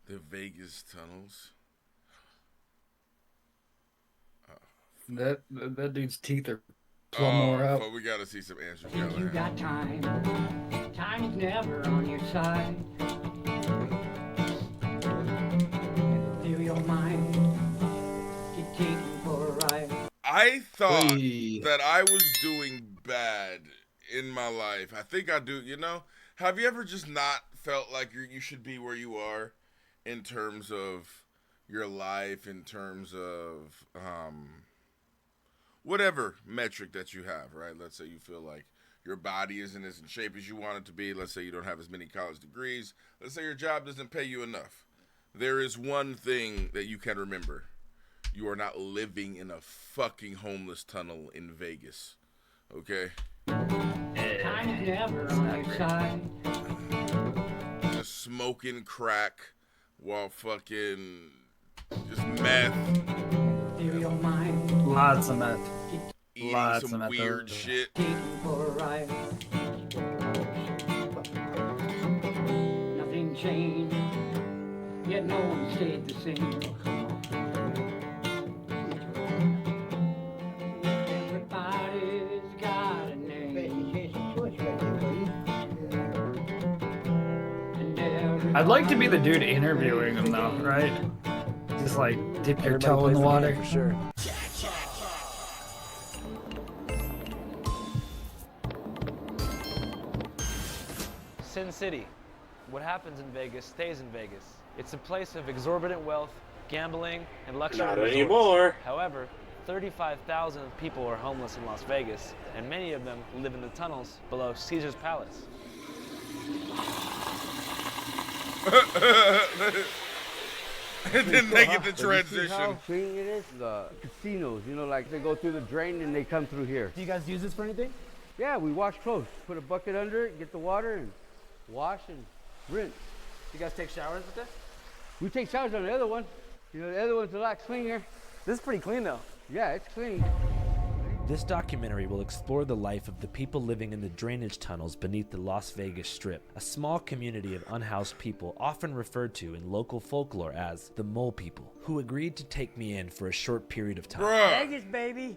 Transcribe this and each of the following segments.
The Vegas tunnels. That dude's teeth are plumb Oh, wore out. but we gotta see some answers. If you got time, time is never on your side. Feel your mind, get taken for a ride. I thought Hey, that I was doing bad in my life. I think I do. Have you ever just not felt like you should be where you are in terms of your life, in terms of whatever metric that you have, right? Let's say you feel like your body isn't as in shape as you want it to be. Let's say you don't have as many college degrees. Let's say your job doesn't pay you enough. There is one thing that you can remember. You are not living in a fucking homeless tunnel in Vegas. Okay? Time is never on your side. Just smoking crack while fucking just meth, Feel your mind, lots of meth. eating Lots of some meth weird over there. shit. taken for a ride. Nothing changed, yet no one stayed the same. Everybody's got a name. And I'd like to be the dude interviewing him though, right? Just like dip your Everybody toe in plays the the water. game for sure. Sin City. What happens in Vegas stays in Vegas. It's a place of exorbitant wealth, gambling, and luxury Not resorts. anymore. However, 35,000 people are homeless in Las Vegas, and many of them live in the tunnels below Caesar's Palace. And then they get the But you see how transition. clean it is? The casinos, like they go through the drain and they come through here. Do you guys use this for anything? Yeah, we wash clothes. Put a bucket under it, get the water, and wash and rinse. Do you guys take showers with this? We take showers on the other one. The other one's a lot cleaner. This is pretty clean though. Yeah, it's clean. This documentary will explore the life of the people living in the drainage tunnels beneath the Las Vegas Strip, a small community of unhoused people often referred to in local folklore as the Mole People, who agreed to take me in for a short period of time. Bruh. Vegas, baby.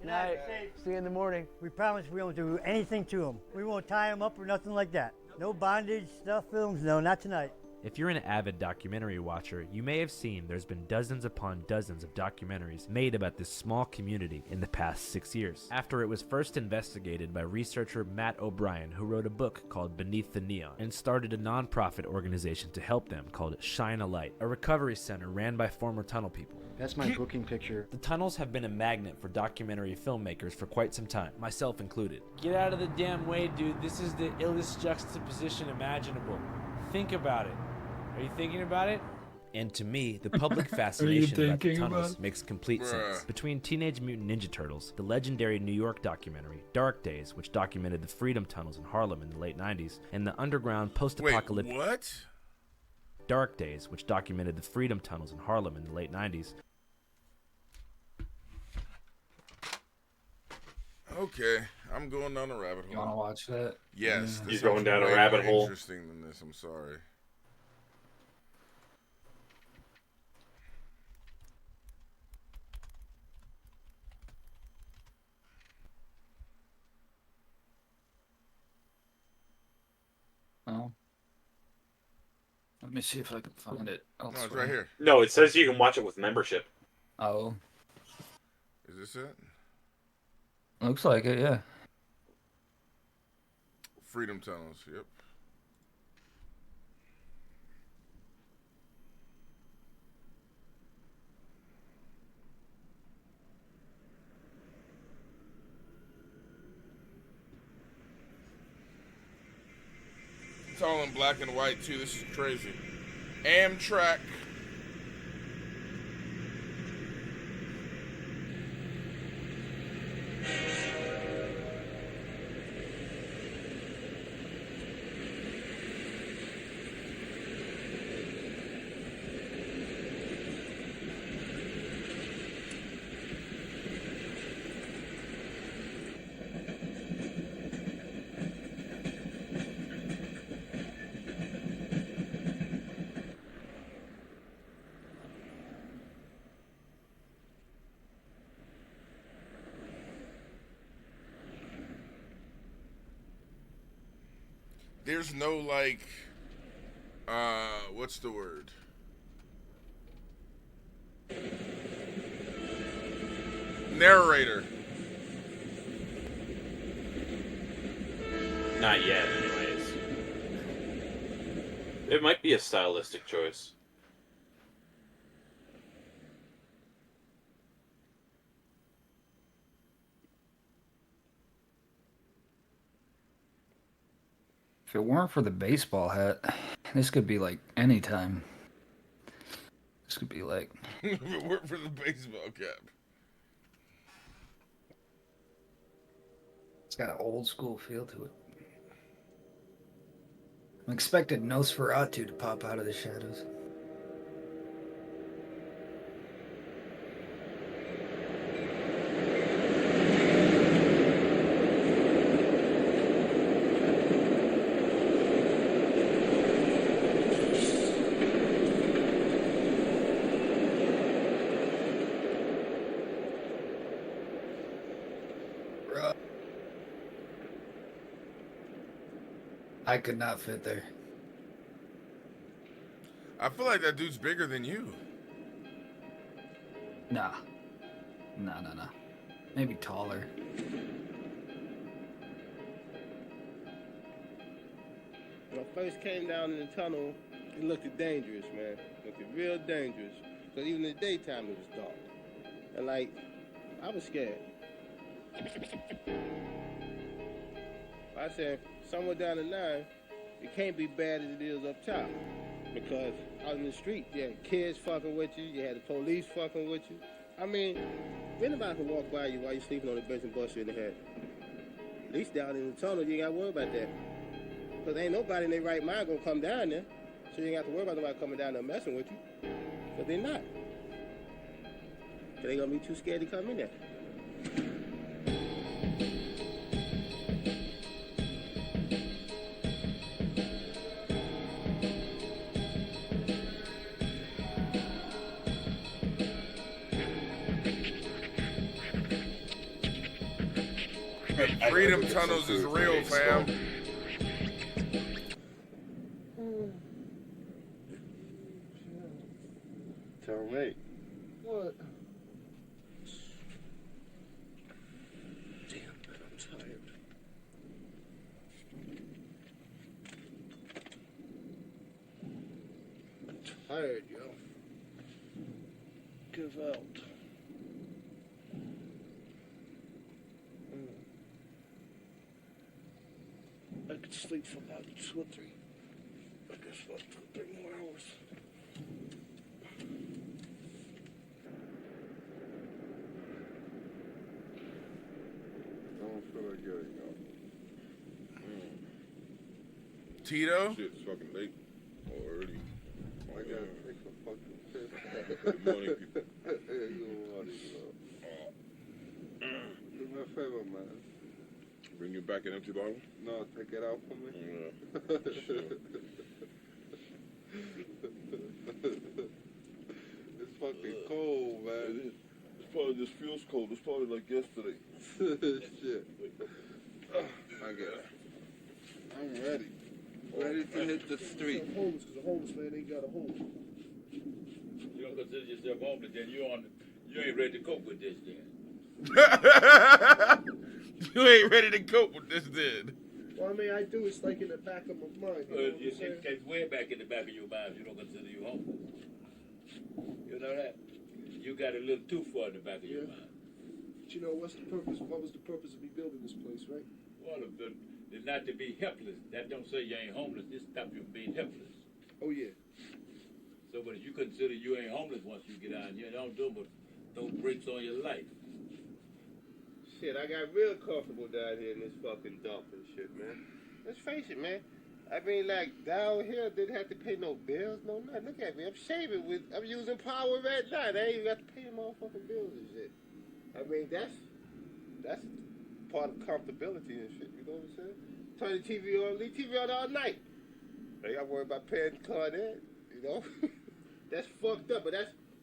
Night. See you in the morning. We promise we won't do anything to them. We won't tie them up or nothing like that. No bondage, stuff, films, no, not tonight. If you're an avid documentary watcher, you may have seen there's been dozens upon dozens of documentaries made about this small community in the past 6 years. After it was first investigated by researcher Matt O'Brien, who wrote a book called Beneath the Neon, and started a non-profit organization to help them called Shine a Light, a recovery center ran by former tunnel people. That's my booking picture. The tunnels have been a magnet for documentary filmmakers for quite some time, myself included. Get out of the damn way, dude. This is the illest juxtaposition imaginable. Think about it. Are you thinking about it? And to me, the public fascination about the thinking about tunnels it? makes complete Bruh. sense. Between Teenage Mutant Ninja Turtles, the legendary New York documentary, Dark Days, which documented the Freedom Tunnels in Harlem in the late 90s, and the underground Wait, post-apocalyptic what? Dark Days, which documented the Freedom Tunnels in Harlem in the late 90s, Okay, I'm going down a rabbit You wanna hole. watch that? Yes. Yeah. this You're going sounds down a way rabbit more hole. Interesting than this. I'm sorry. Oh. Let me see if I can find it. No, it's elsewhere. right here. No, it says you can watch it with membership. Oh, Is this it? looks like it. Yeah. Freedom Tunnels. Yep. It's all in black and white too. This is crazy. Amtrak. there's no like, what's the word? Narrator. Not yet, anyways. It might be a stylistic choice. If it weren't for the baseball hat, this could be like any time. This could be like. If it weren't for the baseball cap. It's got an old school feel to it. I'm expecting Nosferatu to pop out of the shadows. I could not fit there. I feel like that dude's bigger than you. Nah. Nah. Maybe taller. When I first came down in the tunnel, it looked dangerous, man. It looked real dangerous. Because even in the daytime, it was dark. And, like, I was scared. I said, somewhere down the line, it can't be bad as it is up top. Because out in the street, you had kids fucking with you, you had the police fucking with you. I mean, if anybody can walk by you while you're sleeping on the bench and bust you in the head. At least down in the tunnel, you ain't got to worry about that. Because ain't nobody in their right mind going to come down there. So you ain't got to worry about nobody coming down there messing with you. But they're not. They going to be too scared to come in there. Freedom Tunnels is real, fam. Tell me. What? Damn, man, I'm tired. I'm tired, yo. Give out. I could sleep for about 2 or 3. I guess about 2 or 3 more hours. I don't feel like getting up. Tito? Shit, it's fucking late already. I gotta take a fucking piss. Good morning, people. Good morning, bro. Do me a favor, man. Bring you back an empty bottle? No, take it out for me. Yeah. Sure. It's fucking cold, man. It is. It's probably just feels cold. It's probably like yesterday. Shit. I get it. I'm ready. Ready to hit the street. Homeless, because a homeless man ain't got a home. You don't consider yourself homeless, then you ain't ready to cope with this then. You ain't ready to cope with this then. Well, I mean, I do. It's like in the back of my mind. You know what I'm saying? It's way back in the back of your mind. You don't consider you homeless. You know that? You got a little too far in the back of your mind. But you know, what's the purpose? What was the purpose of me building this place, right? Well, it's not to be helpless. That don't say you ain't homeless. It stop you from being helpless. Oh, yeah. So, but if you consider you ain't homeless once you get out here, don't do but throw brakes on your life. Shit, I got real comfortable down here in this fucking dump and shit, man. Let's face it, man. I mean, like, down here, didn't have to pay no bills, no nothing. Look at me, I'm shaving I'm using power at night. I ain't even got to pay motherfucking bills and shit. I mean, that's part of comfortability and shit, you know what I'm saying? Turn the TV on, leave TV on all night. I ain't got to worry about paying the card in, you know? That's fucked up, but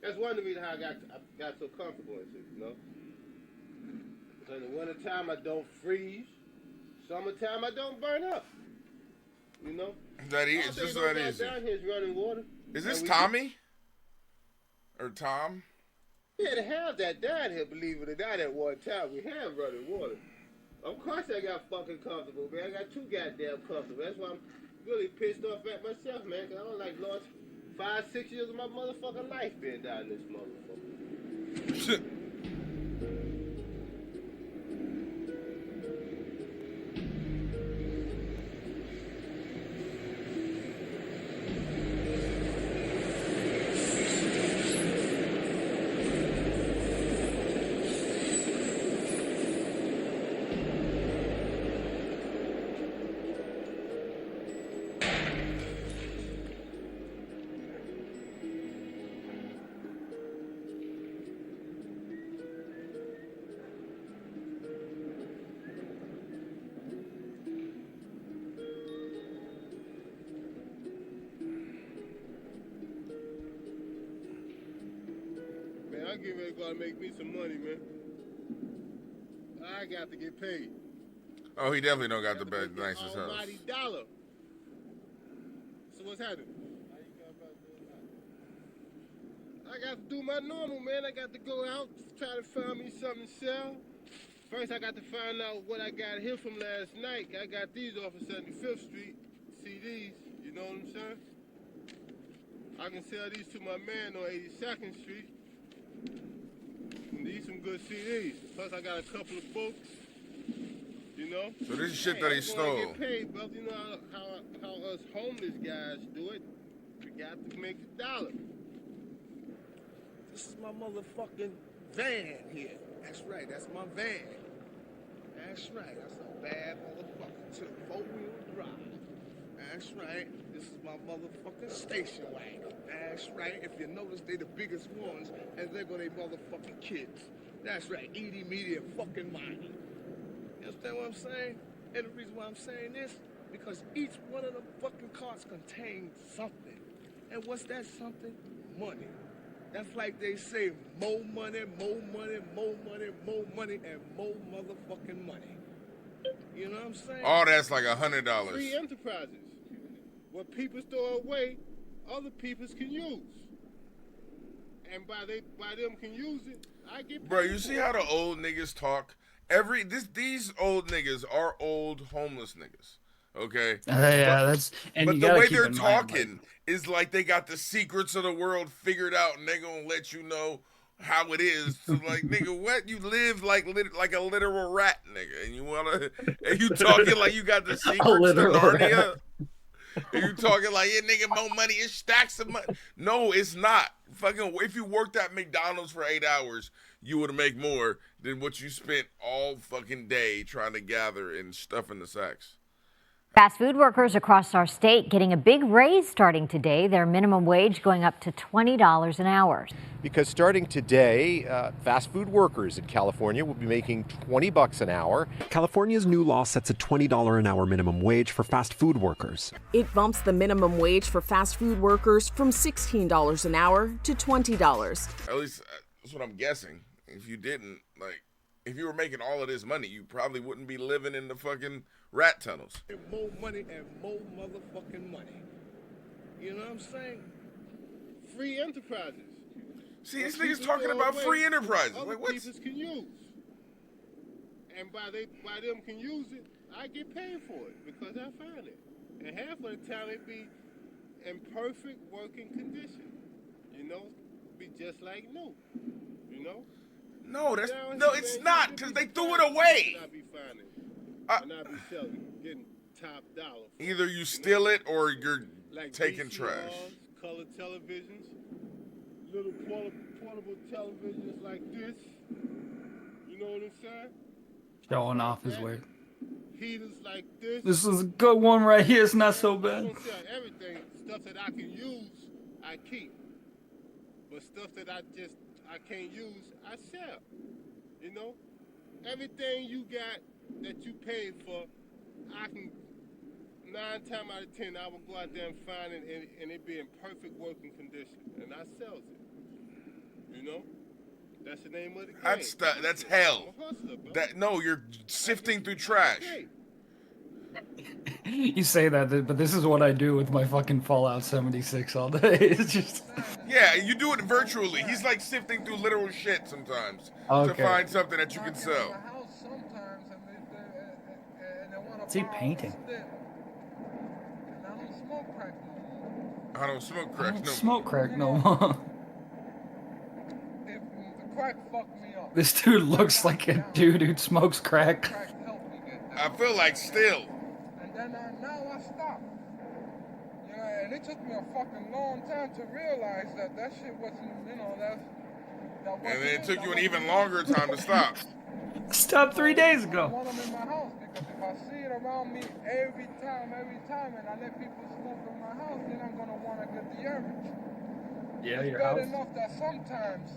that's one of the reasons how I got so comfortable and shit, you know? So in the wintertime, I don't freeze. Summertime, I don't burn up. You know? That easy. It's just that easy. Down here is running water. Is this Tommy? Or Tom? We had to have that down here, believe it or not, at one time. We have running water. Of course I got fucking comfortable, man. I got too goddamn comfortable. That's why I'm really pissed off at myself, man. Cause I don't like lost 5-6 years of my motherfucking life being down this motherfucker. I get ready to go out and make me some money, man. I got to get paid. Oh, he definitely don't got the best, nicest house. Almighty dollar. So what's happening? I got to do my normal, man. I got to go out, try to find me something to sell. First, I got to find out what I got here from last night. I got these off of 75th Street, CDs. You know what I'm saying? I can sell these to my man on 82nd Street. These some good CDs. Plus, I got a couple of books. You know. So this is shit that he stole. Get paid, brother. You know how us homeless guys do it. We got to make a dollar. This is my motherfucking van here. That's right. That's my van. That's right. That's a bad motherfucker too. 4-wheel drive. That's right. This is my motherfucking station wagon. That's right. If you notice, they the biggest ones, and they're gonna be motherfucking kids. That's right. Eaty, meaty, and fucking mighty. You understand what I'm saying? And the reason why I'm saying this, because each one of the fucking carts contains something. And what's that something? Money. That's like they say, more money, more money, more money, more money, and more motherfucking money. You know what I'm saying? All that's like $100. Free enterprises. What people store away, other peoples can use. And by them can use it, I get paid. Bro, you see how the old niggas talk? These old niggas are old homeless niggas. Okay? Yeah, that's... And but you the gotta way keep they're in mind, talking is like they got the secrets of the world figured out and they gonna let you know how it is. So like, nigga, what? You live like a literal rat, nigga. And you talking like you got the secrets to Narnia? And you talking like, yeah, nigga, more money, it's stacks of money. No, it's not. Fucking, if you worked at McDonald's for 8 hours, you would make more than what you spent all fucking day trying to gather and stuff in the sacks. Fast food workers across our state getting a big raise starting today. Their minimum wage going up to $20 an hour. Because starting today, fast food workers in California will be making $20 an hour. California's new law sets a $20 an hour minimum wage for fast food workers. It bumps the minimum wage for fast food workers from $16 an hour to $20. At least that's what I'm guessing. If you didn't, like, if you were making all of this money, you probably wouldn't be living in the fucking rat tunnels. More money and more motherfucking money. You know what I'm saying? Free enterprises. See, this nigga's talking about free enterprises. Other like, what's... people can use. And by them can use it, I get paid for it because I found it. And half of the time it be in perfect working condition. You know? Be just like new. You know? No, it's not, because they threw it away. I be finding. And I be selling, getting top dollar. Either you steal it or you're like taking VCRs, trash. Color televisions, little portable televisions like this. You know what I'm saying? Showing off his way. Heaters like this. This is a good one right here. It's not so I bad. don't sell everything. Stuff that I can use, I keep. But stuff that I can't use, I sell. You know? Everything you got that you paid for, I can, 9 times out of 10, I will go out there and find it and it be in perfect working condition. And I sells it. You know? That's the name of the game. That's hell. I'm a hustler, bro. No, you're sifting through trash. You say that, but this is what I do with my fucking Fallout 76 all day. It's just... Yeah, you do it virtually. He's like sifting through literal shit sometimes to Okay. find something that you can sell. What's he painting? I don't smoke I crack don't no smoke crack no more. The crack fucked me up. This dude looks like a dude who smokes crack. I feel like still. And then now I stopped. You know, and it took me a fucking long time to realize that shit wasn't, you know, that wasn't. And then it took you an even longer time to stop. Stopped 3 days I ago. want them in my house because if I see it around me every time, and I let people smoke in my house, then I'm gonna want to get the urge. Yeah, It's your bad house. enough that sometimes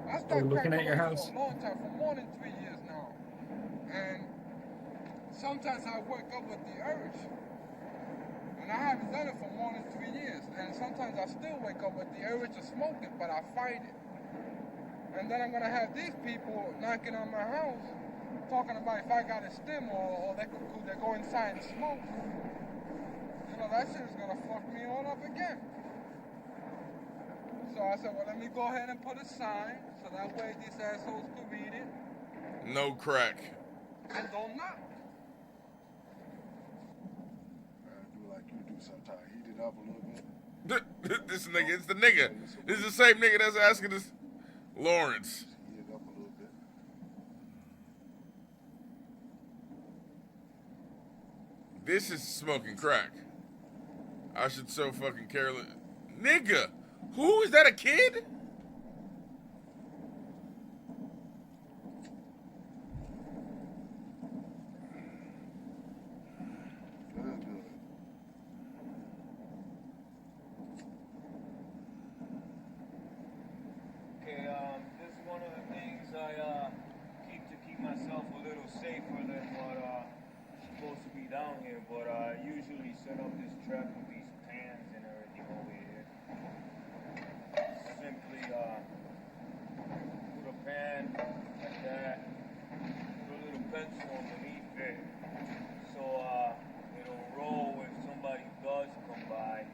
I Are we started looking at your cracking house? for a long time, for more than 3 years now, and sometimes I wake up with the urge, and I haven't done it for more than 3 years, and sometimes I still wake up with the urge to smoke it, but I fight it. And then I'm gonna have these people knocking on my house, talking about if I got a stim or they go inside and smoke. You know, that shit is gonna fuck me all up again. So I said, well, let me go ahead and put a sign so that way these assholes can read it. No crack. And don't knock. Do like you do sometimes. Heat it up a little bit. This nigga, it's the nigga. This is the same nigga that's asking us. Lawrence. Heat it up a little bit. This is smoking crack. I should so fucking careless. Nigga, who is that? A kid? Okay, this is one of the things I keep myself a little safer than what supposed to be down here, but I usually set up this trap with these pans and everything over here. Simply put a pan like that, put a little pencil underneath it, so it'll roll if somebody does come by.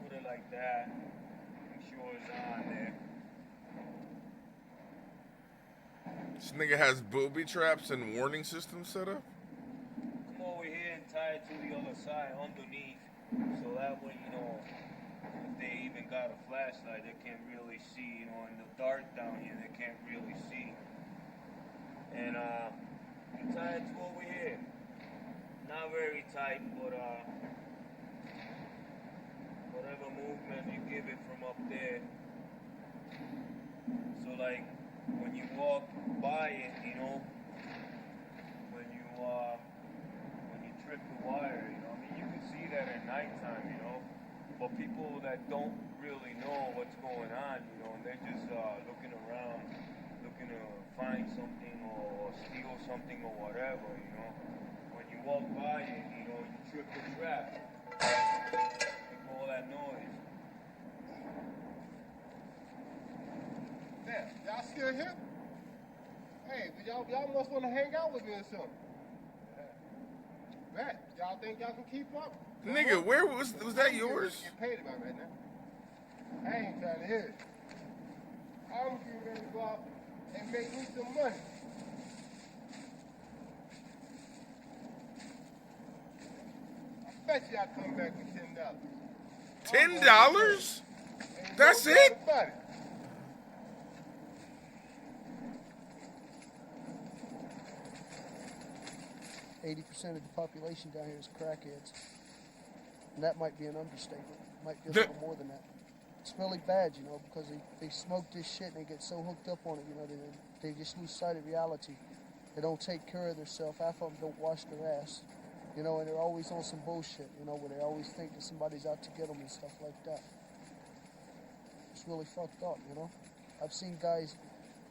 Put it like that, make sure it's on there. This nigga has booby traps and warning systems set up? Come over here and tie it to the other side underneath, so that way, you know, if they even got a flashlight, they can't really see, you know, in the dark down here, they can't really see. And you tie it to over here. Not very tight, but whatever movement you give it from up there. So like, when you walk by it, you know, when you trip the wire, you know, I mean, you can see that at nighttime, you know, but people that don't really know what's going on, you know, and they're just looking around, looking to find something or steal something or whatever, you know, when you walk by it, you know, you trip the trap, make all that noise. Damn, y'all still here? Hey, but y'all must want to hang out with me or something. Man, y'all think y'all can keep up? Nigga, where was that yours? Get paid about right now. I ain't trying to hear it. I'm getting ready to go out and make me some money. I bet y'all come back with $10. $10? That's it? 80% of the population down here is crackheads. And that might be an understatement. Might be a little more than that. It's really bad, you know, because they smoke this shit and they get so hooked up on it, you know, they just lose sight of reality. They don't take care of themselves. Half of them don't wash their ass, you know, and they're always on some bullshit, you know, where they always think that somebody's out to get them and stuff like that. It's really fucked up, you know. I've seen guys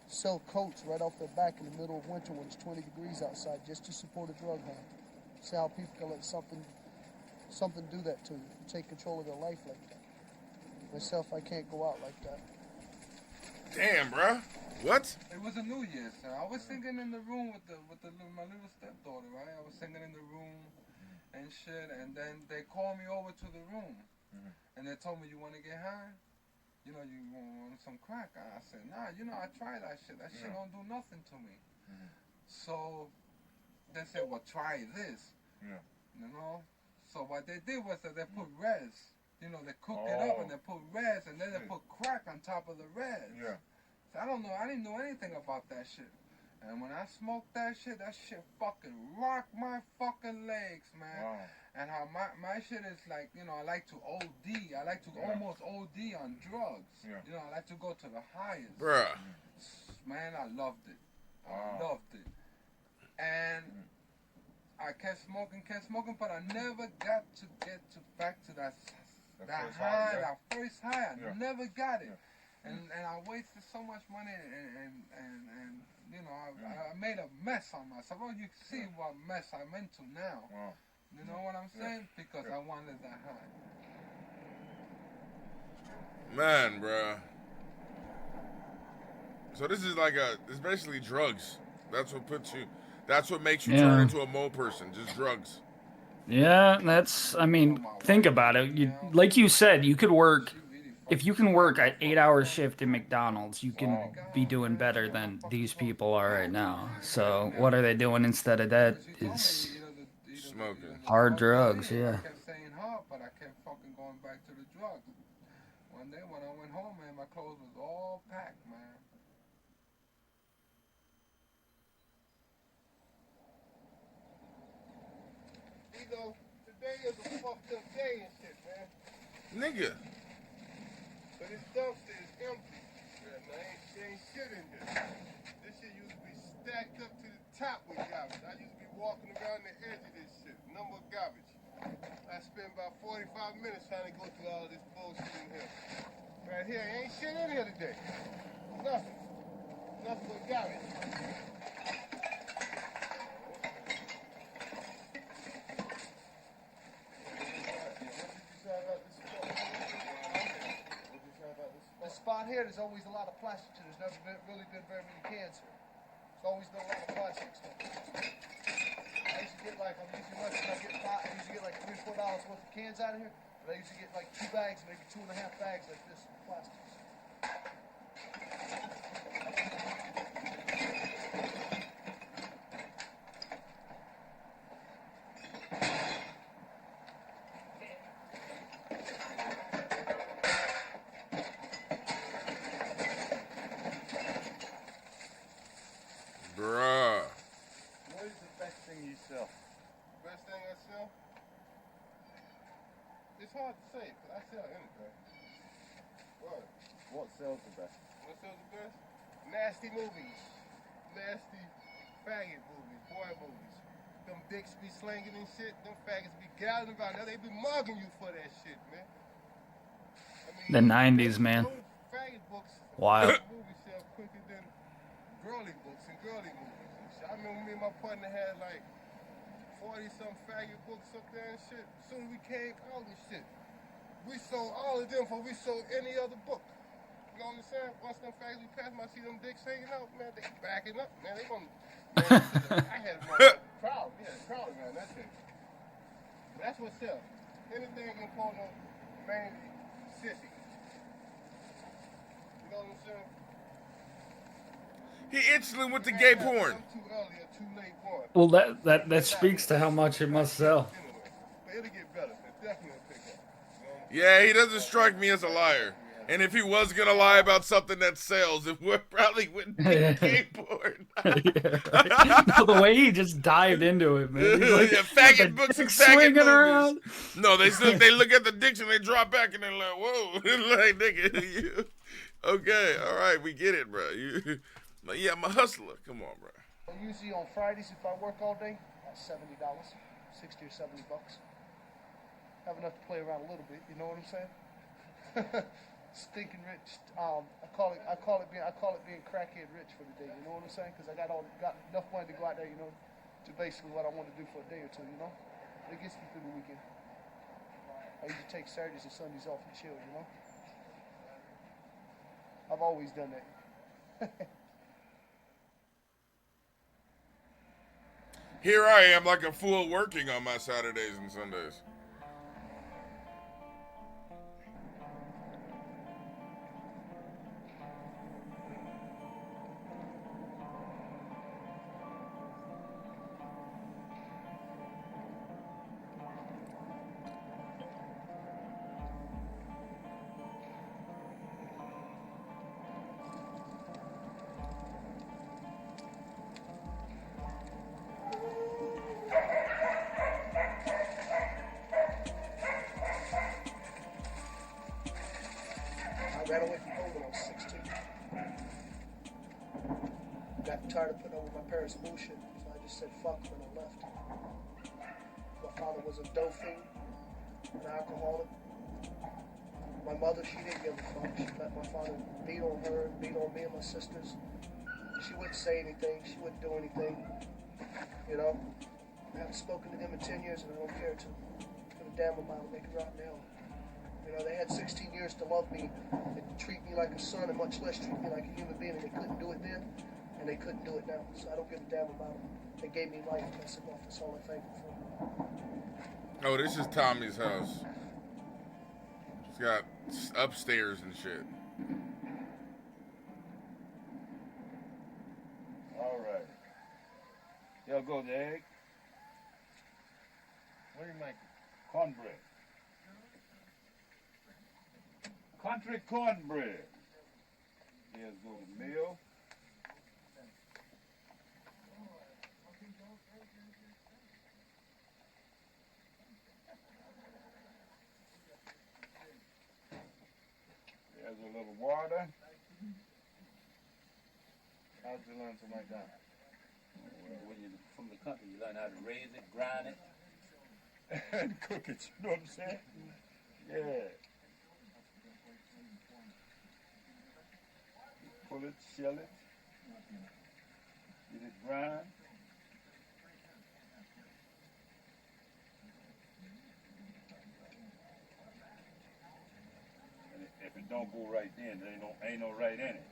sell coats right off their back in the middle of winter when it's 20 degrees outside just to support a drug habit. See how people can let something do that to you, take control of their life like that. Myself, I can't go out like that. Damn, bruh. What? It was a New Year's, sir. I was singing in the room with my little stepdaughter, right? I was singing in the room and shit, and then they called me over to the room, and they told me, you want to get high? You know, you want some crack? I said, nah, you know, I tried that shit. That shit don't do nothing to me. So they said, well, try this. You know? So what they did was that they put res. You know, they cook it up and they put res, and then they put crack on top of the res. So I don't know, I didn't know anything about that shit. And when I smoked that shit fucking rocked my fucking legs, man. And how my shit is like, you know, I like to OD. I like to almost OD on drugs. You know, I like to go to the highest. Bruh. Man, I loved it. I loved it. And I kept smoking, but I never got to back to that high, that first high. I never got it. And I wasted so much money and you know, I made a mess on myself. Oh, you can see what mess I'm into now. You know what I'm saying? Because I wanted that high. Man, bruh. So this is like it's basically drugs. That's what makes you turn into a mole person, just drugs. Yeah, I mean, think about it. Like you said, you could work, if you can work an 8-hour shift in McDonald's, you can be doing better than these people are right now. So what are they doing instead of that is smoking. Hard drugs, yeah. I kept saying hard, but I kept fucking going back to the drugs. One day when I went home, man, my clothes was all packed, man. You know, today is a fucked up day and shit, man. Nigga. But this dumpster is empty. Yeah, man, ain't shit in here. This shit used to be stacked up to the top with garbage. I used to be walking around the edge of this shit, number of garbage. I spent about 45 minutes trying to go through all this bullshit in here. Right here, ain't shit in here today. Nothing. Nothing but garbage. The spot here, there's always a lot of plastic. There's never really been very many cans here. There's always been a lot of plastic stuff. I used to get like, I'm usually less than I usually get like $3 or $4 worth of cans out of here, but I used to get like 2 bags, maybe 2.5 bags like this of plastics. Bruh. What is the best thing you sell? Best thing I sell? It's hard to say, because I sell anything. What sells the best? What sells the best? Nasty movies. Nasty faggot movies, boy movies. Them dicks be slinging and shit, them faggots be gathering about now. They be mugging you for that shit, man. The 90s, man. Faggot books, Wild. movies sell quicker than girly books and girly movies and shit. I remember me and my partner had like 40-some faggot books up there and shit. As soon as we came out and shit, we sold all of them before we sold any other book. You know what I'm saying? Once them faggots we passed, I see them dicks hanging out, man, they backing up, man. They gonna, man, I had a crowd, crowd around that shit. That's what sells. Anything can call them mainly sissy. You know what I'm saying? He instantly went to gay porn. Too early or too late porn. Well, that speaks to how much it must sell. But it'll get better. It definitely will pick up. Yeah, he doesn't strike me as a liar. And if he was gonna lie about something that sells, it probably wouldn't be gay porn. No, the way he just dived into it, man. He's like, faggot books and faggot swinging movies. around. No, they look at the diction, they drop back, and they're like, whoa, like nigga, you okay? All right, we get it, bro. Like, yeah, I'm a hustler. Come on, bro. Usually on Fridays, if I work all day, that's $70, 60 or 70 bucks. Have enough to play around a little bit. You know what I'm saying? Stinking rich. I call it being crackhead rich for the day. You know what I'm saying? Because I got enough money to go out there, you know, to basically what I want to do for a day or two. You know, it gets me through the weekend. I usually take Saturdays and Sundays off and chill. You know, I've always done that. Here I am like a fool working on my Saturdays and Sundays. I ran away from home when I was 16. Got tired of putting up with my parents' bullshit, so I just said fuck when I left. My father was a dope fiend, an alcoholic. My mother, she didn't give a fuck. She let my father beat on her, beat on me and my sisters. She wouldn't say anything. She wouldn't do anything. You know? I haven't spoken to them in 10 years and I don't care to. Give a damn about them. They can rot now. You know, they had 16 years to love me and treat me like a son and much less treat me like a human being, and they couldn't do it then, and they couldn't do it now. So I don't give a damn about them. They gave me life, and that's enough. That's all I thank them for. Oh, this is Tommy's house. She's got upstairs and shit. All right. Y'all go the egg. What do you make? Cornbread. Country cornbread. Here's go the meal. There's a little water. How'd you learn to make that? Well, when you're from the country, you learn how to raise it, grind it. And cook it, you know what I'm saying? Yeah. Pull it, shell it, get it grind. And if it don't go right then, there ain't no right in it.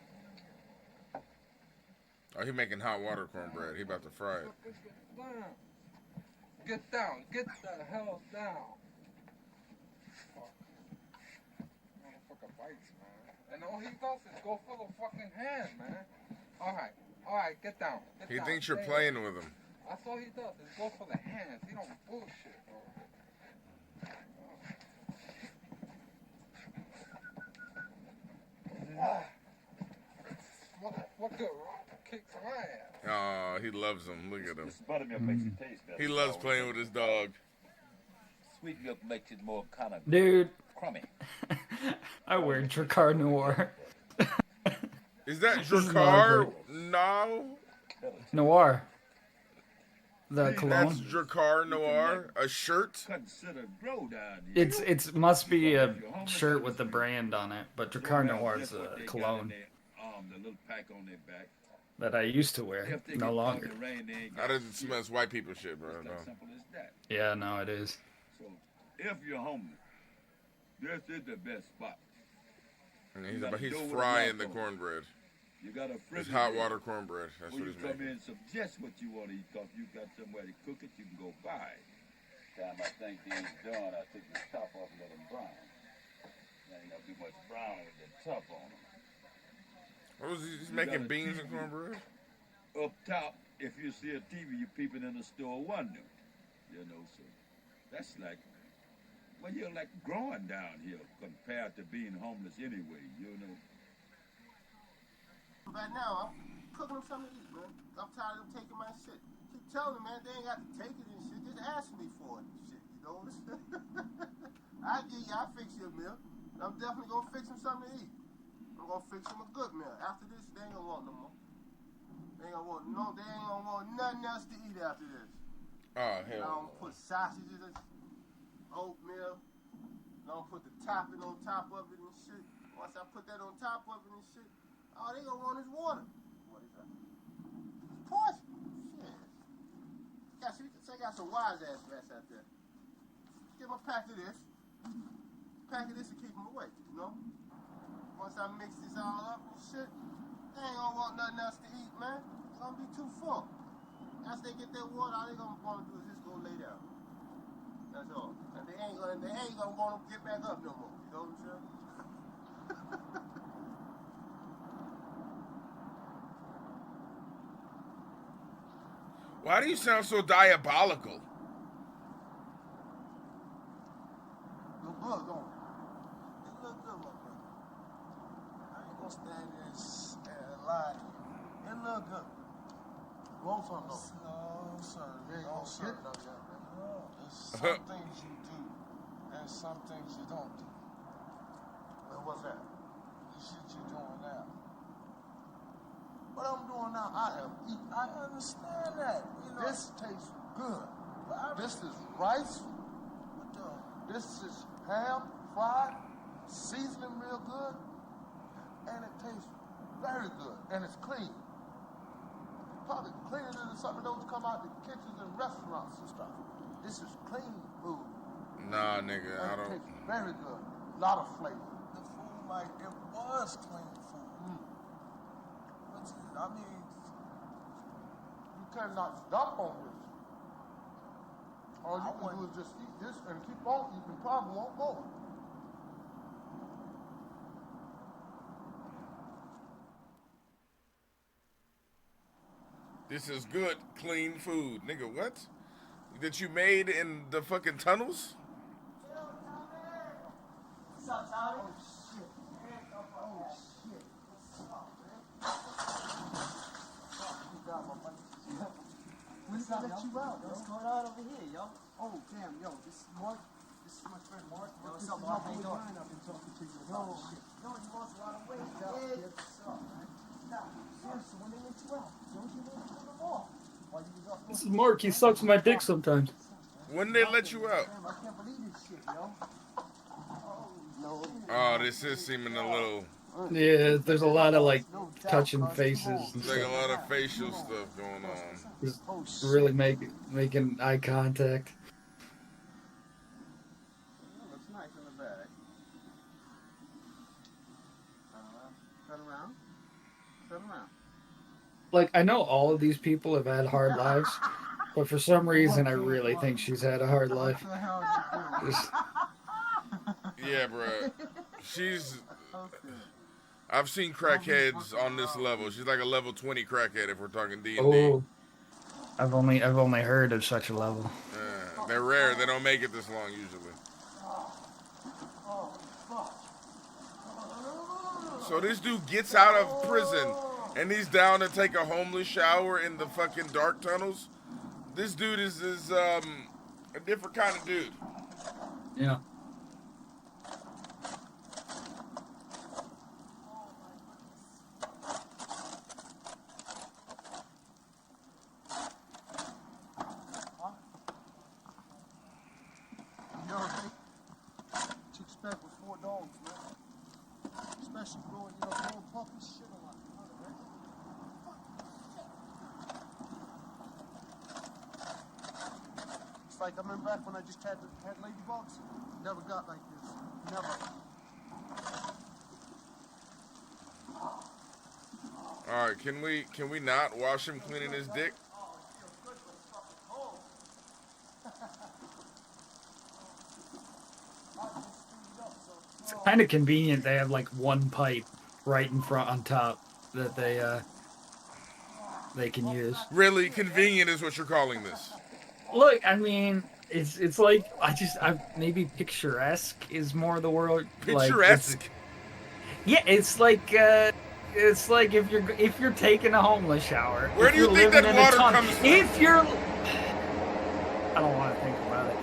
Oh, he making hot water cornbread. He about to fry it. Get down. Get the hell down. Fuck. Motherfucker bites, man. And all he does is go for the fucking hand, man. Alright, get down. He thinks you're playing with him. That's all he does is go for the hands. He don't bullshit, bro. Motherfucker kicks my ass. Oh, he loves him. Look at him. This buttermilk makes it taste better. He loves playing with his dog. Sweet milk makes it more kind of Dude. crummy. I wear Dracar Noir. Is that This is Dracar? Margaret. No. Noir. The cologne. That's Dracar Noir? A shirt? Consider grow down here. It's must be a shirt with the brand on it, but Dracar Noir is a cologne The little pack on their back. that I used to wear. If they No get longer. caught in the rain, they ain't That got doesn't smell. It's white people shit, bro. It's No. as simple as that. Yeah, no, it is. So if you're homeless, this is the best spot. And You he's gotta he's do what frying you the want. cornbread. You got a It's refrigerator. hot water cornbread. That's When what you he's come making. in and suggest what you want to eat, because you got somewhere to cook it, you can go buy it. Time I think these done, I take the top off and let them brown. There ain't gonna be much brown with the top on them. What was he? He's You making got a beans and TV. cornbread? Up top, if you see a TV, you're peeping in the store window. You know, so that's like, well, you're like growing down here compared to being homeless anyway, you know. Right now, I'm cooking them something to eat, man. I'm tired of them taking my shit. Keep telling them, man, they ain't got to take it and shit. Just ask me for it and shit, you know? I'll fix you a meal. I'm definitely gonna fix them something to eat. I'm gonna fix them a good meal. After this, they ain't gonna want no more. They ain't gonna want nothing else to eat after this. Oh, I hell. don't put sausages and oatmeal. I don't put the topping on top of it and shit. Once I put that on top of it and shit, all they gonna want is water. What is that? Of course. Shit. I got some wise ass rats out there. Give them a pack of this. Pack of this to keep them awake, you know? Once I mix this all up and shit, they ain't gonna want nothing else to eat, man. It's gonna be too full. After they get that water, all they gonna want to do is just go lay down. That's all. And they ain't gonna want to get back up no more. You know what I'm saying? Why do you sound so diabolical? Look good, don't it? It look good, my brother. I ain't gonna stand there and lie to you. It look good. Want some though? No, sir. You ain't gonna get none of that, man. There's some things you do, and some things you don't do. Well, what's that? The shit you're doing now. What I'm doing now, I am eating. I understand that. You know, this tastes good. This is rice. This is ham, fried, seasoning real good, and it tastes very good, and it's clean. Probably cleaner than some of those come out the kitchens and restaurants and stuff. This is clean food. Nah, nigga, and I don't. It tastes very good. A lot of flavor. The food, like, it was clean food. I mean, you cannot dump on this. All you can do is just eat this and keep on eating. Probably won't go. This is good, clean food. Nigga, what? That you made in the fucking tunnels? What's up, Tommy? Oh, shit. Oh, shit. What's up, man? You got my money. What's up, let you out, yo? What's going on over here, yo? Oh, damn, yo, this is Mark. This is my friend Mark. Yo, what's up, Mark? How you doing? I've been talking to you about shit. Yo, you lost a lot of weight, yo. What's up, man? Nah, seriously, when they let you out, don't you let you out more? While you was up This is Mark. He sucks my dick sometimes. When they let you out? Damn, I can't believe this shit, yo. Oh, no. Oh, this is seeming a little. Yeah, there's a lot of like touching faces and There's like a stuff. lot of facial stuff going on. Just really making eye contact. Looks nice in the bag. Turn around. Turn around. Like, I know all of these people have had hard lives, but for some reason, I really think she's had a hard life. Just- Yeah, bro. She's. I've seen crackheads on this level. She's like a level 20 crackhead if we're talking D&D. oh, I've only heard of such a level. They're rare. They don't make it this long usually. So this dude gets out of prison and he's down to take a homeless shower in the fucking dark tunnels. This dude is a different kind of dude. Yeah. You know what you expect with 4 dogs, man? Especially growing, growing puppies, shit a lot. It's like I remember back when I just had ladybugs. Never got like this. Never. All right, can we not wash him cleaning his dick? It's kind of convenient they have like one pipe right in front on top that they can use. Really convenient is what you're calling this. Look, I mean, it's like maybe picturesque is more the word. Picturesque. It's like if you're taking a homeless shower. Where do you think that water comes from? I don't want to think about it.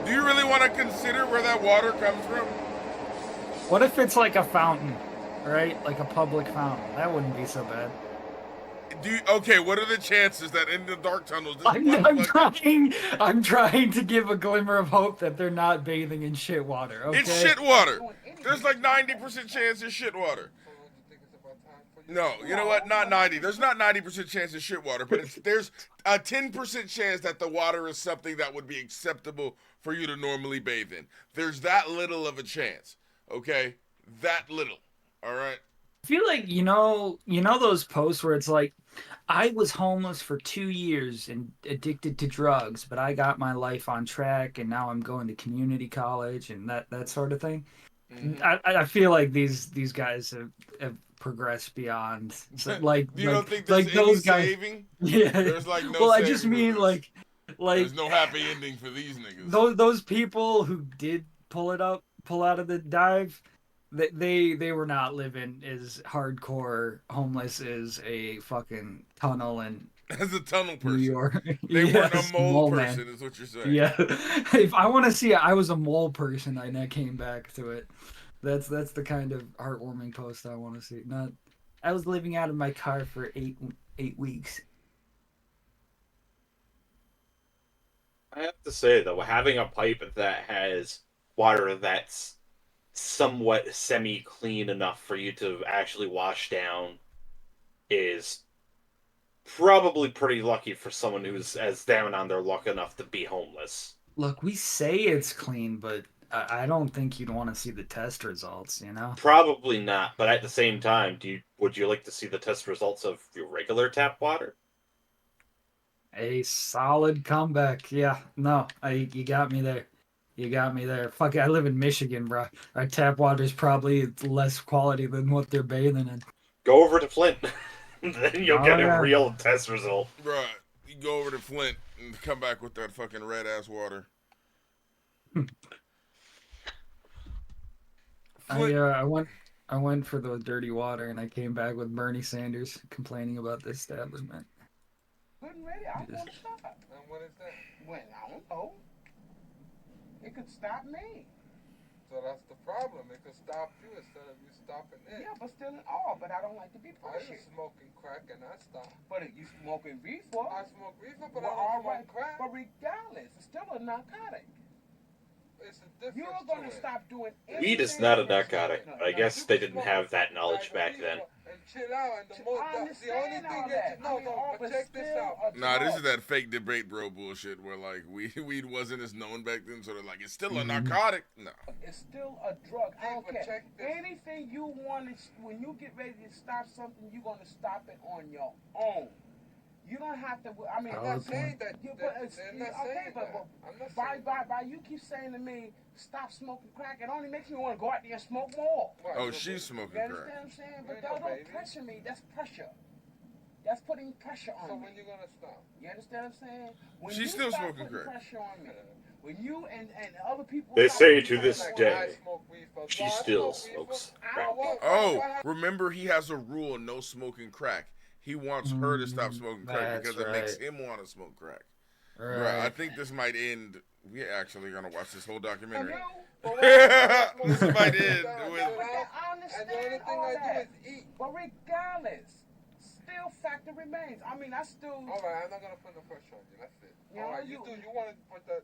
Do you really want to consider where that water comes from? What if it's like a fountain, right? Like a public fountain. That wouldn't be so bad. Okay, what are the chances that in the dark tunnels I'm trying to give a glimmer of hope that they're not bathing in shit water, okay? It's shit water. There's like 90% chance it's shit water. No, you know what? Not 90. There's not 90% chance it's shit water, but there's a 10% chance that the water is something that would be acceptable for you to normally bathe in. There's that little of a chance, okay? That little, all right? I feel like those posts where it's like, I was homeless for 2 years and addicted to drugs, but I got my life on track and now I'm going to community college and that sort of thing. I feel like these guys have progressed beyond like You don't think there's any those guys. saving? Yeah. There's like no Well, I saving just for mean this. like There's no happy ending for these niggas. those people who did pull out of the dive, they were not living as hardcore homeless as a fucking tunnel in As a tunnel New person. York. They weren't a Yes, mole man. person, is what you're saying. Yeah. If I want to see I was a mole person and I came back to it. That's the kind of heartwarming post I want to see. Not I was living out of my car for eight weeks. I have to say, though, having a pipe that has water that's somewhat semi-clean enough for you to actually wash down is probably pretty lucky for someone who's as down on their luck enough to be homeless. Look, we say it's clean, but I don't think you'd want to see the test results, you know? Probably not, but at the same time, would you like to see the test results of your regular tap water? A solid comeback. Yeah, no, you got me there. You got me there. Fuck it, I live in Michigan, bro. Our tap water's probably less quality than what they're bathing in. Go over to Flint. Then you'll get yeah. a real test result. Right. You go over to Flint and come back with that fucking red ass water. I went for the dirty water and I came back with Bernie Sanders complaining about the establishment. Couldn't ready. I want to stop. And what is that? Well, I don't know. It could stop me. So that's the problem. It could stop you instead of you stopping it. Yeah, but still in all. But I don't like to be pushy. I was smoking crack and I stopped. But you smoking reefer? I smoke reefer, but I don't smoke crack. But regardless, it's still a narcotic. It's a difference. You're going to stop doing anything. Weed is not a narcotic. I guess they didn't have that knowledge back then. And chill out. And the only thing that but check this out. Nah, this is that fake debate, bro, bullshit. Where like weed wasn't as known back then, so they're like it's still a narcotic. No, it's still a drug. I don't care. Anything you want to, when you get ready to stop something, you're gonna stop it on your own. You don't have to. I mean, I'm not saying that. By you keep saying to me, stop smoking crack. It only makes me want to go out there and smoke more. Oh, she's smoking crack. You understand what I'm saying? But don't pressure me. That's pressure. That's putting pressure on me. So when you gonna stop? You understand what I'm saying? When she's still smoking crack. Pressure on me. When you and other people. They say to this day, she still smokes crack. Oh, remember he has a rule: no smoking crack. He wants her to stop smoking crack because it makes him want to smoke crack. Right. I think this might end. We're actually gonna watch this whole documentary. This might end with. I understand all that. But regardless, still factor remains. I mean, I still. All right, I'm not gonna put no pressure on you. That's it. All right, you want to put that.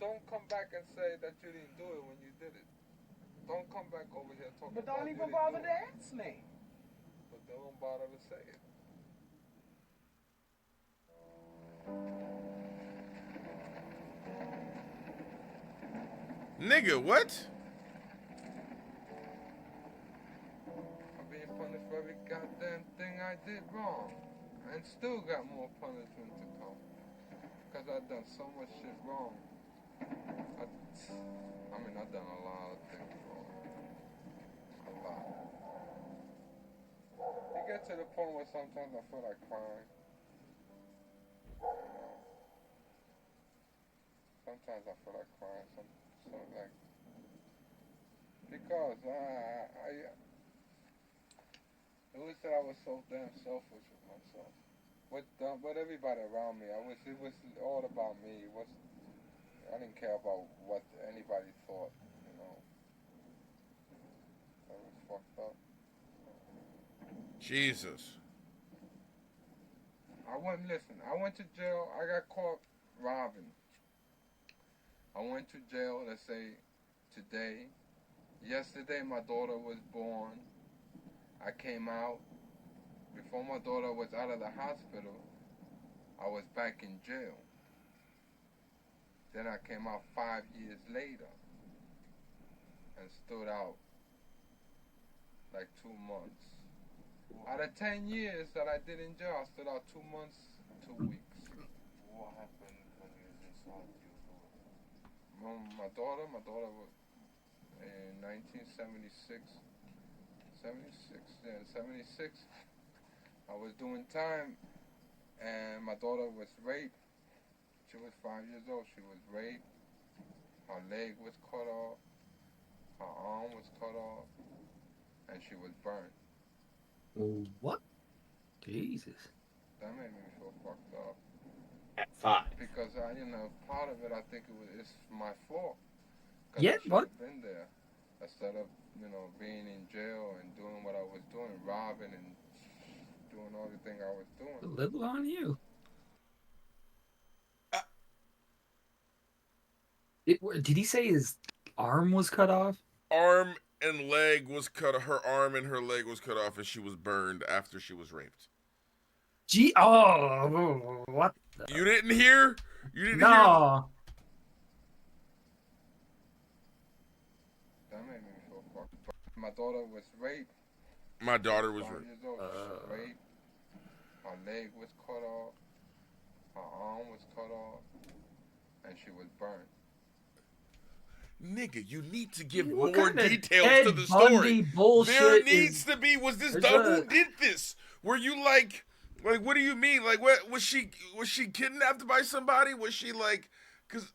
Don't come back and say that you didn't do it when you did it. Don't come back over here talking. But don't even bother to ask me. Don't bother to say it. Nigga, what? I'm being punished for every goddamn thing I did wrong. And still got more punishment to come. Because I've done so much shit wrong. I've done a lot of things wrong. A lot. You get to the point where sometimes I feel like crying. Sometimes I feel like crying. Because it was that I was so damn selfish with myself. With everybody around me, it was all about me. I didn't care about what anybody thought, you know. I was fucked up. Jesus. I went to jail. I got caught robbing. I went to jail, let's say, today. Yesterday, my daughter was born. I came out. Before my daughter was out of the hospital, I was back in jail. Then I came out 5 years later and stood out like 2 months. Out of 10 years that I did in jail, I stood out 2 months, 2 weeks. What happened when you was inside your daughter? My daughter was in 1976. 76. I was doing time, and my daughter was raped. She was 5 years old. She was raped. Her leg was cut off. Her arm was cut off, and she was burned. What? Jesus. That made me feel fucked up. At 5. Because part of it, I think it's my fault. Yeah, I should what? have been there instead of being in jail and doing what I was doing, robbing and doing all the thing I was doing. A little on you. Did he say his arm was cut off? Arm and leg was cut. Her arm and her leg was cut off, and she was burned after she was raped. Gee, oh, what? You didn't hear? You didn't hear? No. That made me feel fucked up. My daughter was raped. My daughter was 5 raped. years old. She was raped. Her leg was cut off. Her arm was cut off, and she was burned. Nigga, you need to give What more kind of details Ted to the Bundy story. bullshit There needs is- to be. Was this There's done? a- Who did this? Were you like, what do you mean? Like, what was she? Was she kidnapped by somebody? Was she like, cause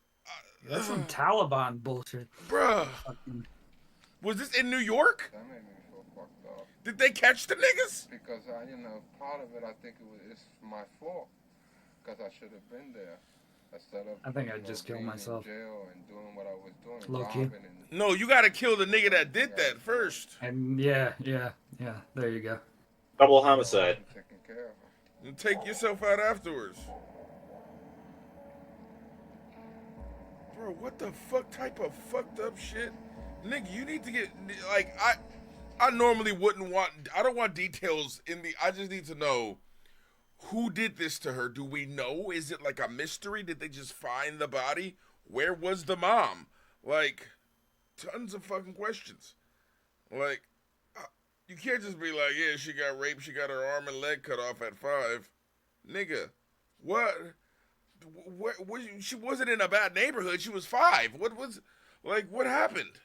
That's some Taliban bullshit. bruh, was this in New York? That made me feel fucked up. Did they catch the niggas? Because part of it, I think it's my fault. Because I should have been there instead of. I think I'd just kill being myself. In jail and doing what I was doing, Low key. robbing and. No, you gotta kill the nigga that did that first. And yeah. There you go. Double homicide. Taking care of her. And take yourself out afterwards. Bro, what the fuck type of fucked up shit? Nigga, you need to get, like, I normally wouldn't want, I don't want details I just need to know who did this to her. Do we know? Is it like a mystery? Did they just find the body? Where was the mom? Like, tons of fucking questions. Like, you can't just be like, yeah, she got raped, she got her arm and leg cut off at 5. Nigga, what? She wasn't in a bad neighborhood. She was 5. What happened?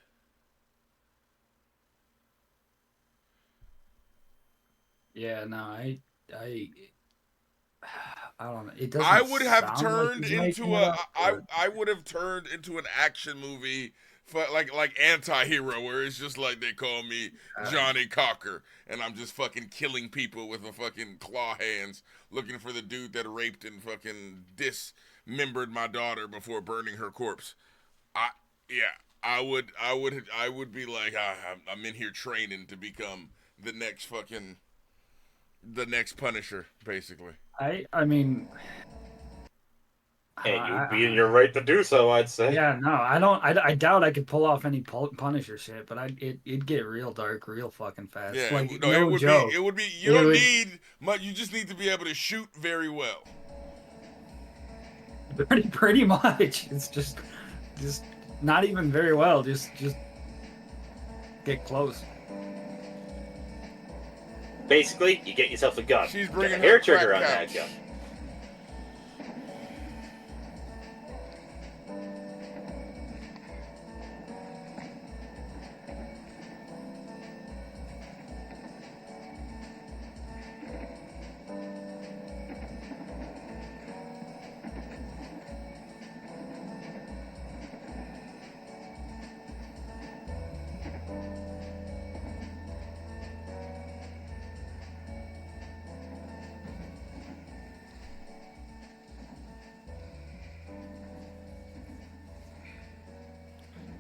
Yeah, no, I don't know. It doesn't. I would have sound turned like he's into making it up, or- I would have turned into an action movie for like anti-hero where it's just like they call me Johnny Cocker and I'm just fucking killing people with a fucking claw hands looking for the dude that raped and fucking dismembered my daughter before burning her corpse. I would be like I'm in here training to become the next Punisher, basically. I mean, Hey, you'd be in your right to do so, I'd say. yeah, no, I don't. I doubt I could pull off any Punisher shit, but it'd get real dark real fucking fast. Yeah, like, it no would joke. be. It would be. You don't need much. You just need to be able to shoot very well. Pretty much. It's just not even very well. Just get close. Basically, you get yourself a gun. She's Get bringing a hair her trigger crack on that couch. gun.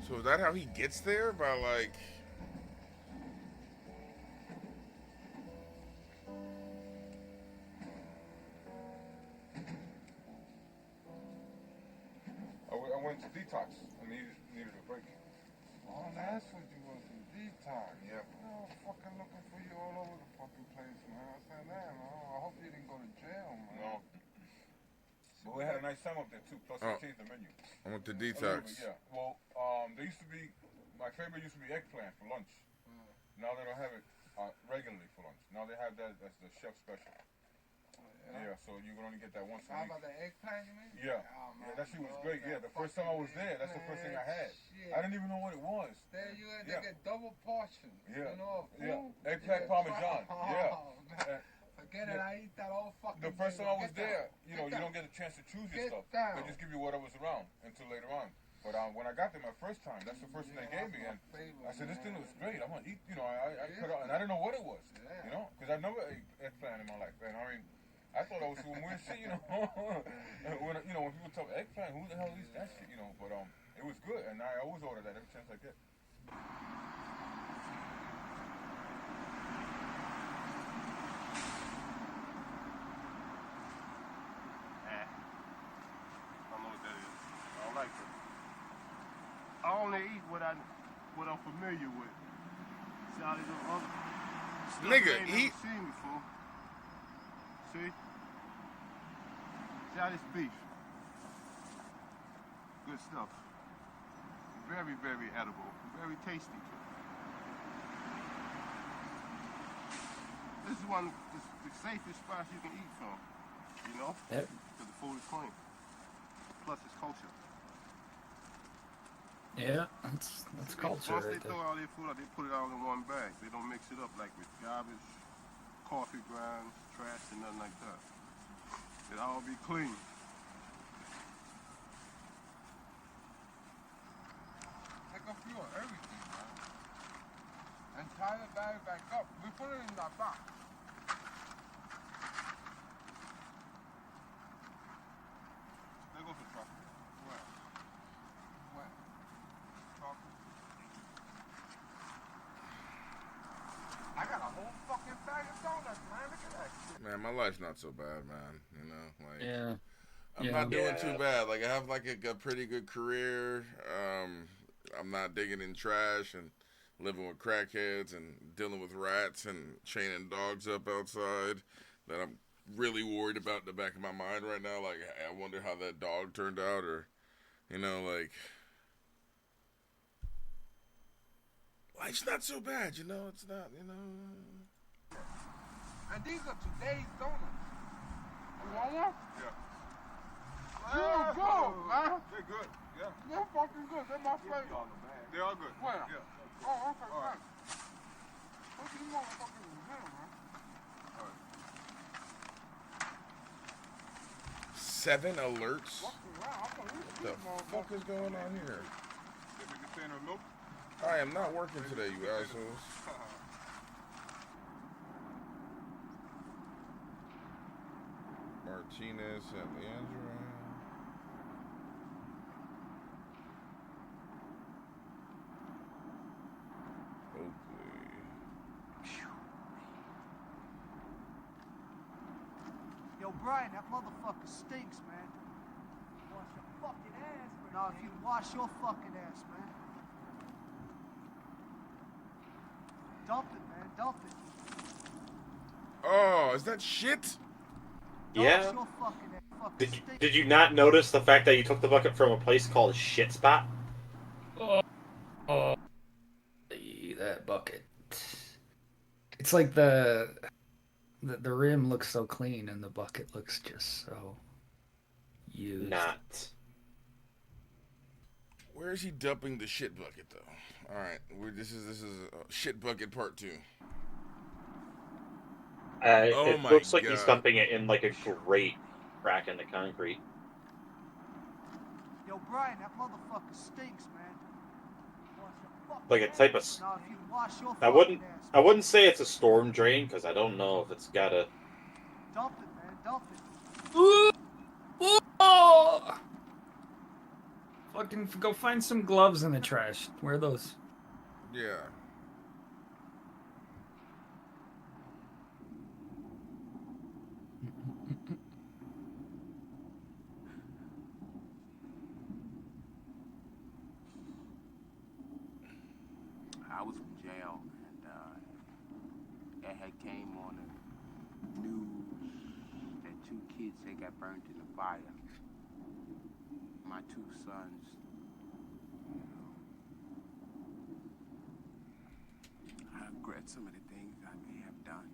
So is that how he gets there? By like? I went to detox. I needed a break. Oh, that's what you went to detox. Yeah. I was fucking looking for you all over the fucking place, man. I said, man, I hope you didn't go to jail, man. No. But we had a nice time up there too. Plus, Oh. we changed the menu. I went to A little detox. bit, yeah. Well, there used to be, my favorite used to be eggplant for lunch. Now they don't have it. regularly for lunch. Now they have that as the chef special. Yeah, so you can only get that once a How week. about the eggplant, you mean? Yeah. Oh, man, Yeah, that shit was love great. that Yeah, the first time I was there, that's the first thing I had. Shit. I didn't even know what it was. There you they get double portions. Yeah. You know, Eggplant parmesan. Oh, man. Forget it, I eat that all fucking The first day. time I was Get there, down. you know, Get you don't down. get a chance to choose Get your stuff. down. They just give you whatever's around until later on. But when I got there my first time, that's the first thing they gave me, and I said, this thing looks great. I'm gonna eat. You know, I cut out, and I didn't know what it was. You know, because I've never ate eggplant in my life, and I mean, I thought I was some weird shit. You know, when when people talk eggplant, who the hell eats that shit? You know, but it was good, and I always order that every chance I get. I don't know what that is. I don't like it. I only eat what I'm familiar with. See how they do other stuff Nigga, I ain't never seen before. See? See how this beef? Good stuff. Very, very edible. Very tasty. This is one of the safest spots you can eat from. You know? Yep. Because the food is clean. Plus it's culture. Yeah, that's culture Once right they there. throw all their food out, they put it all in one bag. They don't mix it up like with garbage, coffee grounds, trash, and nothing like that. It all be clean. Take a few of everything, man. And tie the bag back up. We put it in that box. There goes the truck. Where? Where? Chocolate. I got a whole fucking bag of donuts, man. Look at that shit. Man, my life's not so bad, man. You know, like Yeah. I'm not doing too bad. Like I have like a pretty good career. I'm not digging in trash and living with crackheads and dealing with rats and chaining dogs up outside that I'm really worried about in the back of my mind right now. Like I wonder how that dog turned out, or you know, like life's not so bad, you know. It's not, you know. And these are today's donuts. You want one? Yeah. They're good, man. They're good. Yeah. They're fucking good. They're my favorite. They're all good. Where? Yeah. Oh, okay, All right. thanks. What you motherfuckers in here, man? All right. 7 alerts. Fuck around. I'm gonna eat What these the fuck is going on here? Give me a container of milk. I am not working today, you assholes. Martinez and Leandro. Yo, Brian, that motherfucker stinks, man. Wash your fucking ass, man. No, if you wash your fucking ass, man. Dump it, man. Dump it. Oh, is that shit? Yeah. Wash your fucking ass. Fucking Did you not notice the fact that you took the bucket from a place called Shit Spot? Oh, that bucket. It's like the rim looks so clean and the bucket looks just so used. Not. Where is he dumping the shit bucket though? All right, this is shit bucket part 2. It my looks like God. he's dumping it in like a grate crack in the concrete. Yo, Brian, that motherfucker stinks, man. Wash your fucking Like a type of. No, if you wash your I fucking ass. I wouldn't say it's a storm drain because I don't know if it's got a. Dump it, man. Dump it. Oh! Fucking go find some gloves in the trash. Wear those. Yeah. I was in jail, and it had came on the news that 2 kids they got burnt in the fire. My 2 sons. I regret some of the things I may have done.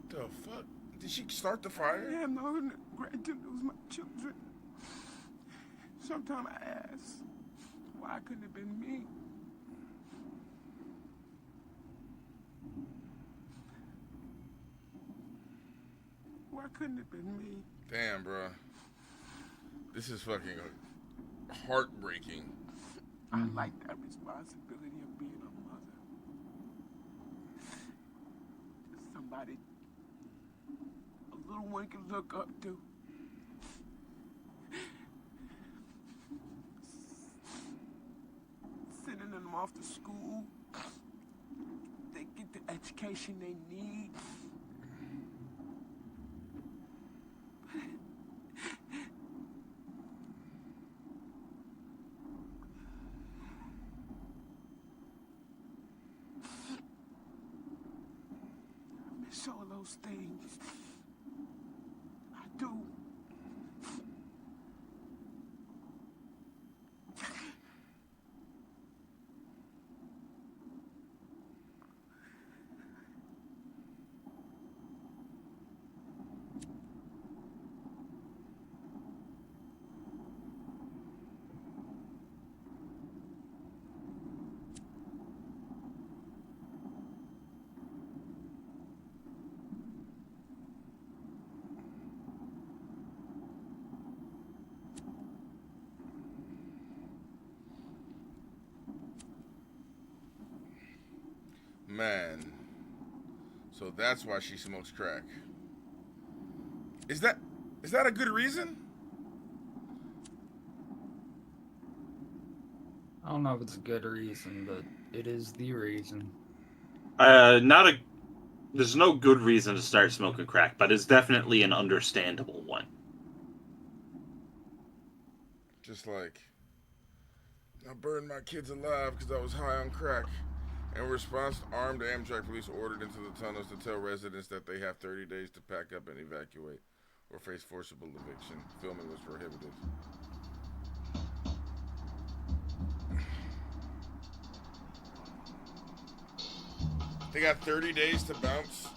The fuck? Did she start the fire? I have no regret to lose my children. Sometimes I ask, why couldn't it have been me? Why couldn't it have been me? Damn, bro. This is fucking heartbreaking. I like that responsibility of being a mother. Somebody a little one can look up to. Sending them off to school. They get the education they need. I miss all those things. I do. Man. So that's why she smokes crack. Is that a good reason? I don't know if it's a good reason, but it is the reason. There's no good reason to start smoking crack, but it's definitely an understandable one. Just like, I burned my kids alive because I was high on crack. In response, armed Amtrak police ordered into the tunnels to tell residents that they have 30 days to pack up and evacuate or face forcible eviction. Filming was prohibited. They got 30 days to bounce.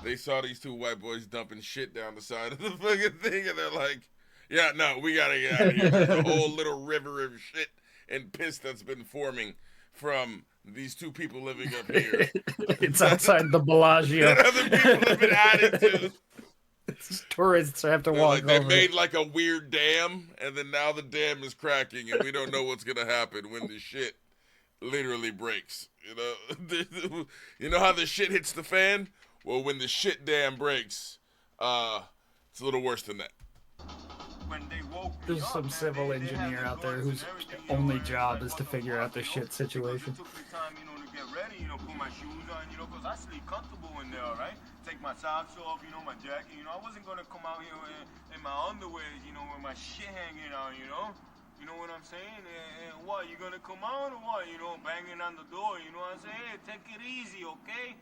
They saw these two white boys dumping shit down the side of the fucking thing, and they're like, yeah, no, we gotta get out of here. There's a whole little river of shit and piss that's been forming from these two people living up here. It's outside the Bellagio. That other people have been added to. Tourists have to They're walk like, they over. made like a weird dam, and then now the dam is cracking, and we don't know what's gonna happen when the shit literally breaks. You know, you know how the shit hits the fan? Well, when the shit dam breaks, it's a little worse than that. There's some civil engineer out there whose only job is to figure out the shit situation. Took the time, to get ready, put my shoes on, because I sleep comfortable in there, right? Take my socks off, my jacket, I wasn't gonna come out here in my underwear, with my shit hanging out, You know what I'm saying? And what, you gonna come out or what? Banging on the door, what I'm saying? Hey, take it easy, okay?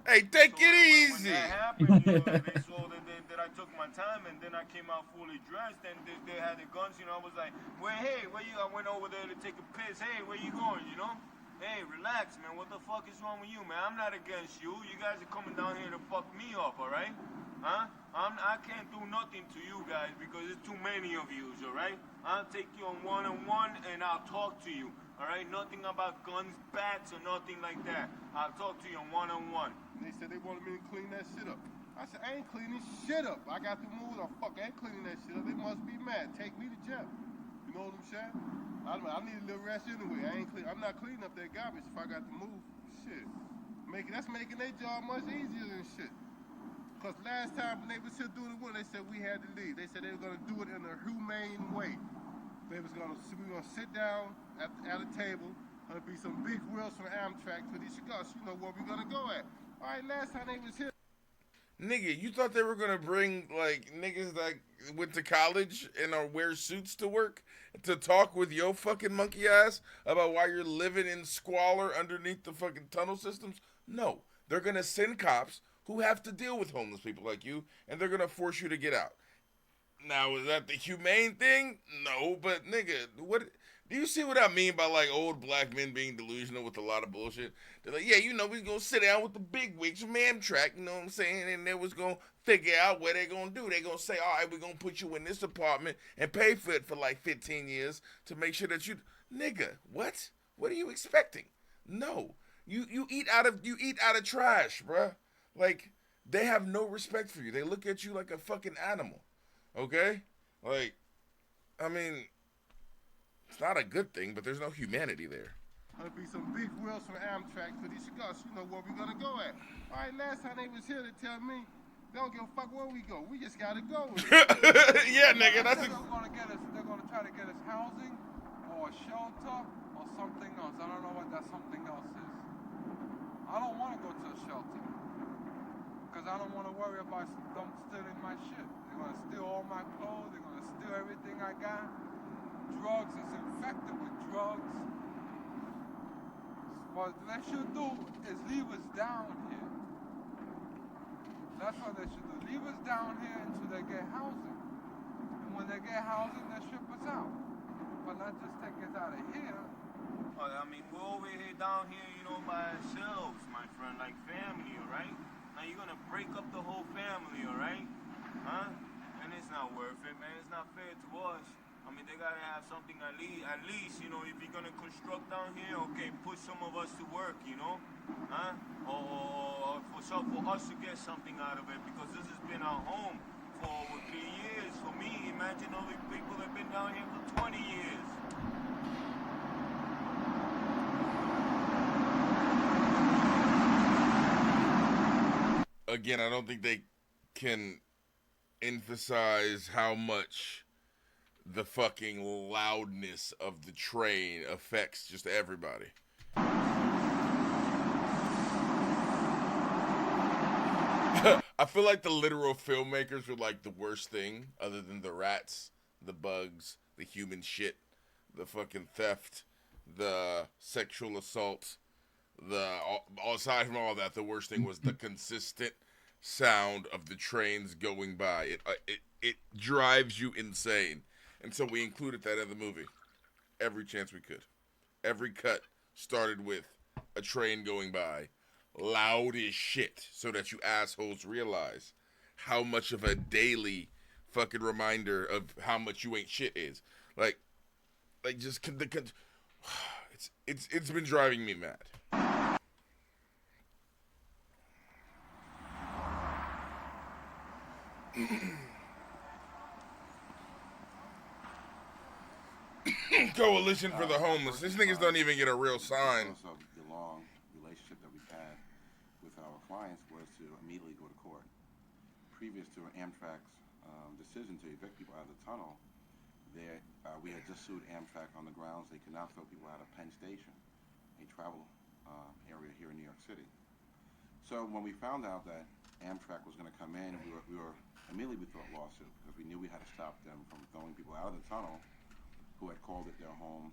Hey, take it easy. When that happened, they saw that I took my time, and then I came out fully dressed, and they had the guns, I was like, hey, where you? I went over there to take a piss. Hey, where you going, Hey, relax, man. What the fuck is wrong with you, man? I'm not against you. You guys are coming down here to fuck me up, all right? Huh? I can't do nothing to you guys because there's too many of you, all right? I'll take you on one-on-one, and I'll talk to you. All right, nothing about guns, bats, or nothing like that. I'll talk to you on one-on-one. They said they wanted me to clean that shit up. I said, I ain't cleaning shit up. I got to move. I ain't cleaning that shit up. They must be mad. Take me to jail. You know what I'm saying? I need a little rest anyway. I'm not cleaning up that garbage if I got to move. Shit. That's making their job much easier than shit. Because last time when they was here doing the work, they said we had to leave. They said they were going to do it in a humane way. We were going to sit down at a table. There'll be some big wheels from Amtrak for these cigars. You know where we're going to go at. All right, last time they was here. Nigga, you thought they were gonna bring like niggas that went to college and wear suits to work to talk with your fucking monkey ass about why you're living in squalor underneath the fucking tunnel systems? No, they're gonna send cops who have to deal with homeless people like you, and they're gonna force you to get out. Now, is that the humane thing? No, but nigga, what do you see what I mean by like old black men being delusional with a lot of bullshit? They're like, yeah, you know, we gonna sit down with the big wigs from Amtrak, you know what I'm saying? And they was gonna figure out what they gonna do. They gonna say, all right, we're gonna put you in this apartment and pay for it for like 15 years to make sure that you, nigga, what? What are you expecting? No, you eat out of trash, bruh. Like they have no respect for you. They look at you like a fucking animal. Okay, like, I mean. It's not a good thing, but there's no humanity there. There'll be some big wheels from Amtrak to discuss, you know, where we gonna go at. All right, last time they was here to tell me, they don't give a fuck where we go. We just gotta go. Yeah, nigga, that's They're gonna try to get us housing or shelter or something else. I don't know what that something else is. I don't want to go to a shelter because I don't want to worry about them stealing my shit. They're gonna steal all my clothes. They're gonna steal everything I got. Drugs is infected with drugs. What they should do is leave us down here. That's what they should do. Leave us down here until they get housing. And when they get housing, they ship us out. But not just take us out of here. I mean, we're over here down here, you know, by ourselves, my friend, like family, all right? Now you're gonna break up the whole family, all right? Huh? And it's not worth it, man. It's not fair to us. I mean, they gotta have something at least, you know, if you're gonna construct down here, okay, put some of us to work, you know, huh? Or for us to get something out of it, because this has been our home for over 3 years. For me, imagine all the people that have been down here for 20 years. Again, I don't think they can emphasize how much the fucking loudness of the train affects just everybody. I feel like the literal filmmakers were like the worst thing, other than the rats, the bugs, the human shit, the fucking theft, the sexual assault, aside from all that, the worst thing was the consistent sound of the trains going by. It drives you insane. And so we included that in the movie. Every chance we could. Every cut started with a train going by. Loud as shit. So that you assholes realize how much of a daily fucking reminder of how much you ain't shit is. Like just it's been driving me mad. Coalition for the homeless. These niggas don't even get a real sign. Of the long relationship that we've had with our clients was to immediately go to court. Previous to Amtrak's decision to evict people out of the tunnel, we had just sued Amtrak on the grounds they could not throw people out of Penn Station, a travel area here in New York City. So when we found out that Amtrak was going to come in, we were immediately we thought lawsuit, because we knew we had to stop them from throwing people out of the tunnel who had called it their home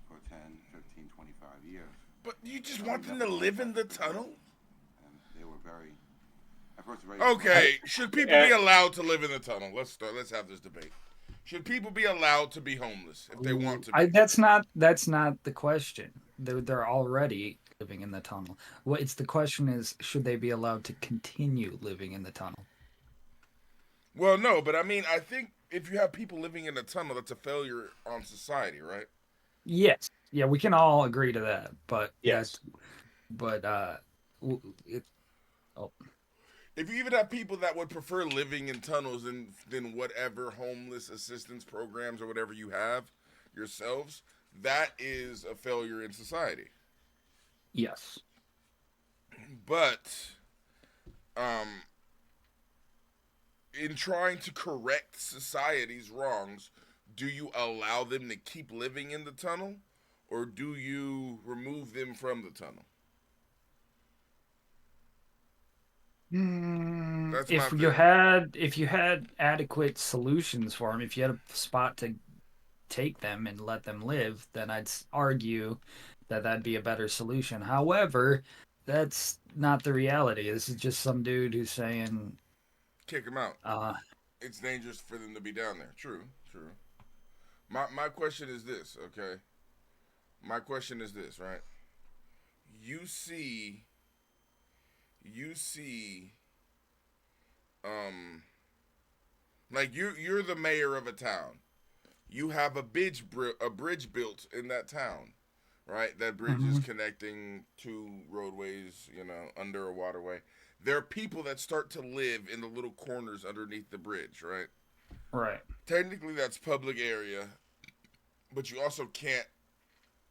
for 10, 15, 25 years. But you just want them to live in the tunnel? And they were very, at first very... Okay, should people be allowed to live in the tunnel? Let's have this debate. Should people be allowed to be homeless if they want to be? That's not the question. They're already living in the tunnel. The question is, should they be allowed to continue living in the tunnel? Well, no, but I mean, I think if you have people living in a tunnel, that's a failure on society, right? Yes. Yeah, we can all agree to that. But yes. If you even have people that would prefer living in tunnels than whatever homeless assistance programs or whatever you have yourselves, that is a failure in society. Yes. But in trying to correct society's wrongs, do you allow them to keep living in the tunnel, or do you remove them from the tunnel? That's my If thing. you had adequate solutions for them, if you had a spot to take them and let them live, then I'd argue that that'd be a better solution. However, that's not the reality. This is just some dude who's saying, Kick them out. It's dangerous for them to be down there. True, true. My question is this, okay? My question is this, right? You see, like you're the mayor of a town. You have a bridge built in that town, right? That bridge is connecting two roadways, under a waterway. There are people that start to live in the little corners underneath the bridge, right? right. Technically, that's public area, but you also can't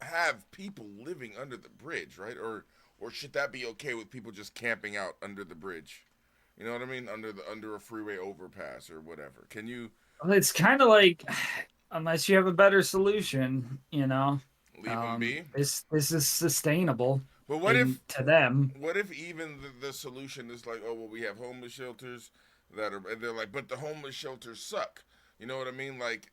have people living under the bridge, right? Or should that be okay with people just camping out under the bridge? You know what I mean? Under a freeway overpass or whatever. Can you Well, it's kind of like, unless you have a better solution, leave them be? this is sustainable. But what if to them? What if even the solution is like, oh well, we have homeless shelters and they're like, but the homeless shelters suck. You know what I mean? Like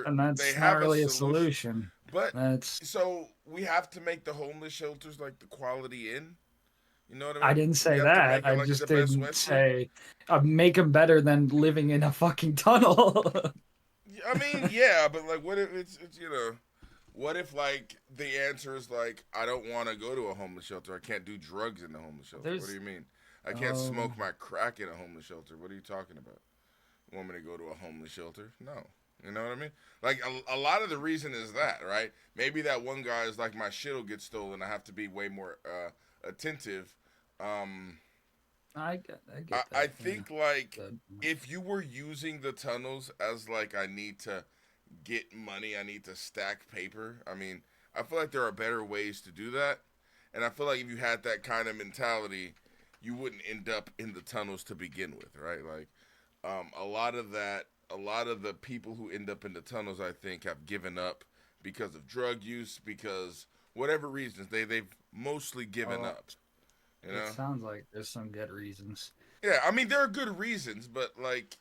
And that's they not have really a a solution. But that's so we have to make the homeless shelters like the Quality Inn. You know what I mean? I didn't say We have to that. make it I like just the Best didn't Western. say make them better than living in a fucking tunnel. I mean, yeah, but like, what if it's what if like the answer is like, I don't want to go to a homeless shelter. I can't do drugs in the homeless shelter. What do you mean? I can't smoke my crack in a homeless shelter. What are you talking about? You want me to go to a homeless shelter? No. You know what I mean? Like, a lot of the reason is that, right? Maybe that one guy is like, my shit will get stolen. I have to be way more attentive. I get that. I think, like, if you were using the tunnels as, like, I need to get money, I need to stack paper, I mean, I feel like there are better ways to do that. And I feel like if you had that kind of mentality, you wouldn't end up in the tunnels to begin with, right? Like, a lot of the people who end up in the tunnels, I think, have given up because of drug use, because whatever reasons, they've mostly given up. You know? It sounds like there's some good reasons. Yeah, I mean, there are good reasons, but, like,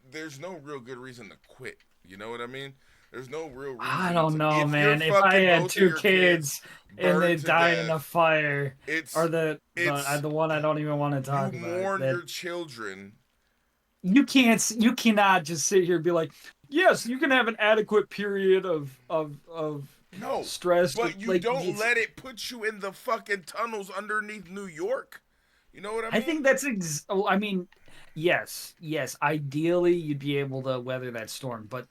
there's no real good reason to quit. You know what I mean? There's no real reason. I don't know, man. If I had two kids and they died in a fire, or the one I don't even want to talk about. You mourn your children. You cannot just sit here and be like, yes, you can have an adequate period of stress. But you don't let it put you in the fucking tunnels underneath New York. You know what I mean? I think that's I mean, yes. Ideally, you'd be able to weather that storm, but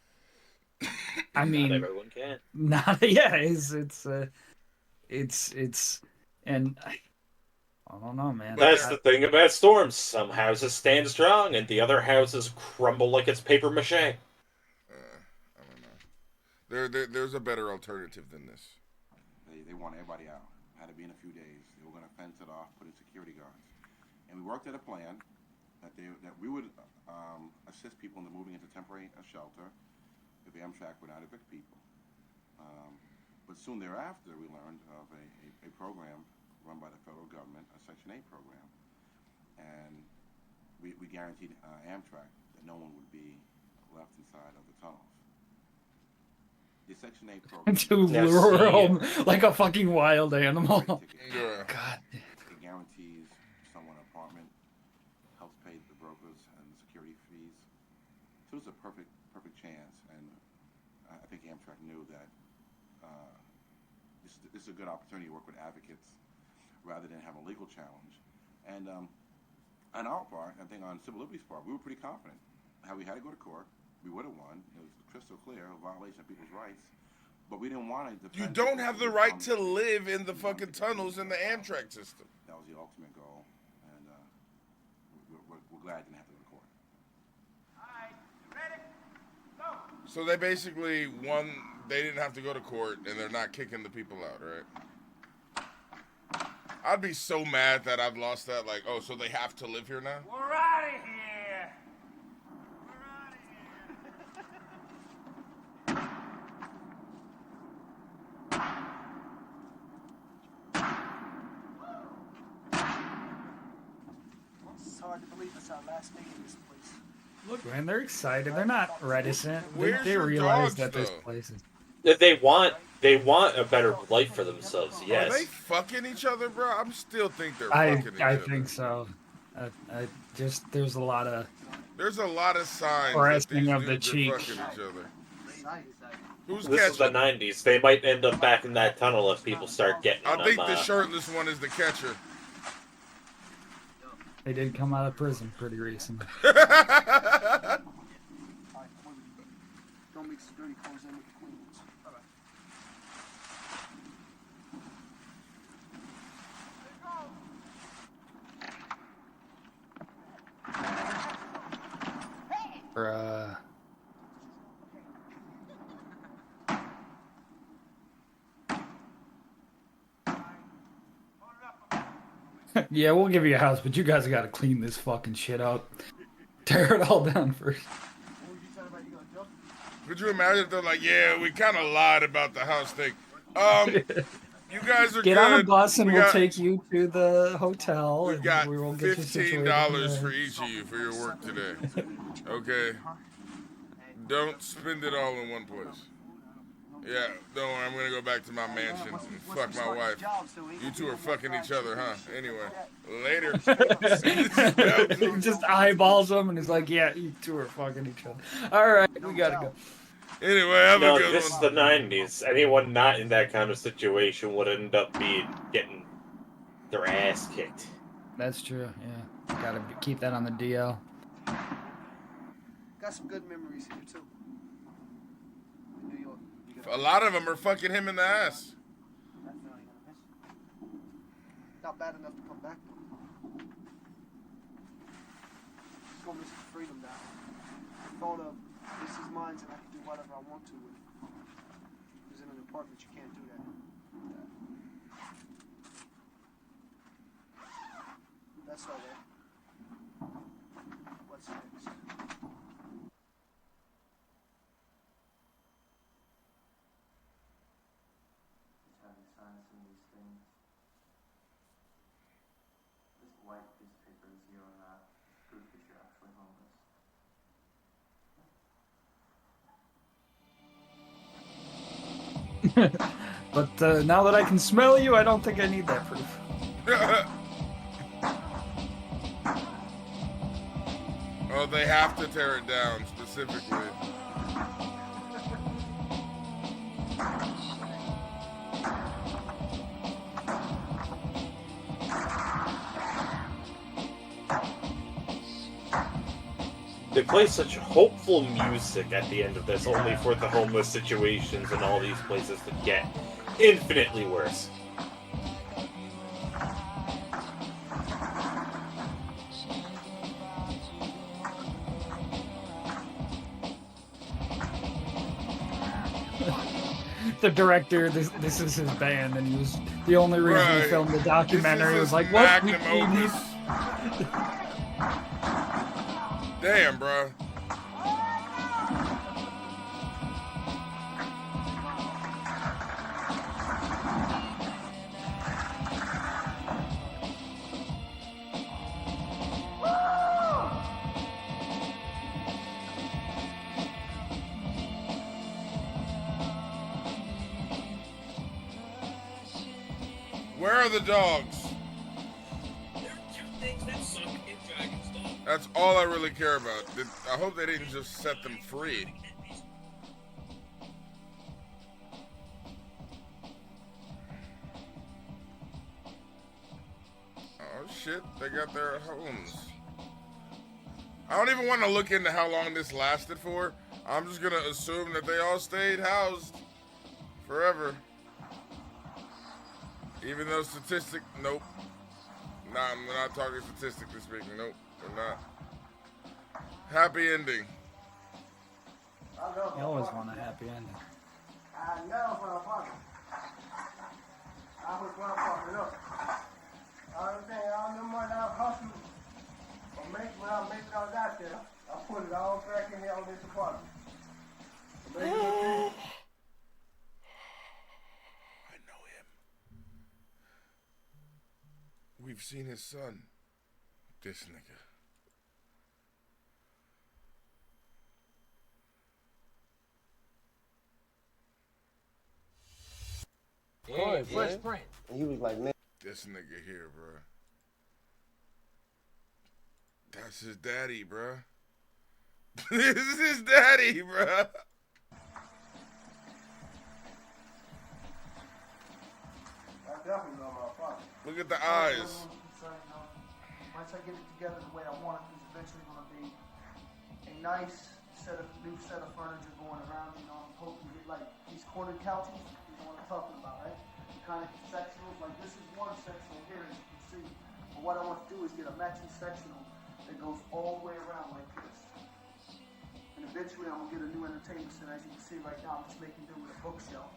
I mean, not everyone can. It's and I don't know, man. That's the thing about storms. Some houses stand strong, and the other houses crumble like it's paper mache. I don't know. There's a better alternative than this. They want everybody out. Had to be in a few days. They were going to fence it off, put in security guards, and we worked at a plan that we would assist people in moving into temporary shelter if Amtrak would not evict people. But soon thereafter, we learned of a program run by the federal government, a Section 8 program, and we guaranteed Amtrak that no one would be left inside of the tunnels. The Section 8 program to lure him like a fucking wild animal. God. It guarantees someone an apartment, helps pay the brokers and the security fees. So it was a perfect chance, and I think Amtrak knew that this is a good opportunity to work with advocates rather than have a legal challenge. And on our part, I think on Civil Liberties' part, we were pretty confident. How we had to go to court, we would have won. It was crystal clear, a violation of people's rights. But we didn't want to. You don't have the right to live in the fucking tunnels in the Amtrak system. That was the ultimate goal, and we're glad I didn't have to go to court. All right, you ready? Go. So they basically won. They didn't have to go to court, and they're not kicking the people out, right? I'd be so mad that I've lost that. Like, oh, so they have to live here now? We're out of here. hard to believe it's our last day in this place. Look, man, they're excited. They're not reticent. Where's They your realize dogs, that this though? place is. They want a better life for themselves. Yes. Are they fucking each other, bro? I still think they're I fucking each other. think so. I just there's a lot of signs that pressing these of the dudes are cheek. fucking each other. Who's This is the 90s. They might end up back in that tunnel if people start getting I them. think the shirtless one is the catcher. They did come out of prison pretty recently. Don't mix the dirty clothes in with the clean ones. Bruh. Yeah, we'll give you a house, but you guys got to clean this fucking shit up. Tear it all down first. Could you imagine if they're like, yeah, we kind of lied about the house thing. You guys are Get good. on a bus and We we'll got- take you to the hotel. We and got we will get you situated $15 there. for each of you for your work today. Okay? Don't spend it all in one place. Yeah, don't worry, I'm gonna go back to my mansion and fuck my wife. You two are fucking each other, huh? Anyway, later. He just eyeballs them and he's like, yeah, you two are fucking each other. All right, we gotta go. Anyway, have No, a good this is the 90s. Anyone not in that kind of situation would end up getting their ass kicked. That's true, yeah. Gotta keep that on the DL. Got some good memories here too. In New York. A lot of them are fucking him in the ass. Not bad enough to come back though. Just gonna miss the freedom now. The thought of this is mine and I can do whatever I want to with it. Because in an apartment you can't do that. That's all right. What's next? But now that I can smell you, I don't think I need that proof. Oh, they have to tear it down specifically. They play such hopeful music at the end of this, only for the homeless situations and all these places to get infinitely worse. The director, this is his band, and he was the only reason he Right. filmed the documentary. He was like, what? Magnum We need... opus. Damn, bro. Where are the dogs? That's all I really care about. I hope they didn't just set them free. Oh shit, they got their homes. I don't even want to look into how long this lasted for. I'm just gonna assume that they all stayed housed forever. Even though nope. Nah, I'm not talking statistically speaking. Nope, we're not. Happy ending. You always want a happy ending. I know for a fucker. I was one fucker, look. Everything, all the money I hustled, when I make it out there, I put it all back in here on this apartment. Make it look good. We've seen his son. This nigga. Yeah, Fresh man. Prince. And he was like, man. This nigga here, bro. That's his daddy, bro. This is his daddy, bro. I definitely know my father. Look at the eyes. Once I get it together the way I want it, there's eventually going to be a nice new set of furniture going around. You know, I'm hoping to get like these corner couches. You know what I'm talking about, right? The kind of sectionals. Like this is one sectional here, as you can see. But what I want to do is get a matching sectional that goes all the way around like this. And eventually I'm going to get a new entertainment center. As you can see right now, I'm just making do with a bookshelf.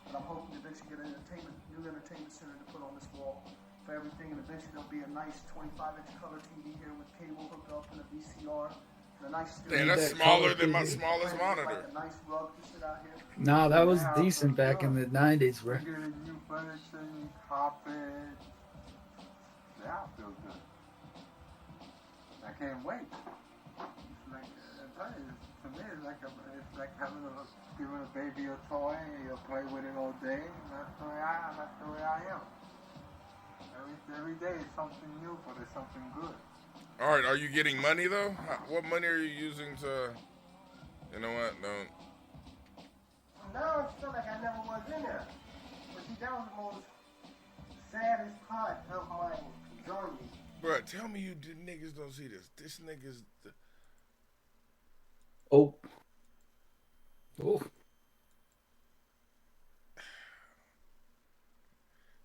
But I'm hoping to eventually get a new entertainment center to put on this wall for everything. And eventually there'll be a nice 25-inch color TV here with cable hooked up and a VCR. And a nice Damn, that's smaller than my smallest monitor. Like a nice rug to sit out here. No, that was decent back in the 90s, bro. Getting new furniture, new carpet. Yeah, I feel good. I can't wait. It's like, I tell you, to me, it's like having giving a baby a toy and you'll play with it all day. That's the way I am. Every day is something new, but it's something good. All right, are you getting money though? What money are you using to? You know what? Don't. Now it's feel like I never was in there. But see, that was the most saddest part of my journey. Bro, tell me you niggas don't see this. This nigga's. Oh. Oh.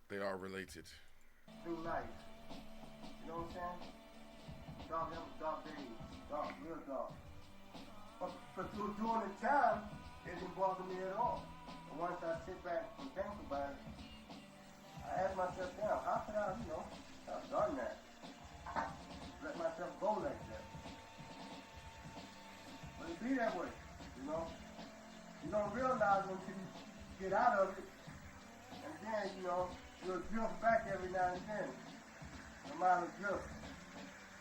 They are related. Through life. You know what I'm saying? Dog, that was dark days. Dark, real dark. But during the time, it didn't bother me at all. And once I sit back and think about it, I ask myself, damn, how could I, have done that? Let myself go like that. But it be that way, you know? You don't realize until you get out of it, and then, you'll drift back every now and then. No matter the drift.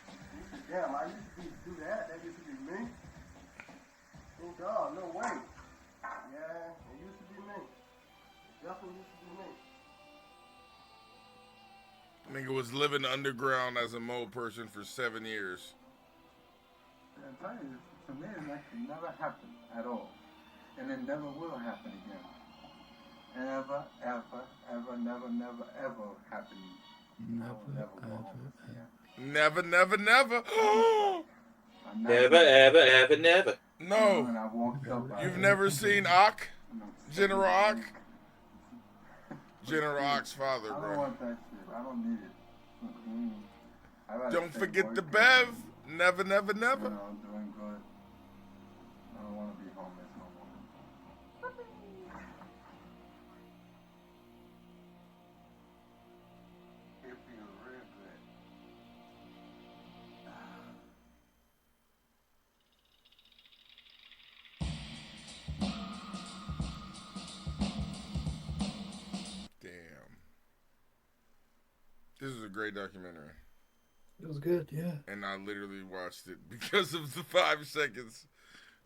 You say, damn, I used to do that. That used to be me. Think, oh, no way. Yeah, it used to be me. It definitely used to be me. Nigga was living underground as a mole person for 7 years. I tell you, to me, it actually never happened at all. And it never will happen again. Ever, never, ever happen. Never go homeless again. Never, never, never. Never, ever, never. No. You've never seen Ock? General Ock? General Ock's father, I bro. don't want that shit. I don't need it. Don't forget the Bev. Never, never, never. I'm doing good. I don't want to be homeless no more. It feels real good. Damn. This is a great documentary. It was good, yeah. And I literally watched it because of the 5 seconds.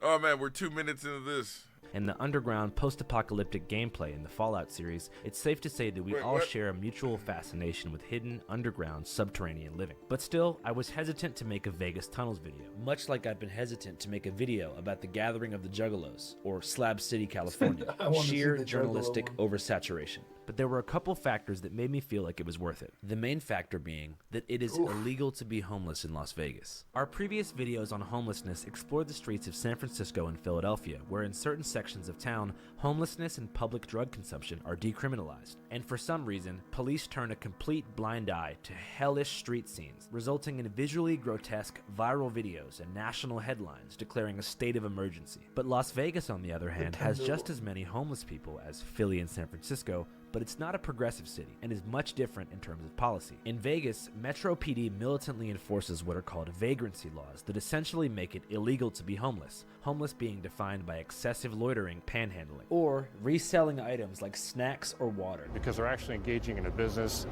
Oh man, we're 2 minutes into this. And the underground post-apocalyptic gameplay in the Fallout series, it's safe to say that we all share a mutual fascination with hidden, underground, subterranean living. But still, I was hesitant to make a Vegas Tunnels video, much like I've been hesitant to make a video about the gathering of the Juggalos, or Slab City, California. Sheer journalistic oversaturation. But there were a couple factors that made me feel like it was worth it. The main factor being that it is illegal to be homeless in Las Vegas. Our previous videos on homelessness explored the streets of San Francisco and Philadelphia, where in certain sections of town, homelessness and public drug consumption are decriminalized. And for some reason, police turn a complete blind eye to hellish street scenes, resulting in visually grotesque viral videos and national headlines declaring a state of emergency. But Las Vegas, on the other hand, has just as many homeless people as Philly and San Francisco, but it's not a progressive city and is much different in terms of policy. In Vegas, Metro PD militantly enforces what are called vagrancy laws that essentially make it illegal to be homeless, homeless being defined by excessive loitering, panhandling, or reselling items like snacks or water. Because they're actually engaging in a business,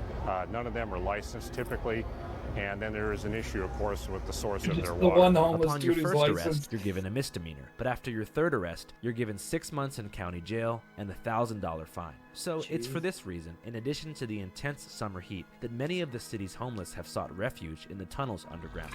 none of them are licensed typically, and then there is an issue, of course, with the source of their water. Upon your first arrest, you're given a misdemeanor, but after your third arrest, you're given 6 months in county jail and a $1,000 fine. So it's for this reason, in addition to the intense summer heat, that many of the city's homeless have sought refuge in the tunnels underground.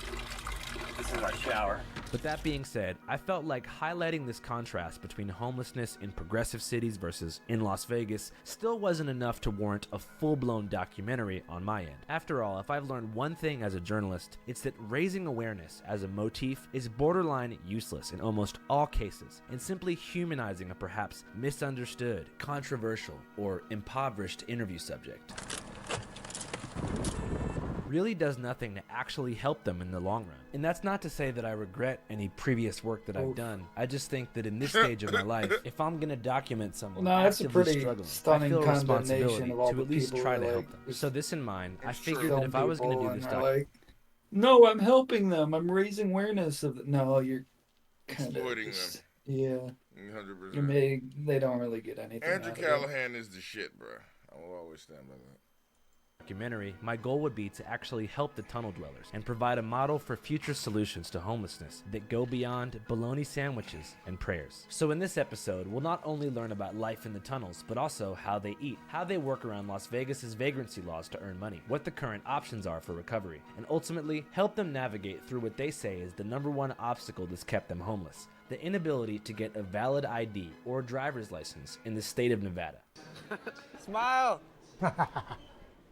This is our shower. But that being said, I felt like highlighting this contrast between homelessness in progressive cities versus in Las Vegas still wasn't enough to warrant a full-blown documentary on my end. After all, if I've learned one thing as a journalist, it's that raising awareness as a motif is borderline useless in almost all cases, and simply humanizing a perhaps misunderstood, controversial, or impoverished interview subject really does nothing to actually help them in the long run. And that's not to say that I regret any previous work that I've done. I just think that in this stage of my life, if I'm gonna document someone that's a actively pretty struggling, stunning I feel a condemnation responsibility of all to the at least people try who, to like, help them. So this in mind, I figured film that if I was gonna people do this and are documentary, like, no, I'm helping them. I'm raising awareness of. No, you're kind of Exploiting them. Yeah. 100%. They don't really get anything. Andrew out of it. Callahan is the shit, bro. I will always stand by that. documentary, my goal would be to actually help the tunnel dwellers and provide a model for future solutions to homelessness that go beyond bologna sandwiches and prayers. So in this episode, we'll not only learn about life in the tunnels, but also how they eat, how they work around Las Vegas's vagrancy laws to earn money, what the current options are for recovery, and ultimately help them navigate through what they say is the #1 obstacle that's kept them homeless: the inability to get a valid ID or driver's license in the state of Nevada. Smile.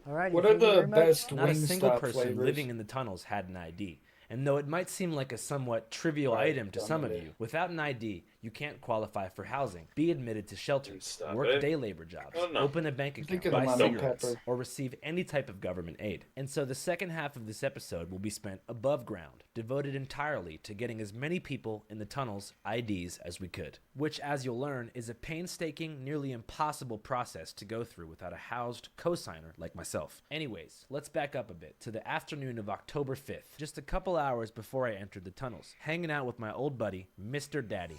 All right. What are the best Not a single Wingstop person flavors? living in the tunnels had an ID. And though it might seem like a somewhat trivial item to some of you, without an ID, you can't qualify for housing, be admitted to shelters, work day labor jobs, open a bank account, buy cigarettes, or receive any type of government aid. And so the second half of this episode will be spent above ground, devoted entirely to getting as many people in the tunnels IDs as we could, which, as you'll learn, is a painstaking, nearly impossible process to go through without a housed co-signer like myself. Anyways, let's back up a bit to the afternoon of October 5th, just a couple hours before I entered the tunnels, hanging out with my old buddy, Mr. Daddy.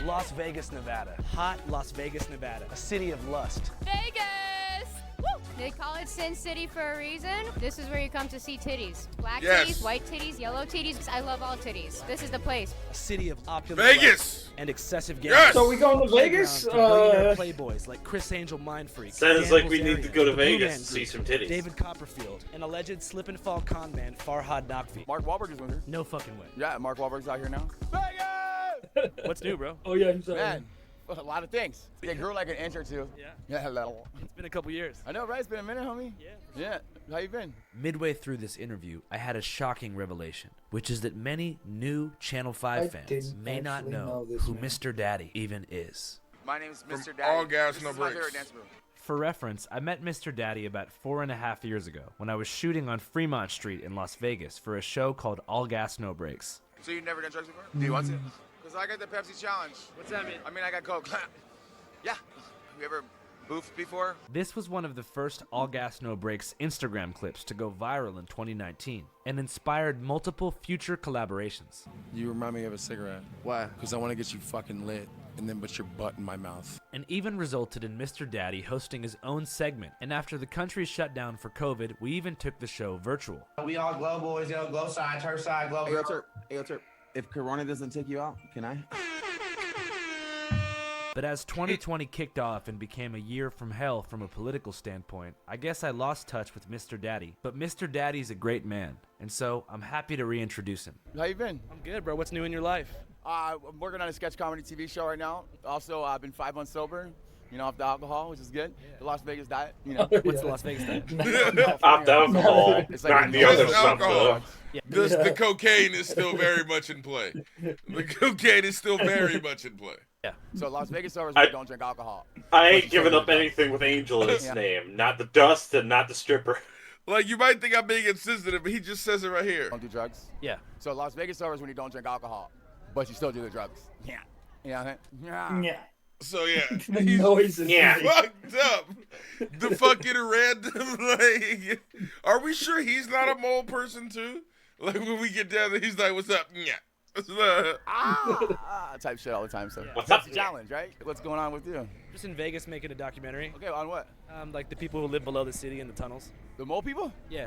Las Vegas, Nevada. Hot Las Vegas, Nevada. A city of lust. Vegas! Woo! They call it Sin City for a reason. This is where you come to see titties. Black titties, white titties, yellow titties. I love all titties. This is the place. A city of opulent Vegas! life and excessive Yes! gambling. So we going to Vegas? Billionaire playboys like Chris Angel Mindfreak. Sounds like Dan we need to Bilzerian, go to the Blue Vegas Man and see Group, some titties. David Copperfield, an alleged slip and fall con man, Farhad Naqvi. Mark Wahlberg is with her. No fucking way. Yeah, Mark Wahlberg's out here now. What's new, bro? Oh yeah, I'm sorry. Man, a lot of things. They grew like an inch or two. Yeah. Yeah, hello. It's been a couple years. I know, right? It's been a minute, homie. Yeah. Yeah. How you been? Midway through this interview, I had a shocking revelation, which is that many new Channel 5 fans may not actually know know this who man. Mr. Daddy even is. My name's From Mr. Daddy. All Gas, This No is my Brakes. favorite dance move. For reference, I met Mr. Daddy about 4.5 years ago when I was shooting on Fremont Street in Las Vegas for a show called All Gas No Brakes. So you've never done drugs before? Do you want to? Because I got the Pepsi challenge. What's that mean? I mean, I got Coke. Yeah. You ever boofed before? This was one of the first All Gas No Brakes Instagram clips to go viral in 2019 and inspired multiple future collaborations. You remind me of a cigarette. Why? Because I want to get you fucking lit and then put your butt in my mouth. And even resulted in Mr. Daddy hosting his own segment. And after the country shut down for COVID, we even took the show virtual. We all glow boys, yo, glow side, turf side, glow. Hey, yo, Turp. Hey, yo, Turp. If Corona doesn't take you out, can I? But as 2020 kicked off and became a year from hell from a political standpoint, I guess I lost touch with Mr. Daddy. But Mr. Daddy's a great man, and so I'm happy to reintroduce him. How you been? I'm good, bro. What's new in your life? I'm working on a sketch comedy TV show right now. Also, I've been 5 months sober, you know, off the alcohol, which is good. The Las Vegas diet, you know. What's the Las Vegas diet? Off the alcohol, It's not the no other alcohol. stuff. The cocaine is still very much in play. The cocaine is still very much in play. Yeah. So Las Vegas sobers don't drink alcohol. I ain't giving up anything with Angel in his name. Not the dust and not the stripper. Like, you might think I'm being insensitive, but he just says it right here. Don't do drugs? Yeah. So Las Vegas sobers when you don't drink alcohol, but you still do the drugs. Yeah. You know what I mean? Yeah. So, yeah. The He's noises. fucked up. The fucking random, like, are we sure he's not a mole person, too? Like, when we get down there, he's like, what's up? Yeah. Type shit all the time. So What's that's up? the challenge, right? What's going on with you? Just in Vegas making a documentary. Okay, on what? Like the people who live below the city in the tunnels. The mole people? Yeah.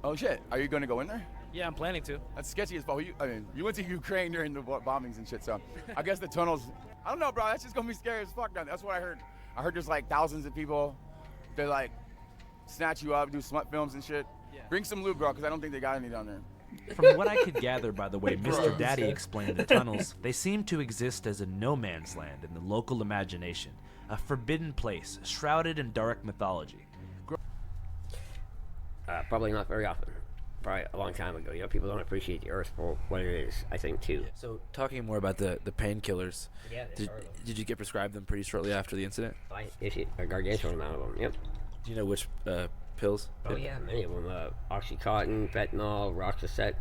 Oh shit! Are you going to go in there? Yeah, I'm planning to. That's sketchy as fuck. You went to Ukraine during the bombings and shit, so I guess the tunnels I don't know, bro. That's just gonna be scary as fuck down there. That's what I heard. I heard there's like thousands of people. They like snatch you up, do smut films and shit. Yeah. Bring some loot, bro, because I don't think they got any down there. From what I could gather by the way Mr. Daddy explained the tunnels, they seem to exist as a no man's land in the local imagination, a forbidden place shrouded in dark mythology. Probably not very often. Probably a long time ago. You know, people don't appreciate the earth for what it is, I think, too. So, talking more about the painkillers, Yeah, did you get prescribed them pretty shortly after the incident? I issued a gargantuan amount of them, yep. Do you know which pills? Oh, yeah, many of them. Oxycontin, fentanyl, Roxicet,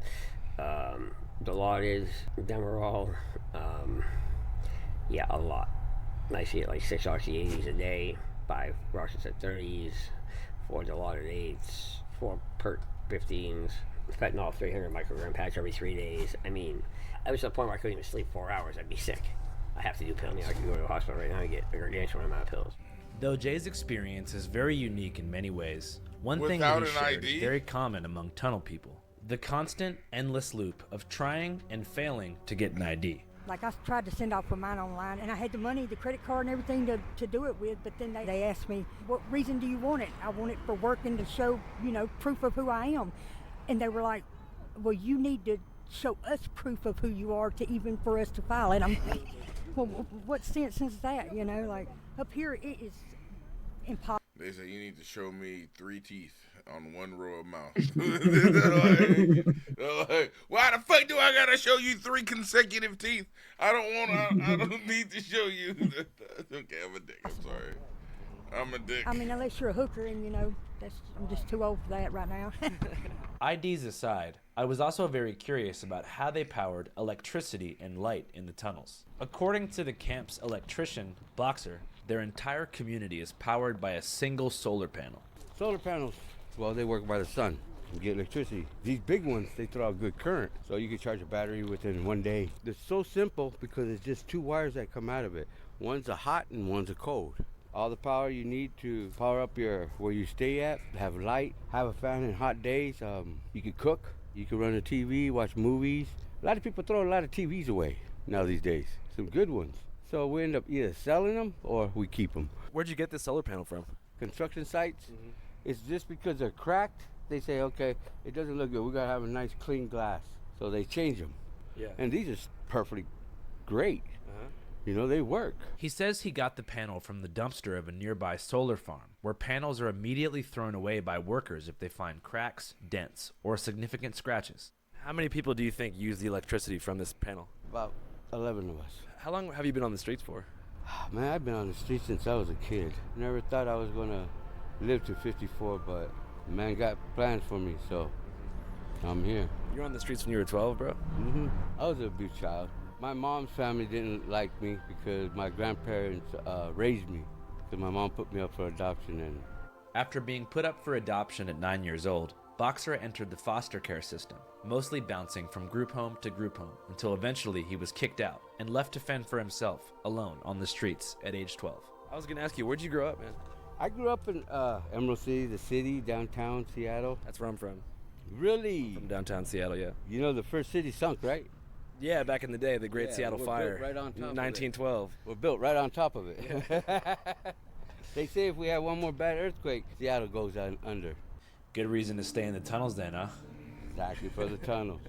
Dilaudid, Demerol. Yeah, a lot. I see it like 6 Oxy-80s a day, 5 Roxicet 30s, 4 Dilaudid 8s, 4 Pert 15s, fentanyl 300 microgram patch every 3 days. I mean, I was to the point where I couldn't even sleep 4 hours. I'd be sick. I have to do pill. I could go to the hospital right now and get a gargantuan amount of pills. Though Jay's experience is very unique in many ways, one thing that he shared is very common among tunnel people: the constant, endless loop of trying and failing to get an ID. Like, I tried to send off for mine online, and I had the money, the credit card and everything to do it with, but then they asked me, what reason do you want it? I want it for working to show, you know, proof of who I am. And they were like, well, you need to show us proof of who you are to even for us to file it. I'm like, well, what sense is that, you know? Like, up here, it is impossible. They say you need to show me 3 teeth on 1 row of mouth. like, why the fuck do I gotta show you 3 consecutive teeth? I don't need to show you. Okay, I'm a dick. I'm sorry. I'm a dick. I mean, unless you're a hooker, and you know, I'm just too old for that right now. IDs aside, I was also very curious about how they powered electricity and light in the tunnels. According to the camp's electrician, Boxer, their entire community is powered by a single solar panel. Solar panels, well, they work by the sun. You get electricity. These big ones, they throw out good current, so you can charge a battery within 1 day. It's so simple because it's just 2 wires that come out of it. One's a hot and one's a cold. All the power you need to power up where you stay at, have light, have a fan in hot days. You can cook, you can run a TV, watch movies. A lot of people throw a lot of TVs away now these days, some good ones. So we end up either selling them or we keep them. Where'd you get this solar panel from? Construction sites. Mm-hmm. It's just because they're cracked. They say, okay, it doesn't look good. We gotta have a nice clean glass. So they change them. Yeah. And these are perfectly great. You know, they work. He says he got the panel from the dumpster of a nearby solar farm, where panels are immediately thrown away by workers if they find cracks, dents, or significant scratches. How many people do you think use the electricity from this panel? About 11 of us. How long have you been on the streets for? Man, I've been on the streets since I was a kid. Never thought I was gonna live to 54, but the man got plans for me, so I'm here. You were on the streets when you were 12, bro? Mm-hmm. I was an abused child. My mom's family didn't like me because my grandparents raised me. Because my mom put me up for adoption. And after being put up for adoption at 9 years old, Boxer entered the foster care system, mostly bouncing from group home to group home, until eventually he was kicked out and left to fend for himself, alone on the streets at age 12. I was gonna ask you, where'd you grow up, man? I grew up in Emerald City, the city, downtown Seattle. That's where I'm from. Really? From downtown Seattle, yeah. You know the first city sunk, right? Yeah, back in the day, the Great Seattle Fire. Right on top 1912. We're built right on top of it. They say if we have one more bad earthquake, Seattle goes under. Good reason to stay in the tunnels then, huh? Exactly, for the tunnels.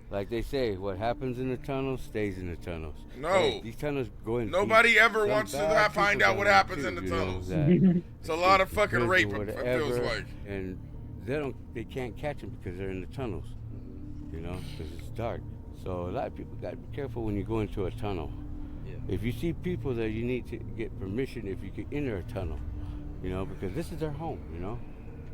Like they say, what happens in the tunnels stays in the tunnels. No. Hey, these tunnels go in. Nobody ever wants to find out what happens in the tunnels. It's a lot of fucking rape, it feels like. And they can't catch them because they're in the tunnels, you know, because it's dark. So a lot of people got to be careful when you go into a tunnel. Yeah. If you see people there, you need to get permission if you can enter a tunnel, you know, because this is their home, you know.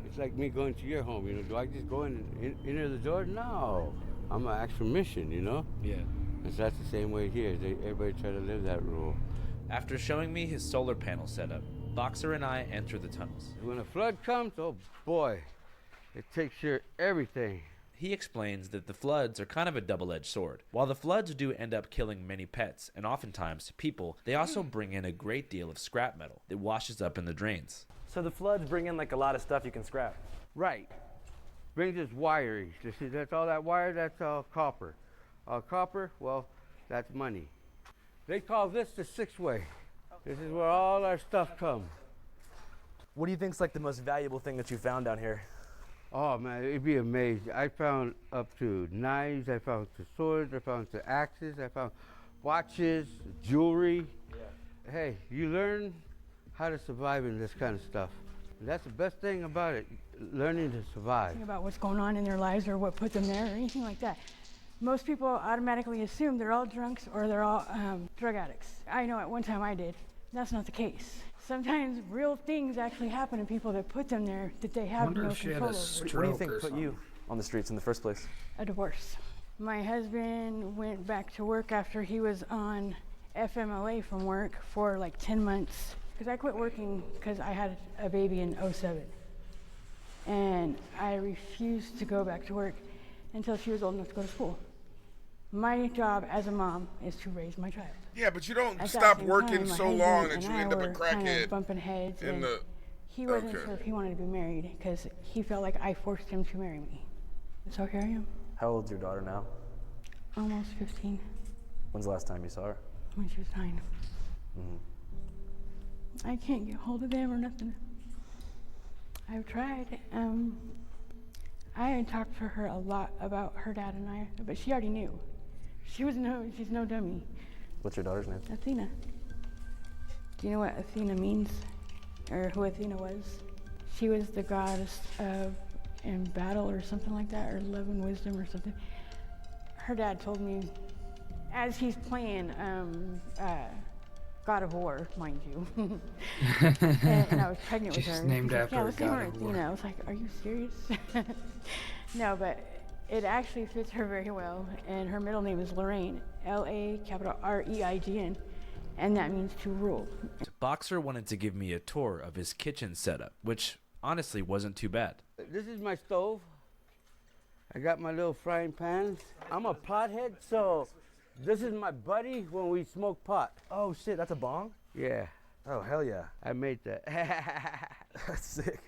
It's like me going to your home, you know. Do I just go in and enter the door? No. I'm going to ask permission, you know. Yeah. And so that's the same way here. Everybody try to live that rule. After showing me his solar panel setup, Boxer and I enter the tunnels. When a flood comes, oh boy, it takes care of everything. He explains that the floods are kind of a double-edged sword. While the floods do end up killing many pets and oftentimes people, they also bring in a great deal of scrap metal that washes up in the drains. So the floods bring in like a lot of stuff you can scrap. Right. Brings us wiring. That's all that wire, that's all copper. Copper, well, that's money. They call this the 6-way. This is where all our stuff comes. What do you think's like the most valuable thing that you found down here? Oh man, it'd be amazing. I found up to knives, I found to swords, I found to axes, I found watches, jewelry. Yeah. Hey, you learn how to survive in this kind of stuff. That's the best thing about it, learning to survive. Think about what's going on in their lives or what put them there or anything like that. Most people automatically assume they're all drunks or they're all drug addicts. I know at one time I did. That's not the case. Sometimes real things actually happen to people that put them there that they have no control over. What do you think put you on the streets in the first place? A divorce. My husband went back to work after he was on FMLA from work for like 10 months. Because I quit working because I had a baby in '07. And I refused to go back to work until she was old enough to go to school. My job as a mom is to raise my child. Yeah, but you don't stop working so long that you end up a crackhead. Bumping heads. In the, he wasn't sure if he wanted to be married because he felt like I forced him to marry me. So here I am. How old's your daughter now? Almost 15. When's the last time you saw her? When she was 9. I can't get hold of them or nothing. I've tried. I had talked to her a lot about her dad and I, but she already knew. She's no dummy. What's your daughter's name? Athena. Do you know what Athena means? Or who Athena was? She was the goddess of in battle or something like that, or love and wisdom or something. Her dad told me, as he's playing God of War, mind you, and I was pregnant with her. She's named after let's name her God of War. Athena. I was like, are you serious? No, but it actually fits her very well, and her middle name is Lorraine, L-A-R-E-I-G-N, and that means to rule. Boxer wanted to give me a tour of his kitchen setup, which honestly wasn't too bad. This is my stove. I got my little frying pans. I'm a pothead, so this is my buddy when we smoke pot. Oh shit, that's a bong? Yeah. Oh hell yeah. I made that. That's sick.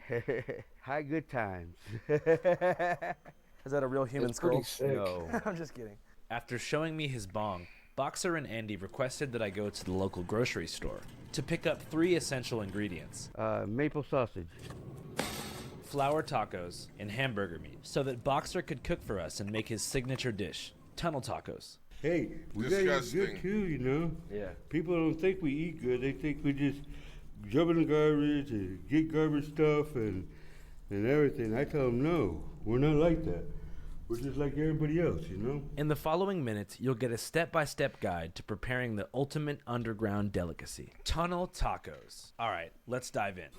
High good times. Is that a real human skull? No. I'm just kidding. After showing me his bong, Boxer and Andy requested that I go to the local grocery store to pick up 3 essential ingredients. Maple sausage, flour tacos, and hamburger meat, so that Boxer could cook for us and make his signature dish, tunnel tacos. Hey, we gotta eat good too, you know? Yeah. People don't think we eat good. They think we just jump in the garbage and get garbage stuff and everything. I tell them, no, we're not like that. We're just like everybody else, you know? In the following minutes, you'll get a step-by-step guide to preparing the ultimate underground delicacy, tunnel tacos. All right, let's dive in.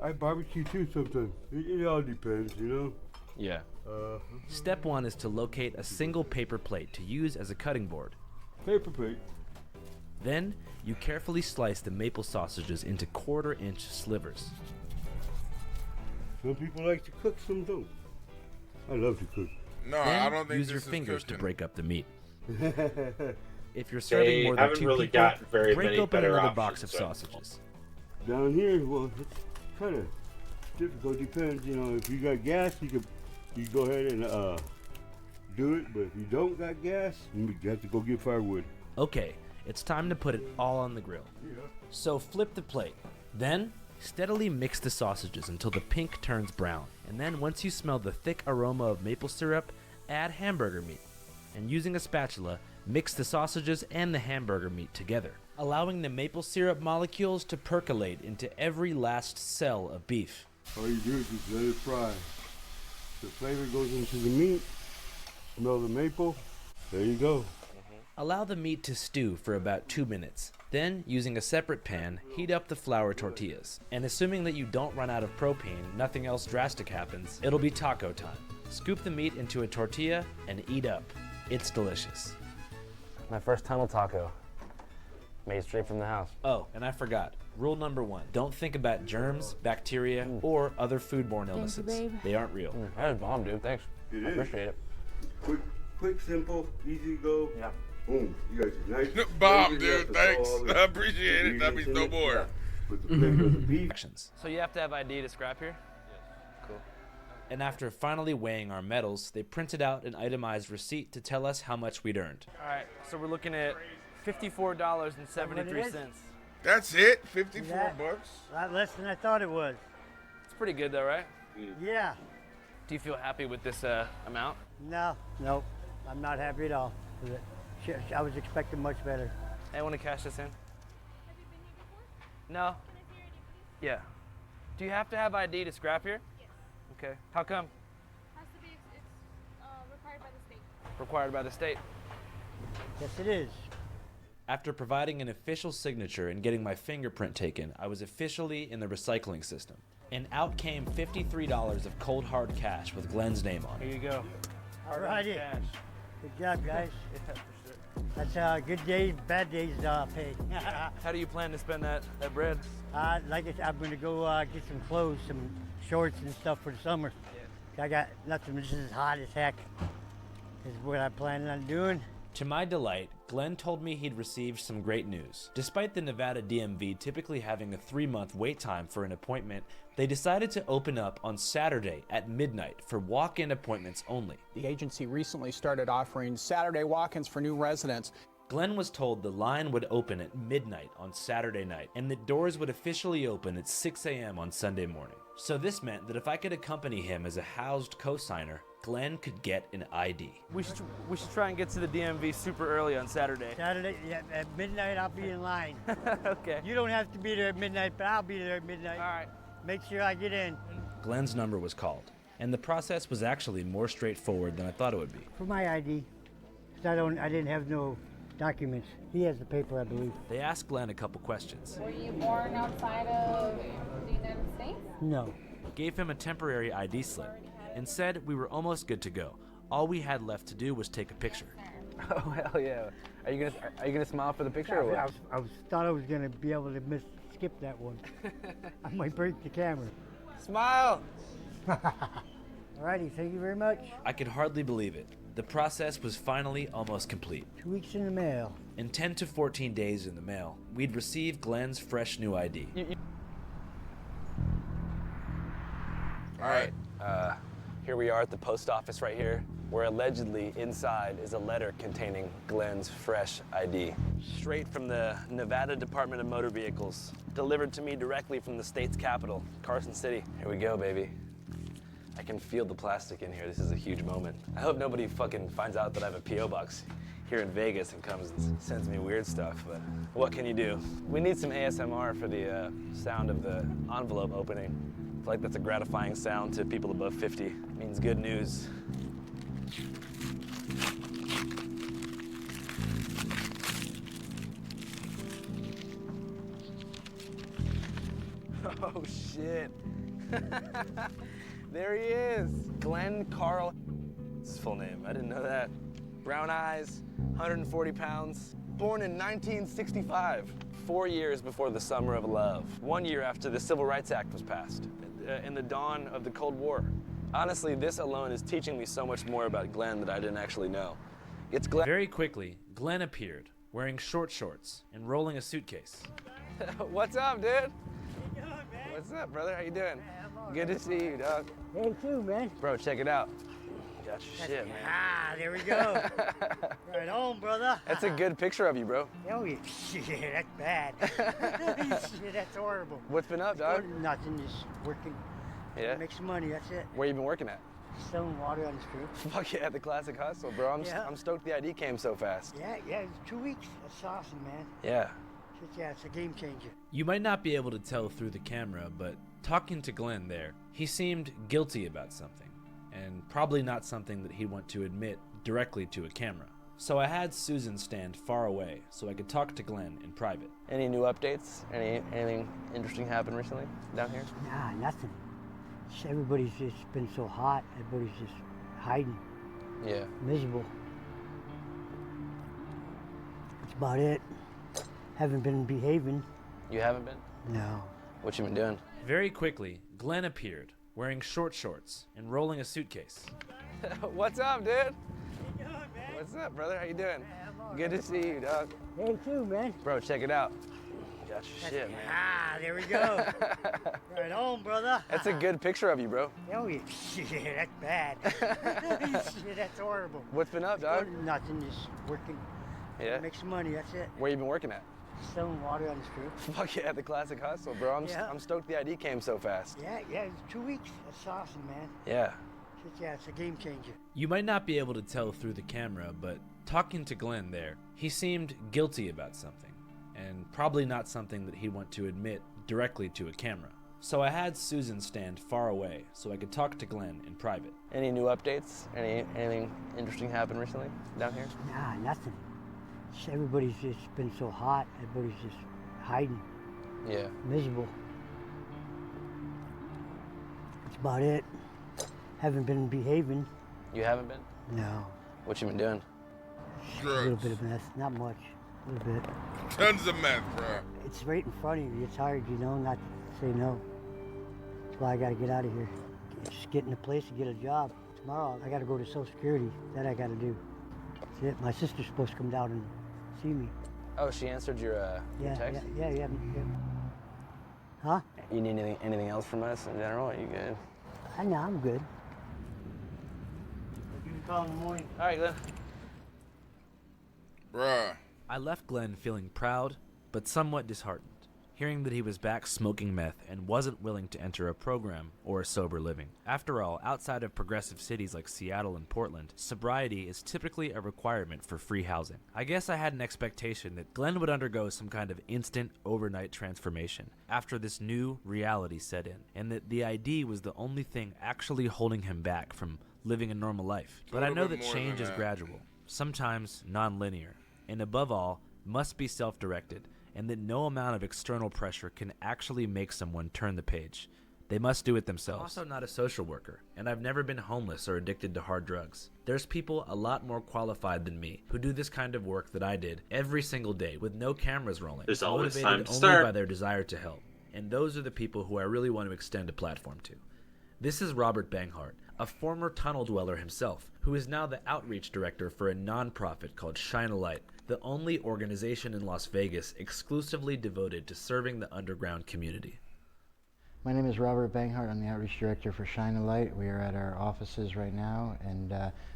I barbecue too sometimes. It all depends, you know? Yeah. Step 1 is to locate a single paper plate to use as a cutting board. Paper plate. Then, you carefully slice the maple sausages into 1/4-inch slivers. Some people like to cook, some don't. I love to cook. No, Then, I don't think use this your is fingers to cooking. break up the meat. If you're serving more than haven't 2 really people, got very break many open better another box of options, so. sausages. Down here, well, it's kind of difficult. Depends, you know. If you got gas, you go ahead and do it. But if you don't got gas, you have to go get firewood. Okay, it's time to put it all on the grill. Yeah. So flip the plate. Then, steadily mix the sausages until the pink turns brown. And then once you smell the thick aroma of maple syrup, add hamburger meat. And using a spatula, mix the sausages and the hamburger meat together, allowing the maple syrup molecules to percolate into every last cell of beef. All you do is just let it fry. The flavor goes into the meat. Smell the maple. There you go. Allow the meat to stew for about 2 minutes. Then, using a separate pan, heat up the flour tortillas. And assuming that you don't run out of propane, nothing else drastic happens, it'll be taco time. Scoop the meat into a tortilla and eat up. It's delicious. My first tunnel taco. Made straight from the house. Oh, and I forgot. Rule number 1. Don't think about germs, bacteria, or other foodborne illnesses. babe. They aren't real. That was bomb, dude. Thanks. It I is. appreciate it. Quick, simple, easy to go. Yeah. Boom. You got your nice Bomb, flavor. You dude. got Thanks. all the I appreciate it. That means no ingredients in more. it. With the flavor of the beef. So you have to have ID to scrap here? Yes. Cool. And after finally weighing our metals, they printed out an itemized receipt to tell us how much we'd earned. All right, so we're looking at $54.73. That's it? 54 That- bucks? A lot less than I thought it was. It's pretty good though, right? Yeah. Do you feel happy with this amount? No, nope. I'm not happy at all with it. I was expecting much better. Hey, I want to cash this in. No. Yeah. Do you have to have ID to scrap here? Yes. Okay. How come? Has to be, it's required by the state. Required by the state. Yes, it is. After providing an official signature and getting my fingerprint taken, I was officially in the recycling system. And out came $53 of cold hard cash with Glenn's name on it. Here you go. All righty. Good job, guys. Yeah, for sure. That's good days, bad days paid. How do you plan to spend that bread? Like I said, I'm going to go get some clothes, some shorts and stuff for the summer. I got nothing. This is hot as heck. This is what I'm planning on doing. To my delight, Glenn told me he'd received some great news. Despite the Nevada DMV typically having a 3-month wait time for an appointment, they decided to open up on Saturday at midnight for walk-in appointments only. The agency recently started offering Saturday walk-ins for new residents. Glenn was told the line would open at midnight on Saturday night and that doors would officially open at 6 a.m. on Sunday morning. So this meant that if I could accompany him as a housed co-signer, Glenn could get an ID. We should try and get to the DMV super early on Saturday. Saturday, yeah, at midnight, I'll be in line. Okay. You don't have to be there at midnight, but I'll be there at midnight. All right. Make sure I get in. Glenn's number was called, and the process was actually more straightforward than I thought it would be. For my ID, 'cause I didn't have no documents. He has the paper, I believe. They asked Glenn a couple questions. Were you born outside of the United States? No. Gave him a temporary ID slip and said we were almost good to go. All we had left to do was take a picture. Oh hell yeah! Are you gonna smile for the picture or what? Thought I was gonna be able to skip that one. I might break the camera. Smile. Alrighty, thank you very much. I could hardly believe it. The process was finally almost complete. 2 weeks in the mail. In 10 to 14 days in the mail, we'd receive Glenn's fresh new ID. All right. Here we are at the post office right here, where allegedly inside is a letter containing Glenn's fresh ID. Straight from the Nevada Department of Motor Vehicles, delivered to me directly from the state's capital, Carson City. Here we go, baby. I can feel the plastic in here. This is a huge moment. I hope nobody fucking finds out that I have a P.O. box here in Vegas and comes and sends me weird stuff, but what can you do? We need some ASMR for the sound of the envelope opening. I feel like that's a gratifying sound to people above 50. It means good news. Oh shit. There he is. Glenn Carl. That's his full name. I didn't know that. Brown eyes, 140 pounds. Born in 1965, 4 years before the Summer of Love. 1 year after the Civil Rights Act was passed, in the dawn of the Cold War. Honestly, this alone is teaching me so much more about Glenn that I didn't actually know. It's Glenn. Very quickly, Glenn appeared, wearing short shorts and rolling a suitcase. What's up, dude? What's up, brother? How you doing? Good to see you, dog. Hey, too, man. Bro, check it out. Got your shit, man. Ah, there we go. Right on, brother. That's a good picture of you, bro. Oh, yeah. Shit, that's bad. Shit, that's horrible. What's been up, dog? Nothing, just working. Yeah? Make some money, that's it. Where you been working at? Selling water on the street. Fuck yeah, the classic hustle, bro. I'm stoked the ID came so fast. Yeah, it's 2 weeks. That's awesome, man. Yeah. Yeah, it's a game changer. You might not be able to tell through the camera, but talking to Glenn there, he seemed guilty about something, and probably not something that he'd want to admit directly to a camera. So I had Susan stand far away so I could talk to Glenn in private. Any new updates? Anything interesting happened recently down here? Nah, nothing. Everybody's just been so hot. Everybody's just hiding. Yeah. Miserable. That's about it. Haven't been behaving. You haven't been? No. What you been doing? Very quickly, Glenn appeared, wearing short shorts and rolling a suitcase. What's up, dude? What's up, brother? How you doing? Good to see you, dog. Hey, too, man. Bro, check it out. Got your shit, man. Ah, there we go. Right on, brother. That's a good picture of you, bro. Oh, yeah. Shit, that's bad. Shit, that's horrible. What's been up, dog? Nothing, just working. Yeah? Make some money, that's it. Where you been working at? Selling water on the street. Fuck yeah, the classic hustle, bro. I'm stoked the ID came so fast. Yeah, it's 2 weeks. That's awesome, man. Yeah. Yeah, it's a game changer. You might not be able to tell through the camera, but talking to Glenn there, he seemed guilty about something, and probably not something that he'd want to admit directly to a camera. So I had Susan stand far away so I could talk to Glenn in private. Any new updates? Anything interesting happened recently down here? Nah, nothing. Everybody's just been so hot. Everybody's just hiding. Yeah. Miserable. That's about it. Haven't been behaving. You haven't been? No. What you been doing? A little bit of meth, not much. A little bit. Tons of meth, bro. It's right in front of you. It's hard, not to say no. That's why I gotta get out of here. Just get in a place to get a job. Tomorrow I gotta go to Social Security. That I gotta do. That's it. My sister's supposed to come down and see me. Oh, she answered your text? Yeah. Huh? You need anything else from us in general? Are you good? No, I'm good. I'll give you a call in the morning. All right, Glenn. Bruh. I left Glenn feeling proud, but somewhat disheartened, hearing that he was back smoking meth and wasn't willing to enter a program or a sober living. After all, outside of progressive cities like Seattle and Portland, sobriety is typically a requirement for free housing. I guess I had an expectation that Glenn would undergo some kind of instant, overnight transformation after this new reality set in, and that the ID was the only thing actually holding him back from living a normal life. But I know that change is gradual, sometimes non-linear, and above all, must be self-directed, and that no amount of external pressure can actually make someone turn the page. They must do it themselves. I'm also not a social worker, and I've never been homeless or addicted to hard drugs. There's people a lot more qualified than me who do this kind of work that I did every single day with no cameras rolling, There's always motivated time to only start. by their desire to help. And those are the people who I really want to extend a platform to. This is Robert Banghart, a former tunnel dweller himself, who is now the outreach director for a nonprofit called Shine a Light, the only organization in Las Vegas exclusively devoted to serving the underground community. My name is Robert Banghart. I'm the outreach director for Shine a Light. We are at our offices right now, and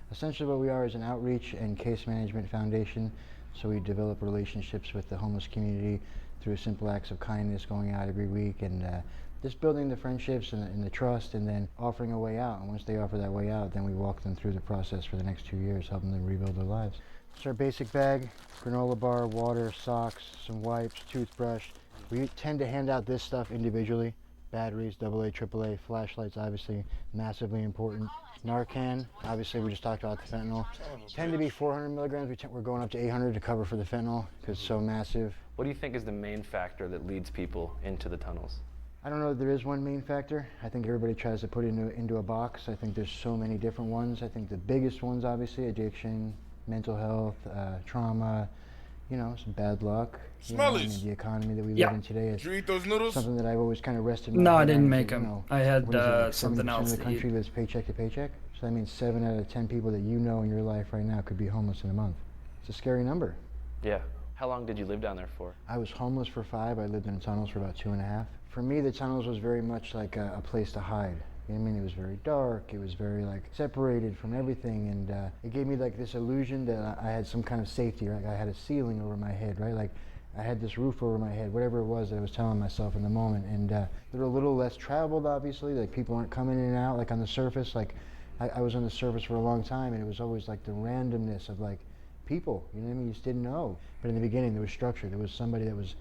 essentially what we are is an outreach and case management foundation. So we develop relationships with the homeless community through simple acts of kindness, going out every week and just building the friendships and the trust, and then offering a way out. And once they offer that way out, then we walk them through the process for the next 2 years, helping them rebuild their lives. It's our basic bag: granola bar, water, socks, some wipes, toothbrush. We tend to hand out this stuff individually. Batteries, AA, AAA, flashlights, obviously massively important. Narcan, obviously we just talked about the fentanyl. Tend to be 400 milligrams. We're going up to 800 to cover for the fentanyl because it's so massive. What do you think is the main factor that leads people into the tunnels? I don't know if there is one main factor. I think everybody tries to put it into a box. I think there's so many different ones. I think the biggest ones, obviously, addiction, mental health, trauma, some bad luck. Smellies. The economy that we live in today is Did you eat those noodles? something that I've always kind of rested my No, I head didn't on, make because, them. I had what is it, like something 70% else of to the country eat. lives paycheck to paycheck. So that means 7 out of 10 people that you know in your life right now could be homeless in a month. It's a scary number. Yeah. How long did you live down there for? I was homeless for 5. I lived in the tunnels for about 2.5. For me, the tunnels was very much like a place to hide. You know what I mean? It was very dark. It was very separated from everything, and it gave me this illusion that I had some kind of safety. Like I had a ceiling over my head, right? Like I had this roof over my head, whatever it was that I was telling myself in the moment. And they're a little less traveled, obviously. Like people aren't coming in and out like on the surface. Like I was on the surface for a long time, and it was always like the randomness of people. You know what I mean? You just didn't know. But in the beginning, there was structure. There was somebody that was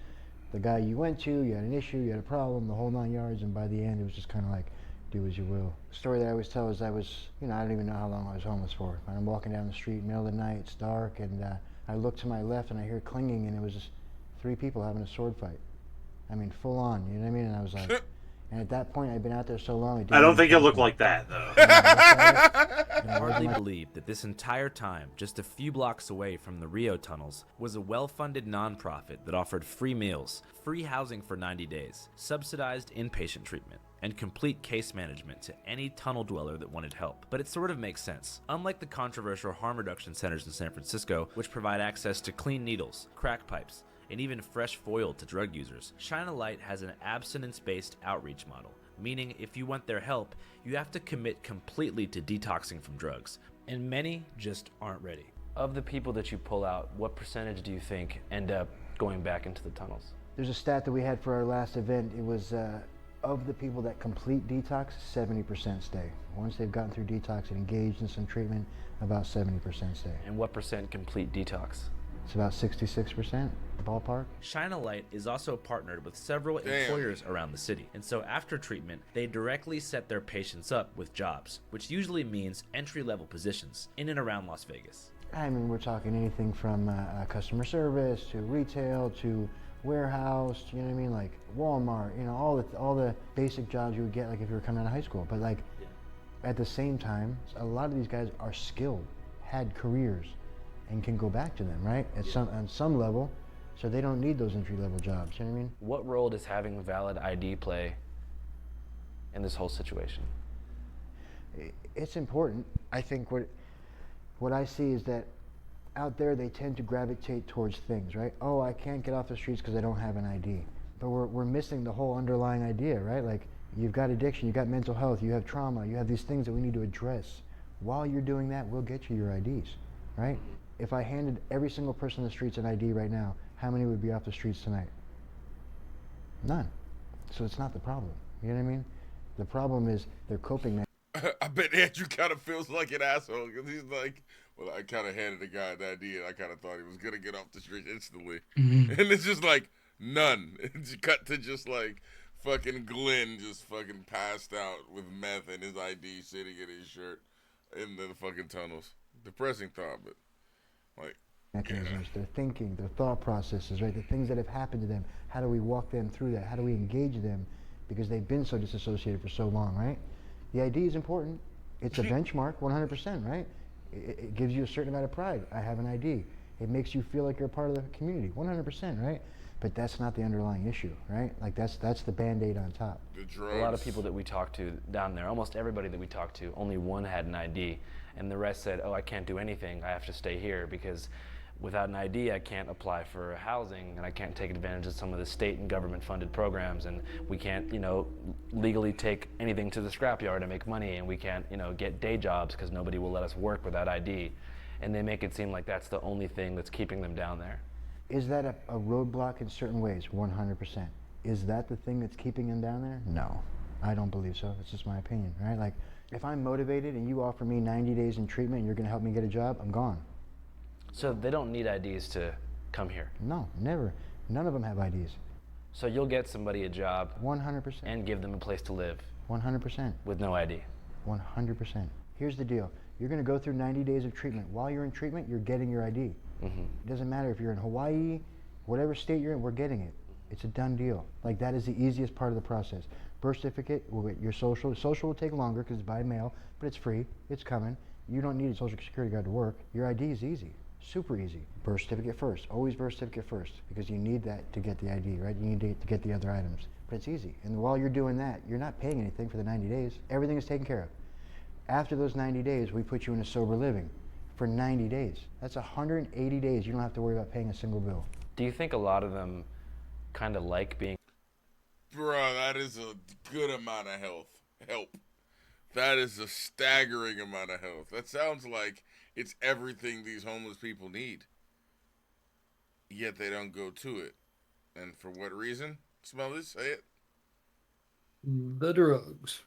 the guy you went to. You had an issue. You had a problem. The whole 9 yards. And by the end, it was just kind of do as you will. The story that I always tell is I was, I don't even know how long I was homeless for. I'm walking down the street, middle of the night, it's dark, and I look to my left and I hear clinging, and it was just 3 people having a sword fight. I mean, full on, you know what I mean? And I was like, and at that point, I'd been out there so long. I don't think it looked like that, though. I hardly believed that this entire time, just a few blocks away from the Rio tunnels, was a well-funded nonprofit that offered free meals, free housing for 90 days, subsidized inpatient treatment, and complete case management to any tunnel dweller that wanted help. But it sort of makes sense. Unlike the controversial harm reduction centers in San Francisco, which provide access to clean needles, crack pipes, and even fresh foil to drug users, Shine a Light has an abstinence-based outreach model, meaning if you want their help, you have to commit completely to detoxing from drugs, and many just aren't ready. Of the people that you pull out, what percentage do you think end up going back into the tunnels? There's a stat that we had for our last event. It was of the people that complete detox, 70% stay. Once they've gotten through detox and engaged in some treatment, about 70% stay. And what percent complete detox? It's about 66%, ballpark. Shine a Light is also partnered with several employers around the city, and so after treatment, they directly set their patients up with jobs, which usually means entry-level positions in and around Las Vegas. I mean, we're talking anything from customer service to retail to warehouse, you know what I mean, like Walmart, you know, all the basic jobs you would get like if you were coming out of high school. But like at the same time, a lot of these guys are skilled, had careers, and can go back to them, right? On some level, so they don't need those entry-level jobs, you know what I mean? What role does having valid ID play in this whole situation? It's important. I think what I see is that out there they tend to gravitate towards things, right? Oh, I can't get off the streets because I don't have an ID. But we're missing the whole underlying idea, right? Like, you've got addiction, you've got mental health, you have trauma, you have these things that we need to address. While you're doing that, we'll get you your IDs, right? If I handed every single person on the streets an ID right now, how many would be off the streets tonight? None. So it's not the problem, you know what I mean? The problem is they're coping. I bet Andrew kind of feels like an asshole because he's like, well, I kind of handed the guy an ID and I kind of thought he was going to get off the street instantly. And it's just like, none. It's cut to just like fucking Glenn just fucking passed out with meth and his ID sitting in his shirt in the fucking tunnels. Depressing thought, but like. Mechanisms, their thinking, their thought processes, right? The things that have happened to them. How do we walk them through that? How do we engage them? Because they've been so disassociated for so long, right? The ID is important. It's a benchmark, 100%, right? It gives you a certain amount of pride. I have an ID. It makes you feel like you're a part of the community, 100%, right? But that's not the underlying issue, right? Like that's the Band-Aid on top. A lot of people that we talked to down there, almost everybody that we talked to, only one had an ID, and the rest said, oh, I can't do anything. I have to stay here because without an ID, I can't apply for housing, and I can't take advantage of some of the state and government-funded programs, and we can't, you know, legally take anything to the scrapyard and make money, and we can't, you know, get day jobs because nobody will let us work without ID. And they make it seem like that's the only thing that's keeping them down there. Is that a roadblock in certain ways? 100%. Is that the thing that's keeping them down there? No, I don't believe so. It's just my opinion, right? Like, if I'm motivated and you offer me 90 days in treatment and you're gonna help me get a job, I'm gone. So they don't need IDs to come here? No, never. None of them have IDs. So you'll get somebody a job 100%. And give them a place to live 100%. With no ID? 100%. Here's the deal. You're going to go through 90 days of treatment. While you're in treatment, you're getting your ID. It doesn't matter if you're in Hawaii, whatever state you're in, we're getting it. It's a done deal. Like, that is the easiest part of the process. Birth certificate, we'll get your social. Social will take longer because it's by mail, but it's free. It's coming. You don't need a social security card to work. Your ID is easy. Super easy. Birth certificate first. Always birth certificate first, because you need that to get the ID, right? You need to get the other items. But it's easy. And while you're doing that, you're not paying anything for the 90 days. Everything is taken care of. After those 90 days, we put you in a sober living for 90 days. That's 180 days. You don't have to worry about paying a single bill. Do you think a lot of them kind of like being... Bro, that is a good amount of help. That is a staggering amount of health. That sounds like it's everything these homeless people need. Yet they don't go to it. And for what reason? Smell this? Say it. The drugs.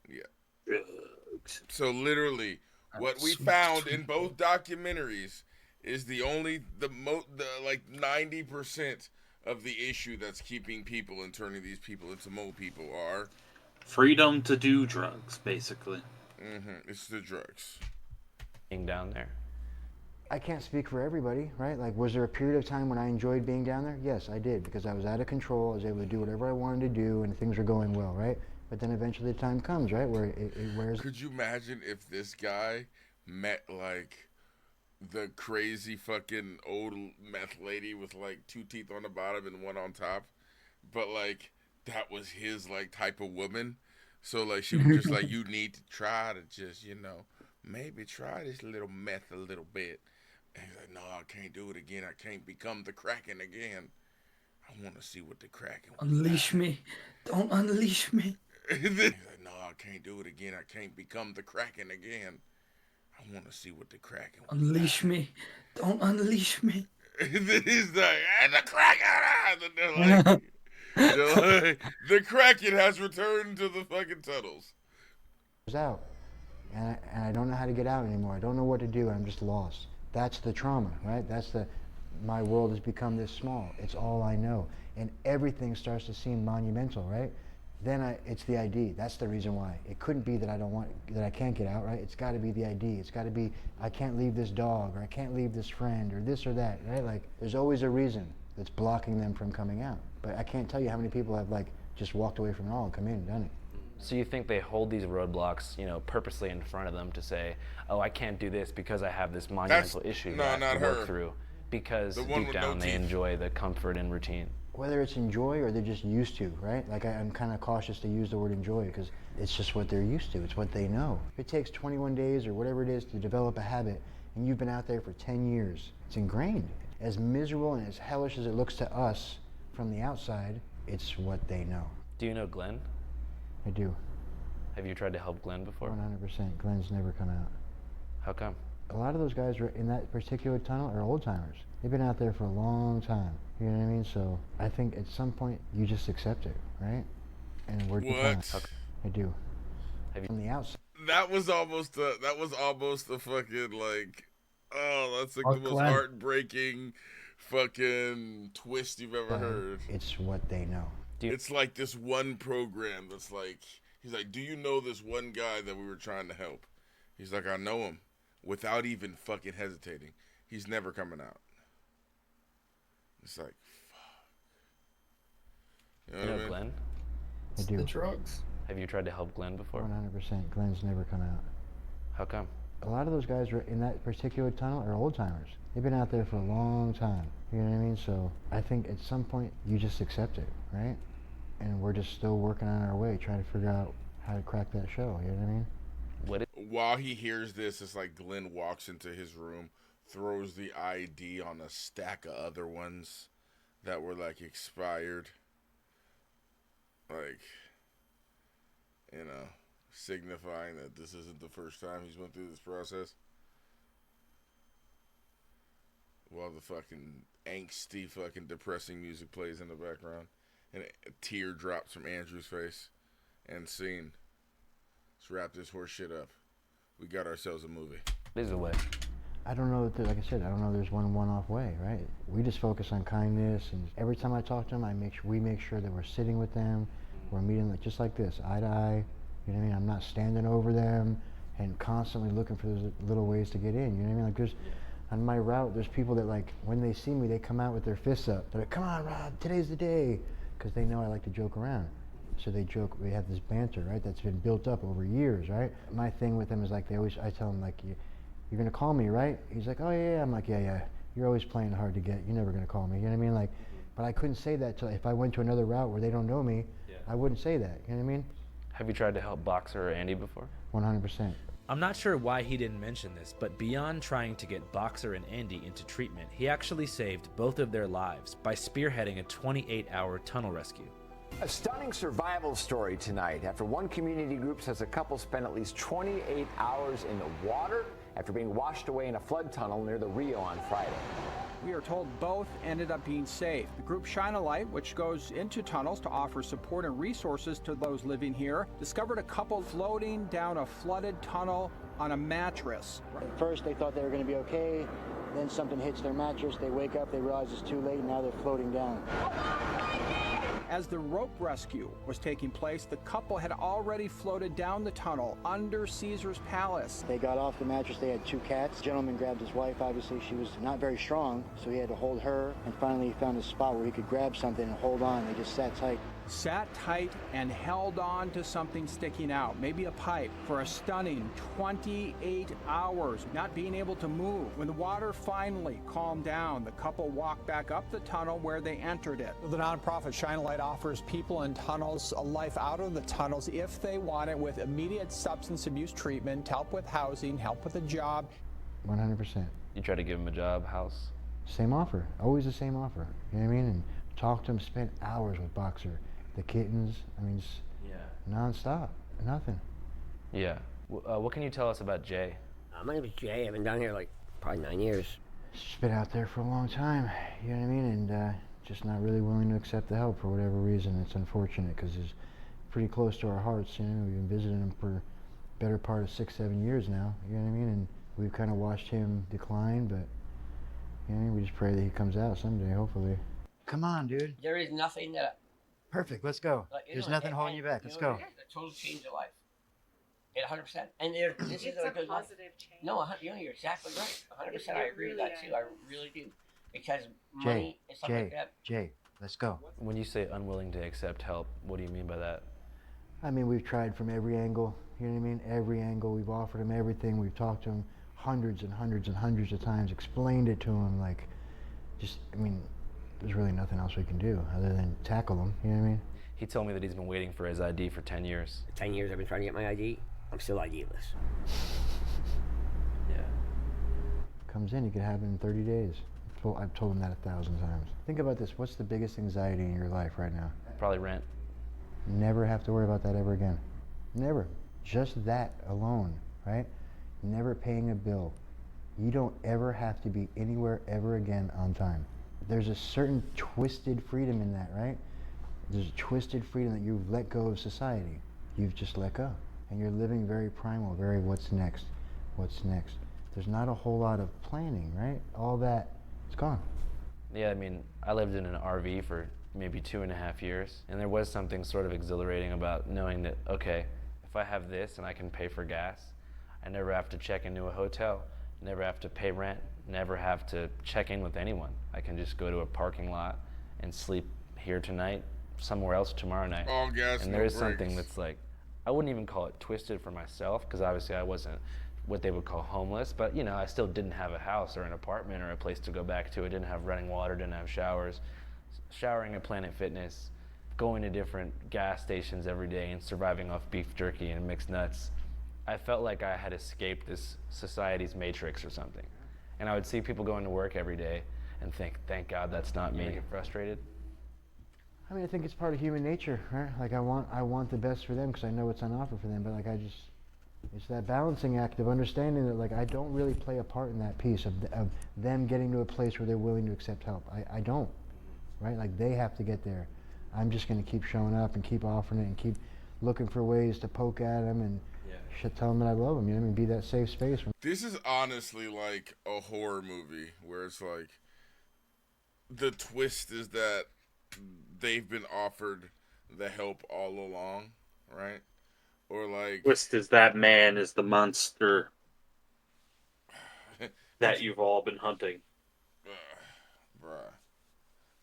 Yeah. Drugs. So literally, what we found in both documentaries is the 90% of the issue that's keeping people and turning these people into mole people are freedom to do drugs, basically. It's the drugs. Being down there. I can't speak for everybody, right? Like, was there a period of time when I enjoyed being down there? Yes, I did, because I was out of control. I was able to do whatever I wanted to do, and things were going well, right? But then eventually the time comes, right, where it wears... Could you imagine if this guy met, like, the crazy fucking old meth lady with, like, 2 teeth on the bottom and 1 on top? But, like, that was his, like, type of woman. So, like, she was just like, you need to try to just, you know, maybe try this little meth a little bit. And he's like, no, I can't do it again. I can't become the Kraken again. I want to see what the Kraken was Unleash like. me. Don't unleash me. He's like, no, I can't do it again. I can't become the Kraken again. I I want to see what the Kraken. Unleash me! Don't unleash me! He's like, and the Kraken. And they're like, the Kraken has returned to the fucking tunnels. Out, and I don't know how to get out anymore. I don't know what to do. I'm just lost. That's the trauma, right? My world has become this small. It's all I know, and everything starts to seem monumental, right? Then it's the ID. That's the reason why. It couldn't be that I can't get out, right? It's got to be the ID. It's got to be I can't leave this dog, or I can't leave this friend, or this or that, right? Like there's always a reason that's blocking them from coming out. But I can't tell you how many people have like just walked away from it all and come in and done it. So you think they hold these roadblocks, purposely in front of them to say, "Oh, I can't do this because I have this monumental issue that I have to work through," because deep down they enjoy the comfort and routine. Whether it's enjoy or they're just used to, right? Like I'm kind of cautious to use the word enjoy because it's just what they're used to. It's what they know. If it takes 21 days or whatever it is to develop a habit, and you've been out there for 10 years, it's ingrained. As miserable and as hellish as it looks to us from the outside, it's what they know. Do you know Glenn? I do. Have you tried to help Glenn before? 100%. Glenn's never come out. How come? A lot of those guys in that particular tunnel are old timers. They've been out there for a long time. You know what I mean? So I think at some point you just accept it, right? And we're what? I do. From the outside. That was almost a fucking like, oh, that's like the most heartbreaking fucking twist you've ever heard. It's what they know. It's like this one program that's like, he's like, do you know this one guy that we were trying to help? He's like, I know him, without even fucking hesitating. He's never coming out. It's like, fuck. You know Glenn? I do. The drugs. Have you tried to help Glenn before? 100%. Glenn's never come out. How come? A lot of those guys in that particular tunnel are old timers. They've been out there for a long time. You know what I mean? So I think at some point you just accept it, right? And we're just still working on our way, trying to figure out how to crack that show. You know what I mean? While he hears this, it's like Glenn walks into his room, throws the ID on a stack of other ones that were like expired. Like, signifying that this isn't the first time he's went through this process. While the fucking angsty fucking depressing music plays in the background. And a tear drops from Andrew's face. And scene. Let's wrap this horse shit up. We got ourselves a movie. There's a way. I don't know, like I said, I don't know there's one-off way, right? We just focus on kindness, and every time I talk to them, we make sure that we're sitting with them, we're meeting just like this, eye to eye, you know what I mean? I'm not standing over them and constantly looking for those little ways to get in, you know what I mean? Like on my route, there's people that like, when they see me, they come out with their fists up. They're like, come on, Rob, today's the day, because they know I like to joke around. So they joke, we have this banter, right? That's been built up over years, right? My thing with them is like, I tell them like, you're gonna call me, right? He's like, oh yeah. I'm like, yeah. You're always playing hard to get. You're never gonna call me. You know what I mean? Like, but I couldn't say that if I went to another route where they don't know me, I wouldn't say that. You know what I mean? Have you tried to help Boxer or Andy before? 100%. I'm not sure why he didn't mention this, but beyond trying to get Boxer and Andy into treatment, he actually saved both of their lives by spearheading a 28-hour tunnel rescue. A stunning survival story tonight after one community group says a couple spent at least 28 hours in the water after being washed away in a flood tunnel near the Rio on Friday. We are told both ended up being safe. The group Shine a Light, which goes into tunnels to offer support and resources to those living here, discovered a couple floating down a flooded tunnel on a mattress. At first they thought they were going to be okay, then something hits their mattress, they wake up, they realize it's too late, and now they're floating down. As the rope rescue was taking place, the couple had already floated down the tunnel under Caesar's Palace. They got off the mattress, they had two cats. The gentleman grabbed his wife, obviously she was not very strong, so he had to hold her, and finally he found a spot where he could grab something and hold on. They just sat tight. Sat tight and held on to something sticking out, maybe a pipe, for a stunning 28 hours, not being able to move. When the water finally calmed down, the couple walked back up the tunnel where they entered it. The nonprofit Shine a Light offers people in tunnels a life out of the tunnels if they want it, with immediate substance abuse treatment, help with housing, help with a job. 100%. You try to give them a job, house? Same offer, always the same offer. You know what I mean? And talked to them, spent hours with Boxer. The kittens, I mean, just non-stop, nothing. Yeah. What can you tell us about Jay? My name is Jay. I've been down here like probably 9 years. Just been out there for a long time, you know what I mean? And just not really willing to accept the help for whatever reason. It's unfortunate because it's pretty close to our hearts, you know. We've been visiting him for the better part of 6-7 years now, you know what I mean? And we've kind of watched him decline, but you know, we just pray that he comes out someday, hopefully. Come on, dude. There is nothing that... Perfect, let's go. There's nothing holding you back, let's go. A total change of life. 100%. And this is a good positive change. No, you're exactly right. 100%. I agree with that too. I really do. Because money and stuff like that. Jay, let's go. When you say unwilling to accept help, what do you mean by that? I mean, we've tried from every angle, you know what I mean? Every angle. We've offered him everything. We've talked to him hundreds and hundreds and hundreds of times, explained it to him, like, just, I mean, there's really nothing else we can do other than tackle him, you know what I mean? He told me that he's been waiting for his ID for 10 years. 10 years I've been trying to get my ID. I'm still ID-less. Yeah. Comes in, it could happen in 30 days. I've told him that 1,000 times. Think about this, what's the biggest anxiety in your life right now? Probably rent. Never have to worry about that ever again. Never. Just that alone, right? Never paying a bill. You don't ever have to be anywhere ever again on time. There's a certain twisted freedom in that, right? There's a twisted freedom that you've let go of society. You've just let go. And you're living very primal, very what's next, what's next. There's not a whole lot of planning, right? All that, it's gone. Yeah, I mean, I lived in an RV for maybe 2.5 years, and there was something sort of exhilarating about knowing that, okay, if I have this and I can pay for gas, I never have to check into a hotel, never have to pay rent, never have to check in with anyone. I can just go to a parking lot and sleep here tonight, somewhere else tomorrow night. All gas, and no there is breaks. something that's like, I wouldn't even call it twisted for myself, because obviously I wasn't what they would call homeless, but you know, I still didn't have a house or an apartment or a place to go back to. I didn't have running water, didn't have showers, showering at Planet Fitness, going to different gas stations every day and surviving off beef jerky and mixed nuts. I felt like I had escaped this society's matrix or something. And I would see people going to work every day and think, thank God that's not me. Get frustrated. I mean, I think it's part of human nature, right? Like I want the best for them because I know what's on offer for them, but like it's that balancing act of understanding that like I don't really play a part in that piece of them getting to a place where they're willing to accept help. I don't, right? Like they have to get there. I'm just going to keep showing up and keep offering it and keep looking for ways to poke at them and tell them that I love them, you know what I mean? Be that safe space. This is honestly like a horror movie where it's like the twist is that they've been offered the help all along, right? Or like Twist is that man is the monster that you've all been hunting. Bruh.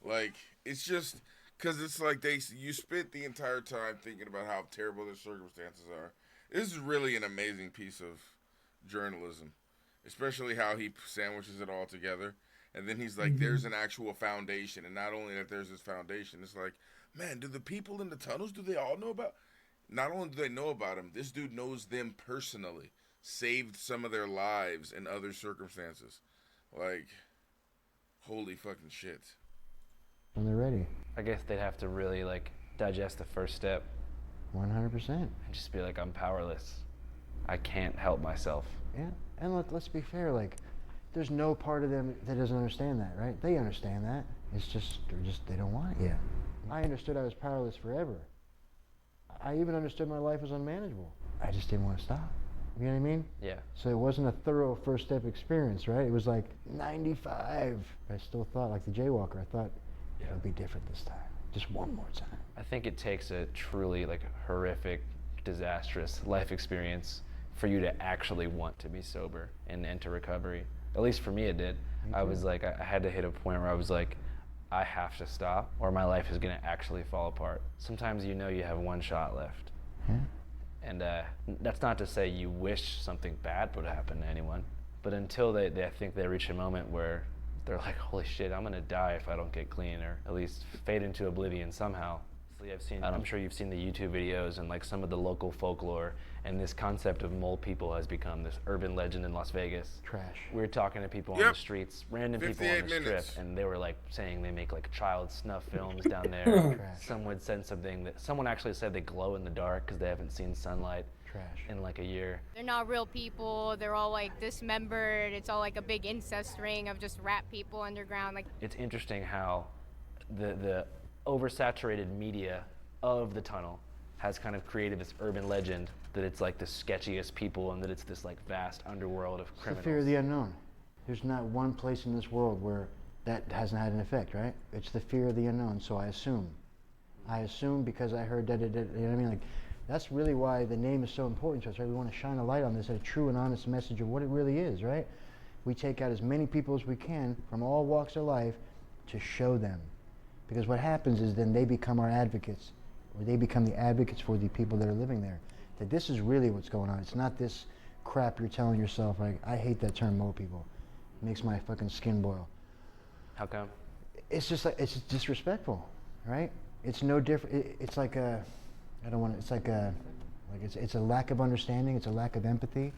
Like, it's just because it's like you spent the entire time thinking about how terrible their circumstances are. This is really an amazing piece of journalism, especially how he sandwiches it all together. And then he's like, there's an actual foundation. And not only that there's this foundation, it's like, man, do the people in the tunnels, do they all know about? Not only do they know about him, this dude knows them personally. Saved some of their lives in other circumstances. Like, holy fucking shit. When they're ready. I guess they'd have to really like digest the first step. 100%. And just be like, I'm powerless. I can't help myself. Yeah, and let's be fair, like, there's no part of them that doesn't understand that, right? They understand that. It's just, they don't want it yet. I understood I was powerless forever. I even understood my life was unmanageable. I just didn't want to stop. You know what I mean? Yeah. So it wasn't a thorough first step experience, right? It was like 95. I still thought, like the jaywalker, I thought it'll be different this time. Just one more time. I think it takes a truly like horrific, disastrous life experience for you to actually want to be sober and enter recovery. At least for me it did. I was like, I had to hit a point where I was like, I have to stop or my life is gonna actually fall apart. Sometimes you know you have one shot left. Yeah. And that's not to say you wish something bad would happen to anyone, but until I think they reach a moment where they're like, holy shit, I'm gonna die if I don't get clean, or at least fade into oblivion somehow. I'm sure you've seen the YouTube videos and like some of the local folklore, and this concept of mole people has become this urban legend in Las Vegas. Trash. We were talking to people on the streets, random people on the strip, and they were like saying they make like child snuff films down there. Some would send something that someone actually said they glow in the dark because they haven't seen sunlight. in like a year. They're not real people. They're all like dismembered. It's all like a big incest ring of just rat people underground. Like, It's interesting how the oversaturated media of the tunnel has kind of created this urban legend that it's like the sketchiest people and that it's this like vast underworld of It's the criminals. fear of the unknown. There's not one place in this world where that hasn't had an effect, right? It's the fear of the unknown, so I assume. I assume because I heard that, you know what I mean? Like, that's really why the name is so important to us, right? We want to shine a light on this, a true and honest message of what it really is, right? We take out as many people as we can from all walks of life to show them. Because what happens is then they become our advocates, or they become the advocates for the people that are living there. That this is really what's going on. It's not this crap you're telling yourself. Like, I hate that term, Mo people. It makes my fucking skin boil. How come? It's just like, it's disrespectful, right? It's no different. It's like a, I don't want to, it's like a, it's a lack of understanding. It's a lack of empathy.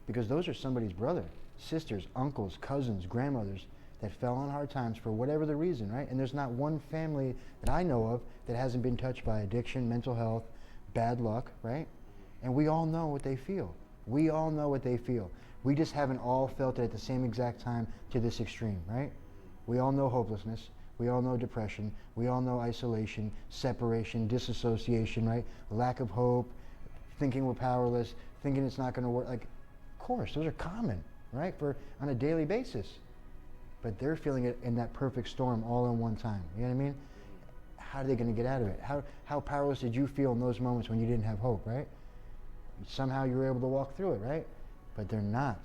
Because those are somebody's brother, sisters, uncles, cousins, grandmothers that fell on hard times for whatever the reason, right? And there's not one family that I know of that hasn't been touched by addiction, mental health, bad luck, right? And we all know what they feel. We all know what they feel. We just haven't all felt it at the same exact time to this extreme, right? We all know hopelessness. We all know depression. We all know isolation, separation, disassociation, right? Lack of hope, thinking we're powerless, thinking it's not going to work. Like, of course, those are common, right? On a daily basis. But they're feeling it in that perfect storm all in one time. You know what I mean? How are they going to get out of it? How powerless did you feel in those moments when you didn't have hope, right? Somehow you were able to walk through it, right? But they're not,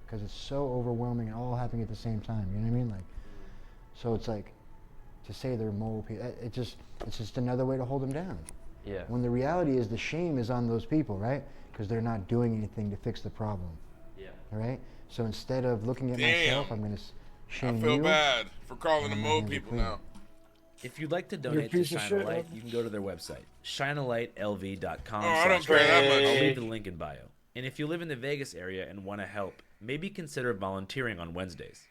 because it's so overwhelming and all happening at the same time. You know what I mean? Like, so it's like, to say they're mole people, it's just another way to hold them down. Yeah. When the reality is the shame is on those people, right? Because they're not doing anything to fix the problem. Yeah. All right? So instead of looking at myself, I'm going to shame you. I feel bad for calling them mole people clean. now. If you'd like to donate to Shine a Light, you can go to their website, shinealightlv.com. I don't care that much. I'll leave the link in bio. And if you live in the Vegas area and want to help, maybe consider volunteering on Wednesdays.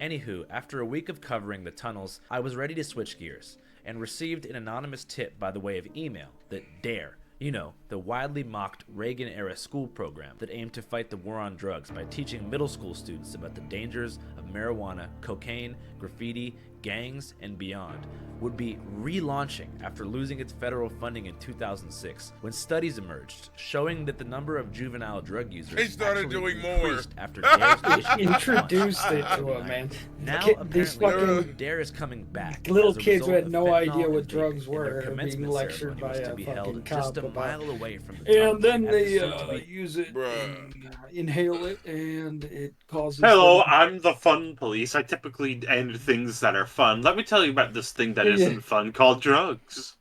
Anywho, after a week of covering the tunnels, I was ready to switch gears, and received an anonymous tip by the way of email that DARE, you know, the widely mocked Reagan-era school program that aimed to fight the war on drugs by teaching middle school students about the dangers of marijuana, cocaine, graffiti, gangs, and beyond, would be relaunching after losing its federal funding in 2006, when studies emerged showing that the number of juvenile drug users They started actually doing more. increased after DARE's nation Introduced launched it to in them, man. Now, These apparently, fucking DARE is coming back. little as a kids who result had of no fentanyl idea what and drugs vaping, and were their are being commencement lectured ceremony by was a to be fucking held cop just a about mile away from the tunnel and then at the they soon-to-be use it and inhale it, and it causes Hello, them- I'm the fun police. I typically end things that are fun. Let me tell you about this thing that isn't fun called drugs.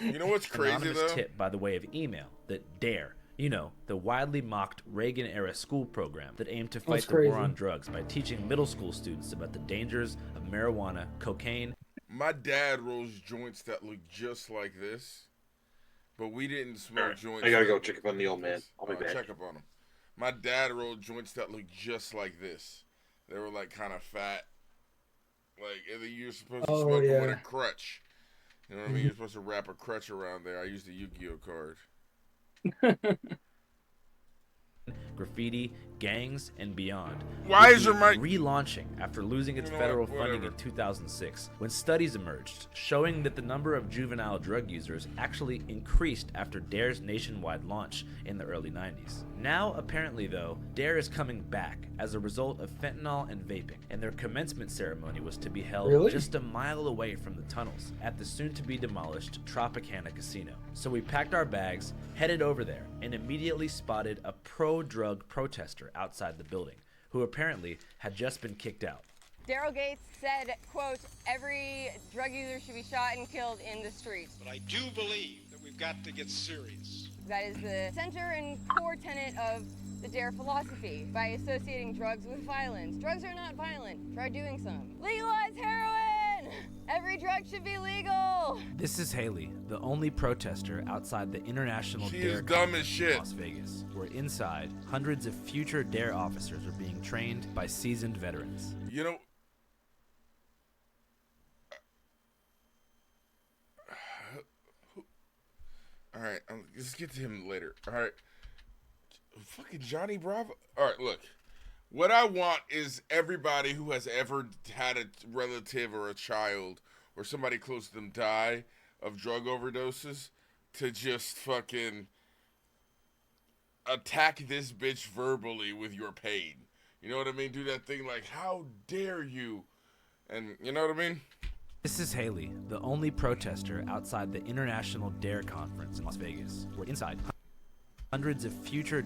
You know what's crazy anonymous though? tip by the way of email that DARE, you know, the widely mocked Reagan-era school program that aimed to fight That's the war crazy. on drugs by teaching middle school students about the dangers of marijuana, cocaine. My dad rolls joints that look just like this, but we didn't smoke Alright, joints. I gotta that go look check up on the old man. I'll be back. Check up on him. My dad rolled joints that looked just like this. They were like kind of fat. Like you're supposed to smoke them with a crutch. You know what I mean? You're supposed to wrap a crutch around there. I used a Yu-Gi-Oh card. Graffiti, gangs, and beyond. Why would is be your mic relaunching after losing its federal funding in 2006, when studies emerged showing that the number of juvenile drug users actually increased after DARE's nationwide launch in the early 90s. Now, apparently though, DARE is coming back as a result of fentanyl and vaping, and their commencement ceremony was to be held just a mile away from the tunnels at the soon-to-be demolished Tropicana Casino. So we packed our bags, headed over there, and immediately spotted a pro-drug protester outside the building, who apparently had just been kicked out. Daryl Gates said, quote, every drug user should be shot and killed in the streets. But I do believe that we've got to get serious. That is the center and core tenet of the DARE philosophy, by associating drugs with violence. Drugs are not violent. Try doing some. Legalize heroin! Every drug should be legal! This is Haley, the only protester outside the International She DARE is dumb as Conference shit. in Las Vegas, where inside, hundreds of future DARE officers are being trained by seasoned veterans. You know, all right, let's get to him later. All right, Fucking Johnny Bravo. All right, look. What I want is everybody who has ever had a relative or a child or somebody close to them die of drug overdoses to just fucking attack this bitch verbally with your pain. You know what I mean? Do that thing like, how dare you? And you know what I mean? This is Haley, the only protester outside the International DARE conference in Las Vegas, where inside, hundreds of future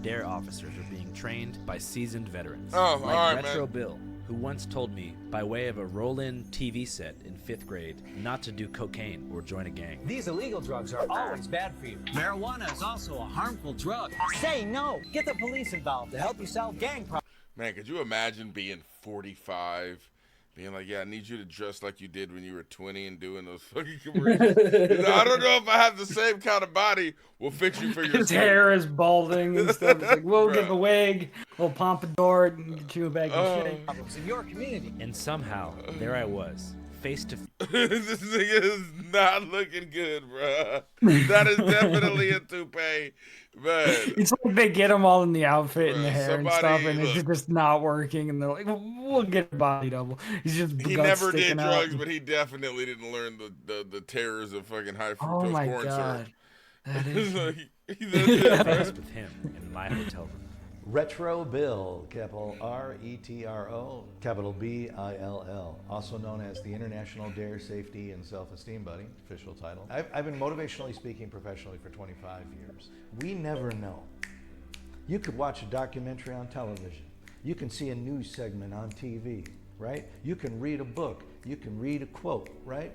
DARE officers are being trained by seasoned veterans. Oh, like all right, Retro man. Bill, who once told me, by way of a roll-in TV set in 5th grade, not to do cocaine or join a gang. These illegal drugs are always bad for you. Marijuana is also a harmful drug. Say no. Get the police involved to help you solve gang problems. Man, could you imagine being 45, being like, yeah, I need you to dress like you did when you were 20 and doing those fucking commercials? I don't know if I have the same kind of body. We'll fix you for your His hair is balding and stuff. It's like, we'll get the wig, we'll pompadour it, and get you a bag of shit. Problems in your community. And somehow, there I was, face to This nigga is not looking good, bruh. That is definitely a toupee, man. It's like they get them all in the outfit and the hair and somebody- stuff, and it's just not working. And they're like, "We'll get a body double." He's just He guts never did sticking out. drugs, but he definitely didn't learn the terrors of fucking high fructose Oh my corn god, syrup. that is. faced with him in my hotel room. Retro Bill, capital R-E-T-R-O, capital B-I-L-L, also known as the International Dare Safety and Self-Esteem Buddy, official title. I've been motivationally speaking professionally for 25 years. We never know. You could watch a documentary on television. You can see a news segment on TV, right? You can read a book. You can read a quote, right?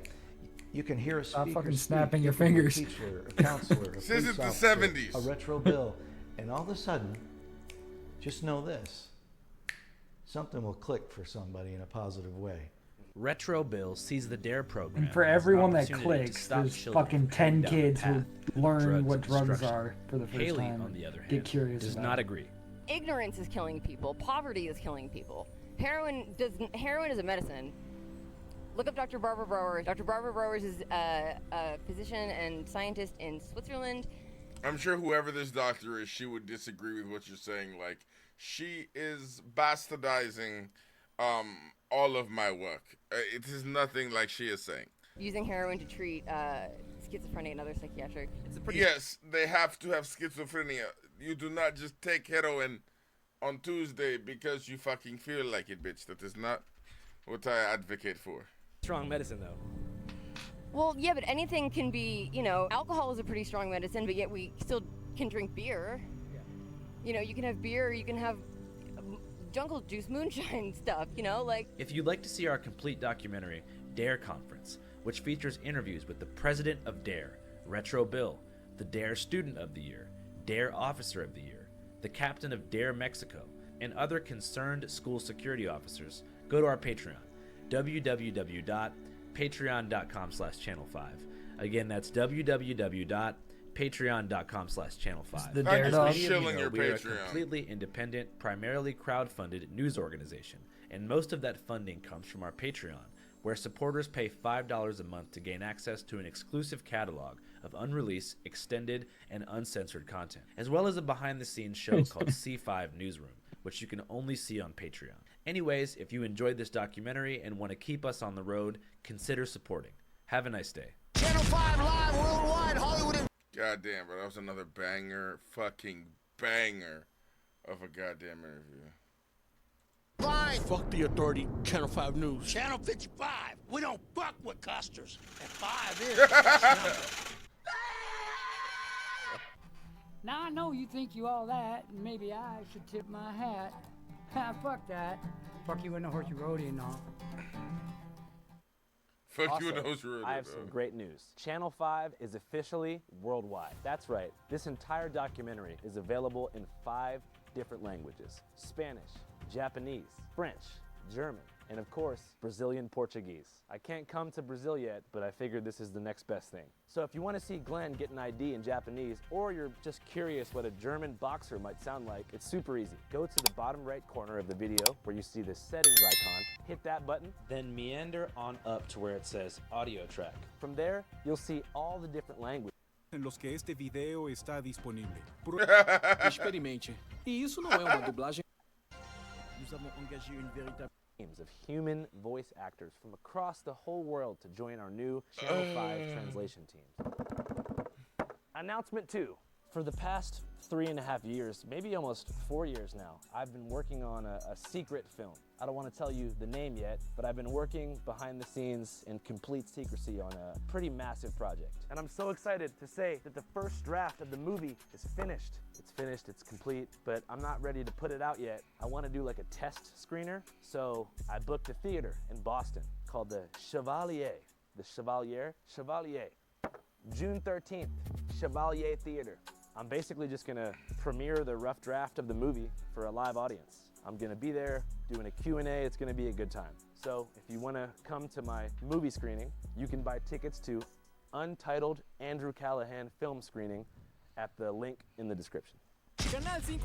You can hear a Stop speaker fucking speak. snapping your You can hear a fingers. teacher, a counselor, a This police isn't the officer, 70s. a retro bill, and all of a sudden, just know this, something will click for somebody in a positive way. Retro Bill sees the DARE program And for as an everyone that opportunity to clicks, stop there's children fucking from heading 10 down the kids who path learn of what drugs destruction. are for the first Haley, time. on the other hand, Get curious does about not it. agree. Ignorance is killing people. Poverty is killing people. Heroin is a medicine. Look up Dr. Barbara Brower. Dr. Barbara Brower is a physician and scientist in Switzerland. I'm sure whoever this doctor is, she would disagree with what you're saying. Like, she is bastardizing all of my work. It is nothing like she is saying. Using heroin to treat schizophrenia and other psychiatric. It's a pretty Yes, they have to have schizophrenia. You do not just take heroin on Tuesday because you fucking feel like it, bitch. That is not what I advocate for. Strong medicine, though. Well, yeah, but anything can be, alcohol is a pretty strong medicine, but yet we still can drink beer. Yeah. You can have beer, you can have jungle juice, moonshine stuff, like. If you'd like to see our complete documentary, DARE Conference, which features interviews with the president of DARE, Retro Bill, the DARE Student of the Year, DARE Officer of the Year, the captain of DARE Mexico, and other concerned school security officers, go to our Patreon, www.patreon.com/channel5. Again, that's www.patreon.com/channel5. The Dare Dog. Shilling your we are a Patreon. completely independent, primarily crowd-funded news organization, and most of that funding comes from our Patreon, where supporters pay $5 a month to gain access to an exclusive catalog of unreleased, extended, and uncensored content, as well as a behind-the-scenes show called C5 Newsroom, which you can only see on Patreon. Anyways, if you enjoyed this documentary and want to keep us on the road, consider supporting. Have a nice day. Channel 5 live worldwide, Hollywood. God damn, bro. That was another fucking banger of a goddamn interview. Live. Fuck the authority, Channel 5 News. Channel 55. We don't fuck with custers. And 5 is. Now I know you think you all that, and maybe I should tip my hat. Fuck that. Fuck you in the horse you rode in on. Fuck you in Also, the host room. I have some great news. Channel 5 is officially worldwide. That's right. This entire documentary is available in 5 different languages: Spanish, Japanese, French, German, and of course, Brazilian Portuguese. I can't come to Brazil yet, but I figured this is the next best thing. So if you want to see Glenn get an ID in Japanese, or you're just curious what a German boxer might sound like, it's super easy. Go to the bottom right corner of the video where you see the settings icon, hit that button, Then meander on up to where it says audio track. From there, you'll see all the different languages. en los que este video está disponible. Experimente. E isso não é uma dublagem. Nous avons engagé une véritable teams of human voice actors from across the whole world to join our new Channel 5 translation team. Announcement 2. For the past 3.5 years, maybe almost 4 years now, I've been working on a secret film. I don't want to tell you the name yet, but I've been working behind the scenes in complete secrecy on a pretty massive project. And I'm so excited to say that the first draft of the movie is finished. It's finished, it's complete, but I'm not ready to put it out yet. I want to do like a test screener, so I booked a theater in Boston called the Chevalier. The Chevalier? June 13th, Chevalier Theater. I'm basically just gonna premiere the rough draft of the movie for a live audience. I'm gonna be there doing a Q&A, it's gonna be a good time. So if you wanna come to my movie screening, you can buy tickets to Untitled Andrew Callahan film screening at the link in the description. Canal 5